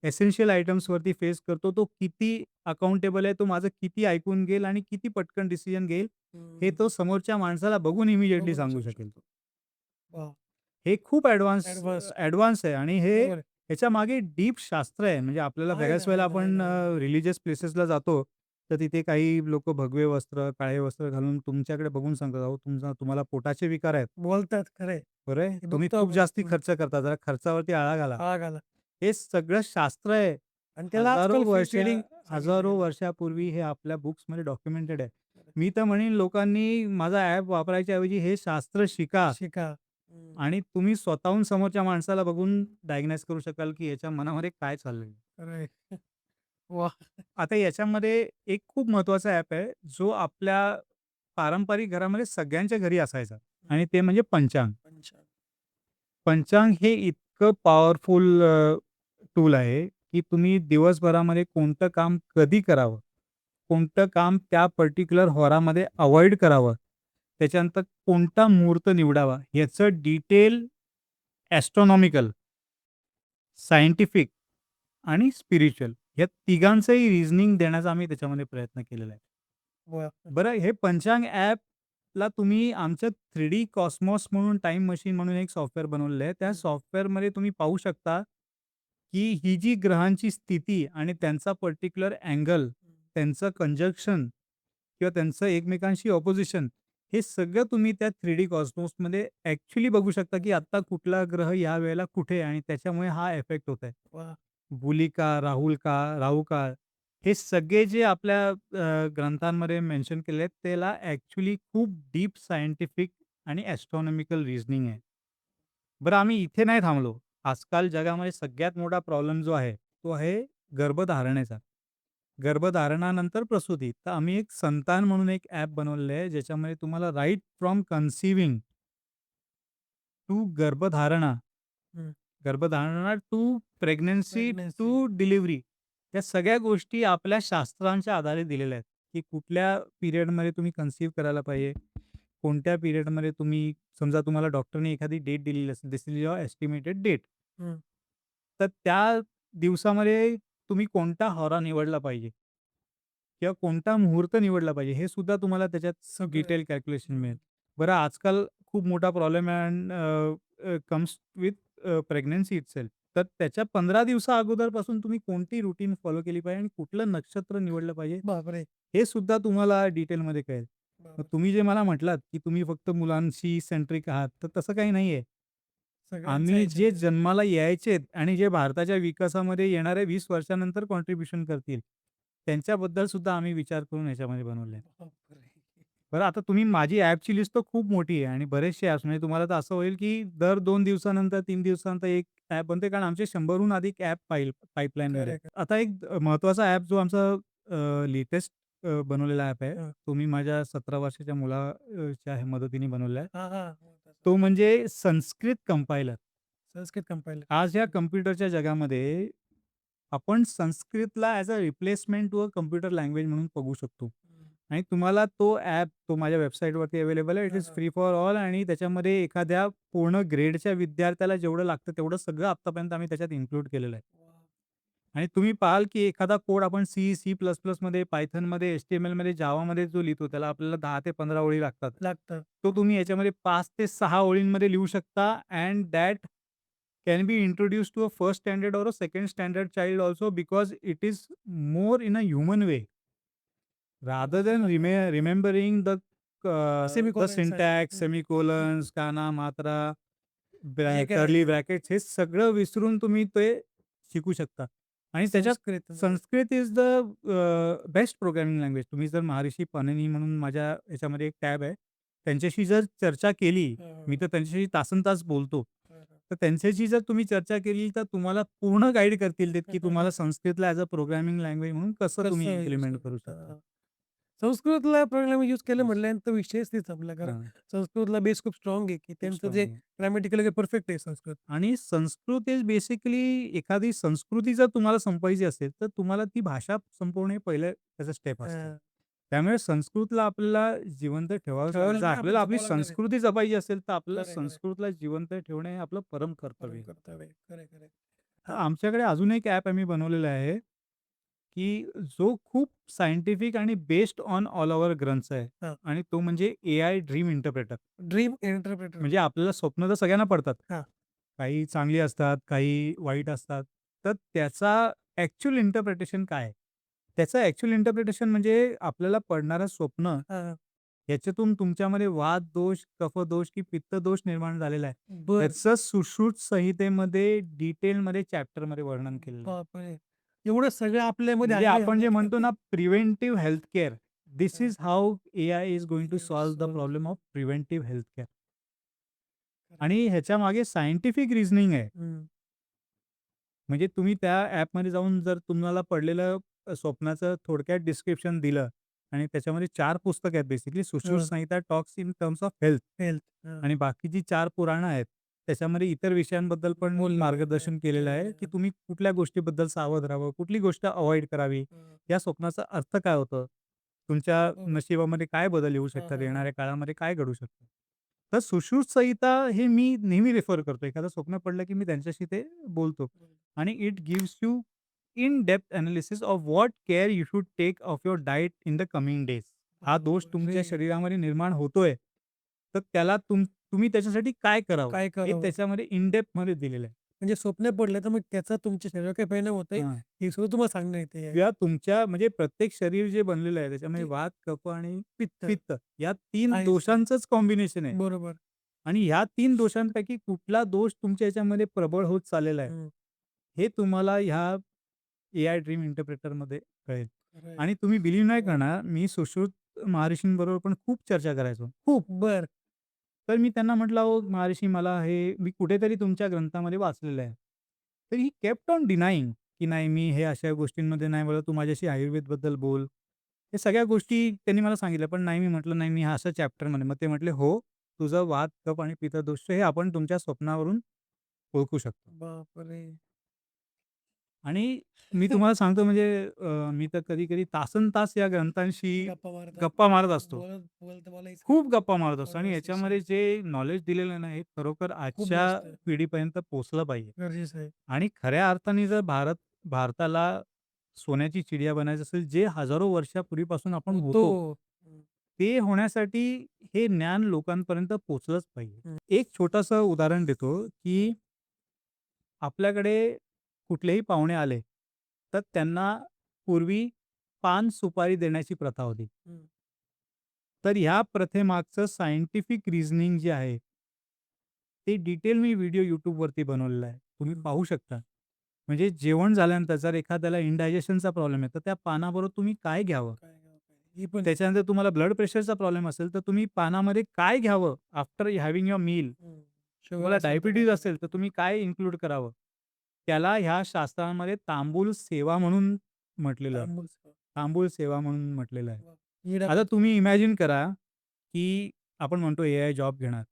एसेन्शियल आयटम्सवरती फेस करतो? तो किती अकाउंटेबल आहे? तो माझं किती ऐकून घेईल आणि किती पटकन डिसिजन घेईल? हे तो समोरच्या माणसाला बघून इमिडिएटली सांगू शकेल.
वाह!
हे खूप
ॲडव्हान्स.
ॲडव्हान्स आहे आणि हे
बरोबर आहे.
ह्याच्यामागे डीप शास्त्र आहे. म्हणजे आपल्याला
आहे
बऱ्याच
ना,
वेळेला
आहे ना, आहे
आपण
ना, आहे ना.
रिलिजियस प्लेसेसला जातो, तर तिथे काही लोकं भगवे वस्त्र, काळे वस्त्र घालून तुमच्याकडे बघून सांगतात, "अहो, तुम्हाला पोटाचे विकार आहेत."
बोलतात खरं आहे.
बरं आहे,
हे
तुम्ही
बघतो
खूप
आपण.
जास्ती खर्च करता, जरा खर्चावरती आळा घाला.
आळा घाला
हे सगळं शास्त्र आहे.
आणि त्याला
हजारो
आजकाल
वर्ष
फीडिंग सांगितलं
हजारो
गेलं.
वर्षापूर्वी हे आपल्या बुक्समध्ये डॉक्युमेंटेड आहे. मी तर म्हणेन लोकांनी माझा ॲप वापरायच्या ऐवजी हे शास्त्र शिका
शिका.
आणि तुम्ही स्वतःहून समोरच्या माणसाला बघून डायग्नोज करू शकाल, की याच्या मनामध्ये काय चाललंय.
खरं आहे. वाह!
आता याच्यामध्ये एक खूप महत्त्वाचा ॲप आहे, जो आपल्या पारंपरिक घरामध्ये सगळ्यांच्या घरी असायचा आणि ते म्हणजे पंचांग.
पंचांग.
पंचांग हे इतकं पॉवरफुल टूल आहे, की तुम्ही दिवसभरामध्ये कोणतं काम कधी करावं, कोणतं काम त्या पर्टिक्युलर होरामध्ये अव्हॉइड करावं, त्याच्यानंतर कोणता मुहूर्त निवडावा, याचं डिटेल ॲस्ट्रॉनॉमिकल, सायंटिफिक आणि स्पिरिच्युअल या तिघांचंही रिझनिंग देण्याचा आम्ही त्याच्यामध्ये प्रयत्न केलेला आहे.
वाह!
बरं हे पंचांग ॲपला तुम्ही आमचं 3D कॉस्मॉस म्हणून टाईम मशीन म्हणून एक सॉफ्टवेअर बनवलेलं आहे. त्या सॉफ्टवेअरमध्ये तुम्ही पाहू शकता, की ही जी ग्रहांची स्थिती आणि त्यांचा पर्टिक्युलर अँगल, त्यांचं कंजंक्शन किंवा त्यांचं एकमेकांशी ऑपोझिशन हे सगळं तुम्ही त्या 3D कॉस्मॉसमध्ये ॲक्चुअली बघू शकता, की आत्ता कुठला ग्रह या वेळेला कुठे आहे आणि त्याच्यामुळे हा इफेक्ट होत आहे.
वाह!
बुलिका, राहुकाळ हे सगळे जे आपल्या ग्रंथांमध्ये मेन्शन केले आहेत, त्याला ॲक्चुअली खूप डीप सायंटिफिक आणि एस्ट्रॉनॉमिकल रिझनिंग आहे. बरं आम्ही इथे नाही थांबलो. आजकाल जगामध्ये सगळ्यात मोठा प्रॉब्लेम जो आहे, तो आहे गर्भधारणेचा. गर्भधारणानंतर प्रसूती. तर आम्ही एक संतान म्हणून एक ॲप बनवलेलं आहे, ज्याच्यामध्ये तुम्हाला राइट फ्रॉम कन्सिव्हिंग टू गर्भधारणा
हं.
गर्भधारणा to pregnancy
pregnancy.
To delivery या सगळ्या गोष्टी आपल्या शास्त्रांच्या आधारे दिलेल्या आहेत, की कुठल्या पिरियडमध्ये तुम्ही कन्सीव्ह करायला पाहिजे. कोणत्या पिरियडमध्ये तुम्ही समजा तुम्हाला डॉक्टरने एखादी डेट दिलेली असेल, दिस इज युअर एस्टिमेटेड डेट.
हं.
तर त्या दिवसामध्ये तुम्ही कोणता हॉरा निवडला पाहिजे किंवा कोणता मुहूर्त निवडला पाहिजे, हे सुद्धा तुम्हाला त्याच्यात
सगळं.
डिटेल कॅल्क्युलेशन मिळेल. बरं आजकाल खूप मोठा प्रॉब्लेम आहे कम्स विथ प्रेग्नन्सी इटसेल्फ. तर त्याच्या 15 दिवसा अगोदरपासून तुम्ही कोणती रुटीन फॉलो केली पाहिजे आणि कुठलं नक्षत्र निवडलं पाहिजे,
बापरे!
हे सुद्धा तुम्हाला डिटेलमध्ये कळेल. मग
बापरे!
तुम्ही जे मला म्हटलात, की तुम्ही फक्त मुलांशी सेंट्रिक आहात, तर तसं काही नाहीये.
सगळ्यांचं
आम्ही जे
ह्याच्यात आहे.
जन्माला यायचेत आणि जे भारताच्या विकासामध्ये येणाऱ्या 20 वर्षानंतर कॉन्ट्रिब्युशन करतील, त्यांच्याबद्दल सुद्धा आम्ही विचार करून ह्याच्यामध्ये बनवलंय.
बापरे!
बरं आता तुम्ही माझी ॲपची लिस्ट तर खूप मोठी आहे आणि बरेचसे ॲप्स म्हणजे तुम्हाला तर असं होईल, की दर 2 दिवसानंतर, 3 दिवसानंतर एक ॲप बनते कारण आमचे 100हून अधिक ॲप पाईपलाईनमध्ये आहेत.
खरं.
आता एक महत्त्वाचा ॲप जो आमचा लेटेस्ट बनवलेला ॲप आहे,
हं.
तो मी माझ्या 17 वर्षाच्या च्या मदतीने बनवला आहे.
हां, हां.
तो म्हणजे संस्कृत कंपायलर.
संस्कृत कंपाइलर.
आज या कॉम्प्युटरच्या जगामध्ये आपण संस्कृतला as a replacement to a computer language म्हणून बघू शकतो. आणि तुम्हाला तो ॲप तो माझ्या वेबसाईटवरती अवेलेबल आहे. इट
हां,
इज
हां.
फ्री फॉर ऑल आणि त्याच्यामध्ये एखाद्या पूर्ण ग्रेडच्या विद्यार्थ्याला जेवढं लागतं तेवढं सगळं आत्तापर्यंत आम्ही त्याच्यात इन्क्लूड केलेलं आहे. आणि तुम्ही पाहाल की एखादा कोड आपण सी++मध्ये, पायथनमध्ये, HTMLमध्ये, जावामध्ये जो लिहितो त्याला आपल्याला 10 ते 15 ओळी लागतात.
लागतं.
तो तुम्ही याच्यामध्ये 5 ते 6 ओळींमध्ये लिहू शकता and that can be introduced to a first standard or a second standard child also because it is more in a human way. Rather than remembering the
semicolons आणि
syntax, सेमिकोलॉन्स, काना, मात्रा,
जे काय
कर्ली
आहे.
Brackets हे सगळं विसरून तुम्ही ते शिकू शकता. आणि त्याच्यात
Sanskrit.
Sanskrit is the best programming language. तुम्ही जर महर्षी पाणिनी म्हणून माझ्या याच्यामध्ये एक टॅब आहे. त्यांच्याशी जर चर्चा केली, मी तर त्यांच्याशी तासनतास बोलतो. तर त्यांच्याशी जर तुम्ही चर्चा केली, तर तुम्हाला पूर्ण गाईड करतील ते, की तुम्हाला संस्कृतला ॲज अ प्रोग्रामिंग लँग्वेज म्हणून कसं तुम्ही
कसं यूज
इम्प्लिमेंट करू शकता.
करता? संस्कृतला प्रोग्राम यूज केलं म्हटल्यानंतर विषयच नाही संपला. कारण
हां,
संस्कृतला बेस खूप स्ट्राँग आहे, की
खूप
त्यांचं
स्ट्राँग
जे
आहे.
ग्रामॅटिकल वगैरे परफेक्ट आहे संस्कृत.
आणि संस्कृत इज बेसिकली एखादी संस्कृती जर तुम्हाला संपवायची असेल, तर तुम्हाला ती भाषा संपवणे पहिलं त्याचं स्टेप असतं.
हां.
त्यामुळे संस्कृतला आपल्याला जिवंत ठेवावंच
ठेवावं
लागेल. जर
लागेल,
आपल्याला
आपल्याला
आपली
जपावं लागणार आहे.
संस्कृती जपायची असेल, तर आपल्याला
खरं आहे, खरं आहे.
संस्कृतला जिवंत ठेवणे हे आपलं परम कर्तव्य
परम
आहे.
कर्तव्य आहे. खरं आहे, खरं आहे.
तर
हां.
आमच्याकडे अजून एक ॲप आम्ही बनवलेला आहे, की जो खूप सायंटिफिक आणि बेस्ड ऑन ऑल ओव्हर ग्रंथ्स आहे
हां.
आणि तो म्हणजे AI dream interpreter.
Dream interpreter.
म्हणजे आपल्याला स्वप्न तर सगळ्यांना पडतात.
हां.
काही चांगली असतात, काही वाईट असतात. तर त्याचा ॲक्चुअल इंटरप्रिटेशन काय आहे? त्याचं ॲक्चुअल इंटरप्रिटेशन म्हणजे आपल्याला पडणारं स्वप्न,
हां.
याच्यातून तुमच्यामध्ये वात दोष, कफदोष की पित्तदोष निर्माण झालेला आहे.
बरं.
त्याचं सुश्रुत संहितेमध्ये डिटेलमध्ये चॅप्टरमध्ये वर्णन केलेलं आहे.
बापरे! एवढं सगळं आपल्यामध्ये
म्हणजे
आहे.
आपण जे म्हणतो ना प्रिव्हेंटिव्ह हेल्थ केअर, धिस
हां.
Is how AI is going to solve the problem of preventive health care. आणि ह्याच्यामागे सायंटिफिक रिझनिंग आहे.
हं.
म्हणजे तुम्ही त्या ॲपमध्ये जाऊन जर तुम्हाला पडलेलं स्वप्नाचं थोडक्यात डिस्क्रिप्शन दिलं आणि त्याच्यामध्ये 4 पुस्तकं आहेत बेसिकली सुश्रुत
हां.
संहिता talks in terms of health
health. हां.
आणि बाकीची 4 पुराणं आहेत. त्याच्यामध्ये इतर विषयांबद्दल पण
बोललेलं आहे.
मार्गदर्शन केलेलं आहे, की तुम्ही कुठल्या गोष्टीबद्दल सावध राहावं, कुठली गोष्ट अव्हॉइड करावी,
हां.
या स्वप्नाचा अर्थ काय होतं, तुमच्या
हो.
नशिबामध्ये काय बदल येऊ
हां,
शकतात,
हां, हां.
येणाऱ्या काळामध्ये काय घडू शकतं. तर सुश्रुत संहिता हे मी नेहमी रेफर करतो. एखादं स्वप्न पडलं, की मी त्यांच्याशी ते बोलतो आणि it gives you in depth analysis of what care you should take of your diet in the coming days. हा दोष तुमच्या
बापरे!
शरीरामध्ये निर्माण होतोय, तर त्याला तुम्ही त्याच्यासाठी काय करावं,
काय
हे
करावं?
त्याच्यामध्ये इन डेप्थमध्ये दिलेलं आहे.
म्हणजे स्वप्न पडलं तर मग त्याचा तुमच्या शरीरावर काय परिणाम होतोय,
हां.
हे सुद्धा तुम्हाला सांगण्यात येते.
किंवा तुमच्या म्हणजे प्रत्येक शरीर जे बनलेलं आहे त्याच्यामध्ये
ते
वात, कफ आणि
पित्त
पित्त या 3
आहेच.
दोषांचंच कॉम्बिनेशन आहे.
बरोबर.
आणि ह्या 3 दोषांपैकी कुठला दोष तुमच्या ह्याच्यामध्ये प्रबळ होत चाललेला आहे,
हं.
हे तुम्हाला ह्या एआय ड्रीम इंटरप्रेटरमध्ये कळेल.
खरं आहे.
आणि तुम्ही बिलीव्ह नाही
हं.
करणार, मी सुश्रुत महर्षींबरोबर पण खूप चर्चा करायचो, खूप.
बरं.
तर मी त्यांना म्हटलं, "अहो महर्षी, मला हे मी कुठेतरी तुमच्या ग्रंथामध्ये वाचलेलं आहे." तर ही केप्ट ऑन डिनायिंग, की "नाही, मी हे अशा गोष्टींमध्ये नाही बोलत, तू माझ्याशी आयुर्वेदबद्दल बोल." हे सगळ्या गोष्टी त्यांनी मला सांगितल्या, पण नाही, मी म्हटलं, "नाही, मी हा असा चॅप्टरमध्ये." मग ते म्हटले, "हो, तुझं वात, कफ आणि पित्तदोष हे आपण तुमच्या स्वप्नावरून ओळखू शकतो."
बापरे!
आणि मी तुम्हाला सांगतो म्हणजे मी तर कधी-कधी तासनतास या ग्रंथांशी
गप्पा मारतात.
गप्पा मारत असतो.
बोलत बोलत बोलायचं.
खूप गप्पा मारत असतो आणि
बरोबर शिक्षण
याच्यामध्ये जे नॉलेज दिलेलं आहे ना, हे खरोखर
खूप
आजच्या
जास्त
पिढीपर्यंत पोहोचलं पाहिजे.
गरजेचं आहे.
आणि खऱ्या अर्थाने जर भारताला सोन्याची चिडिया बनायचं असेल, जे हजारो वर्षापूर्वीपासून आपण
होतो.
होतो,
हं.
ते होण्यासाठी हे ज्ञान लोकांपर्यंत पोहोचलंच पाहिजे.
हं.
एक छोटंसं उदाहरण देतो, की आपल्याकडे कुठलेही पाहुणे आले, तर त्यांना पूर्वी पान सुपारी देण्याची प्रथा होती.
हं.
तर ह्या प्रथेमागचं सायंटिफिक रिझनिंग जे आहे, ते डिटेल मी व्हिडिओ YouTubeवरती बनवलेला आहे. तुम्ही
हं.
पाहू शकता. म्हणजे जेवण झाल्यानंतर जर एखाद्याला इंडायजेशनचा प्रॉब्लेम आहे, तर त्या पानाबरोबर तुम्ही काय घ्यावं?
काय काय काय. हे पण
त्याच्यानंतर तुम्हाला ब्लड प्रेशरचा प्रॉब्लेम असेल, तर तुम्ही पानामध्ये काय घ्यावं आफ्टर हॅव्हिंग युअर मील?
हं. शुगर
तुम्हाला
असेल तर काय
डायबिटीज
करायचं?
असेल, तर तुम्ही काय इन्क्लूड करावं? त्याला ह्या शास्त्रांमध्ये तांबूल सेवा म्हणून म्हटलेलं आहे.
तांबूस
तांबूल सेवा म्हणून म्हटलेलं आहे.
वाह! ईडा
आता तुम्ही इमॅजिन करा, की आपण म्हणतो एआय जॉब घेणार.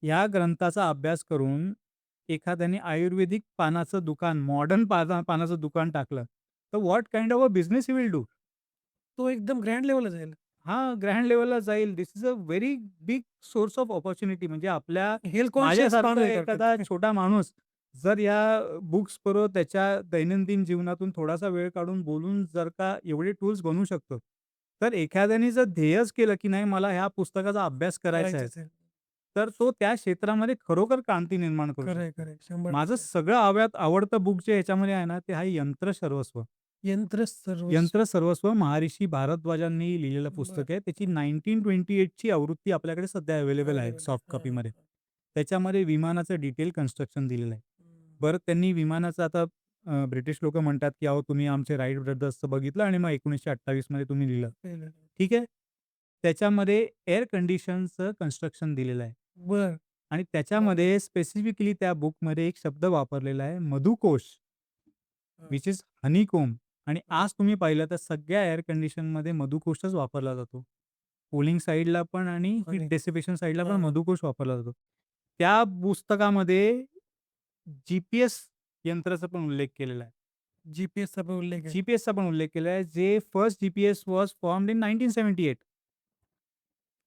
या ग्रंथाचा अभ्यास करून एखाद्याने आयुर्वेदिक पानाचं दुकान, मॉडर्न पानाचं दुकान टाकलं, तर what kind of a business he will do?
तो एकदम ग्रँड लेव्हलला जाईल.
हां, ग्रँड लेव्हलला जाईल. This is a very big source of opportunity. म्हणजे आपल्या
हेल्थ कॉन्शियस
माझ्यासारखा
माणूस हे
एखादा
करतात.
छोटा माणूस जर या बुक्स बरोबर त्याच्या दैनंदिन जीवनातून थोडासा वेळ काढून बोलून जर का एवढे टूल्स बनवू शकतो, तर एखाद्याने जर ध्येयच केलं, की नाही मला ह्या पुस्तकाचा अभ्यास करायचा आहे,
करायचंच आहे.
तर तो त्या क्षेत्रामध्ये खरोखर क्रांती निर्माण करू
खरं आहे,
शकतो.
खरं आहे. 100%
माझं सगळं आवडतं बुक जे ह्याच्यामध्ये आहे ना, ते आहे यंत्र सर्वस्व.
यंत्र सर्वस्व.
यंत्र सर्वस्व महर्षी भारद्वाजांनी लिहिलेलं
बरं.
पुस्तक आहे. त्याची 1928 ची आवृत्ती आपल्याकडे सध्या अवेलेबल आहे
अवेलेबल आहे.
सॉफ्ट
हां, हां,
कॉपीमध्ये.
हां.
त्याच्यामध्ये विमानाचं डिटेल कन्स्ट्रक्शन दिलेलं आहे.
हं.
बरं त्यांनी विमानाचं आता ब्रिटिश लोकं म्हणतात, की अहो तुम्ही आमचे राईट ब्रदर्सचं बघितलं आणि मग 1928 मध्ये तुम्ही लिहिलं.
केलं.
ठीक आहे. त्याच्यामध्ये एअर कंडिशनचं कन्स्ट्रक्शन दिलेलं आहे.
बरं.
आणि त्याच्यामध्ये स्पेसिफिकली त्या बुकमध्ये एक शब्द वापरलेला आहे मधुकोश.
हां,
व्हिच इज हनीकोम्ब. आणि
हां.
आज तुम्ही पाहिलं तर सगळ्या एअर कंडिशनमध्ये मधुकोशच वापरला जातो. कूलिंग साइडला पण आणि हीट
आणि
डेसिपेशन साइडला पण
हां.
मधुकोश वापरला जातो. त्या पुस्तकामध्ये जी-पी-एस यंत्राचा पण उल्लेख केलेला आहे.
GPS चा पण उल्लेख आहे.
जीपीएसचा पण उल्लेख केला आहे, जे first GPS was formed in 1978.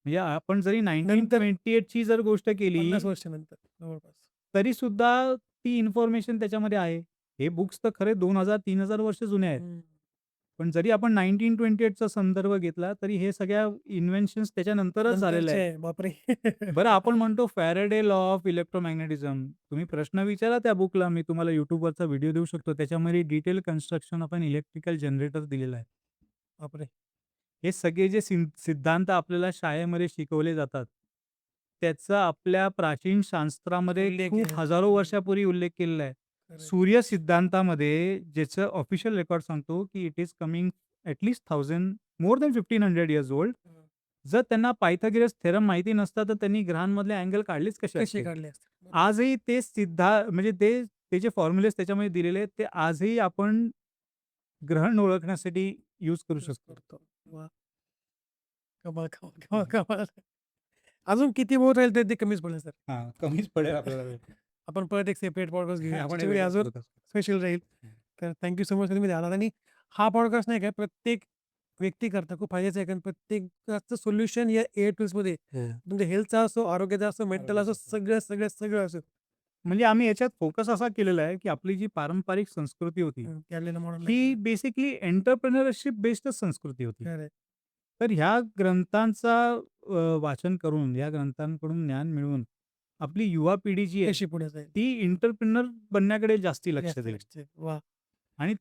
म्हणजे आपण जरी
नंतर
1928 ची जर गोष्ट केली
50 वर्षानंतर जवळपास.
तरी सुद्धा ती इन्फॉर्मेशन त्याच्यामध्ये आहे. हे बुक्स तर खरे 2000-3000 वर्ष जुने आहेत.
हं.
पण जरी आपण 1928 चा संदर्भ घेतला, तरी हे सगळ्या इन्व्हेन्शन्स त्याच्यानंतरच झालेल्या
नंतरचे
आहेत.
आहे. बापरे!
बरं आपण म्हणतो फॅरेडे लॉ ऑफ इलेक्ट्रोमॅग्नेटिझम. तुम्ही प्रश्न विचारा त्या बुकला, मी तुम्हाला YouTubeवरचा व्हिडिओ देऊ शकतो. त्याच्यामध्ये detail construction of an electrical generator दिलेलं आहे.
बापरे!
हे सगळे जे सिद्धांत आपल्याला शाळेमध्ये शिकवले जातात, त्याचा आपल्या प्राचीन शास्त्रामध्ये
उल्लेख
खूप
आहे.
हजारो वर्षापूर्वी उल्लेख केलेला आहे.
खरं आहे.
सूर्य सिद्धांतामध्ये ज्याचं ऑफिशियल रेकॉर्ड सांगतो, की it is coming at least 1000 more than 1500 years old.
हं.
जर त्यांना पायथागोरस थेरम माहिती नसता, तर त्यांनी ग्रहांमधले अँगल काढलेच कसे
कसे
असते?
काढले असते? बरोबर.
आजही ते म्हणजे ते जे फॉर्म्युलेज त्याच्यामध्ये दिलेले आहेत, ते आजही आपण ग्रहण ओळखण्यासाठी यूज करू
यूज
शकतो.
करतो. वाह! कमाल, कमाल, कमाल, कमाल. अजून किती बोर राहील तर ते कमीच पडेल सर.
हां, कमीच पडेल आपल्याला वेळ.
आपण परत एक सेपरेट पॉडकास्ट घेऊया.
आपण
त्याच्यावेळी
वेगळं
अजून
बोलत असतो.
स्पेशल राहील.
हं.
तर थँक सो मच तुम्ही आलात आणि हा पॉडकास्ट नाही का प्रत्येक व्यक्तीकरता खूप फायद्याचा आहे कारण प्रत्येकाचं सोल्युशन या एआय टूल्समध्ये म्हणजे हेल्थचा असो, आरोग्याचा असो, मेंटल असो, सगळं असो.
म्हणजे आम्ही याच्यात फोकस असा केलेला आहे, की आपली जी पारंपरिक संस्कृती होती,
केलेलं मॉडेल
ही बेसिकली एंटरप्रेन्योरशिप बेस्ड संस्कृती होती.
खरं आहे.
तर ह्या ग्रंथांचा वाचन करून, या ग्रंथांकडून ज्ञान मिळवून आपली युवा पिढी जी आहे,
कशी पुढे जाईल?
ती एंटरप्रेन्योर बनण्याकडे जास्ती लक्ष
जास्त
देईल.
लक्ष देईल. वाह!
आणि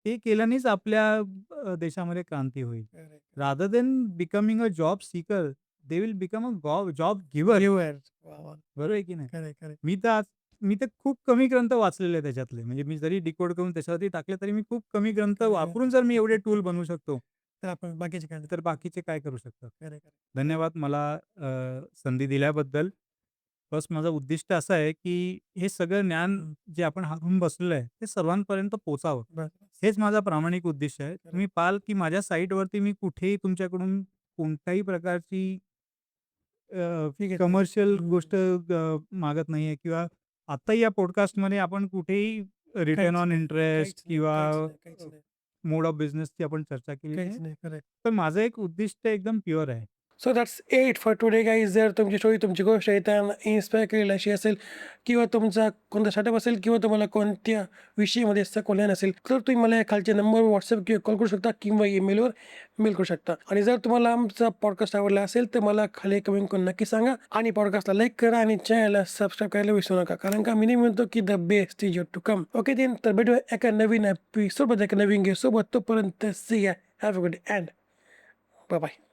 ते केल्यानेच आपल्या देशामध्ये क्रांती होईल.
खरं आहे.
Rather than becoming a job seeker, they will become a job giver.
Viewer. वाह, वाह!
बरोबर आहे की नाही?
खरं आहे, खरं आहे.
मी तर खूप कमी ग्रंथ वाचलेले आहेत त्याच्यातले. म्हणजे मी जरी डिकोड करून त्याच्यावरती टाकले, तरी मी खूप कमी ग्रंथ
खरं आहे.
वापरून जर मी एवढे टूल बनवू शकतो,
तर आपण बाकीचे काय
तर बाकीचे काय करू शकतात?
खरं आहे, खरं आहे.
धन्यवाद मला संधी दिल्याबद्दल. बस माझं उद्दिष्ट असं आहे, की हे सगळं ज्ञान
हं.
जे आपण हारून बसलेलं आहे, ते सर्वांपर्यंत पोहोचावं.
बस, बस.
हेच माझा प्रामाणिक उद्दिष्ट आहे. तुम्ही पाहाल, की माझ्या साईटवरती मी कुठेही तुमच्याकडून कोणत्याही प्रकारची
ठीक आहे.
कमर्शियल
हं.
गोष्ट मागत नाहीये किंवा आत्ताही या पॉडकास्टमध्ये आपण कुठेही रिटर्न ऑन इंटरेस्ट किंवा
काहीच नाही.
मोड ऑफ बिझनेसची आपण चर्चा केली
काहीच
नाही.
नाही. खरं आहे.
तर माझं एक उद्दिष्ट एकदम प्युअर आहे.
So that's it for today guys. जर तुमची स्टोरी, तुमची गोष्ट आहे त्यांना इन्स्पायर केलेली अशी असेल किंवा तुमचा कोणता स्टार्टअप असेल किंवा तुम्हाला कोणत्या विषयामध्ये कॉन्टॅक्ट असेल तर तुम्ही मला या खालच्या नंबरवर व्हॉट्सअप किंवा कॉल करू शकता किंवा ईमेलवर मेल करू शकता. आणि जर तुम्हाला आमचा पॉडकास्ट आवडला असेल तर मला खाली कमेंट करून नक्की सांगा आणि पॉडकास्टला लाईक करा आणि चॅनलला सबस्क्राईब करायला विसरू नका कारण का मी नाही म्हणतो की the best is to come. Okay then तर भेटूया एका नवीन एपिसोडमध्ये एका नवीन गेम सोबत. तोपर्यंत see ya. Have a good and bye bye.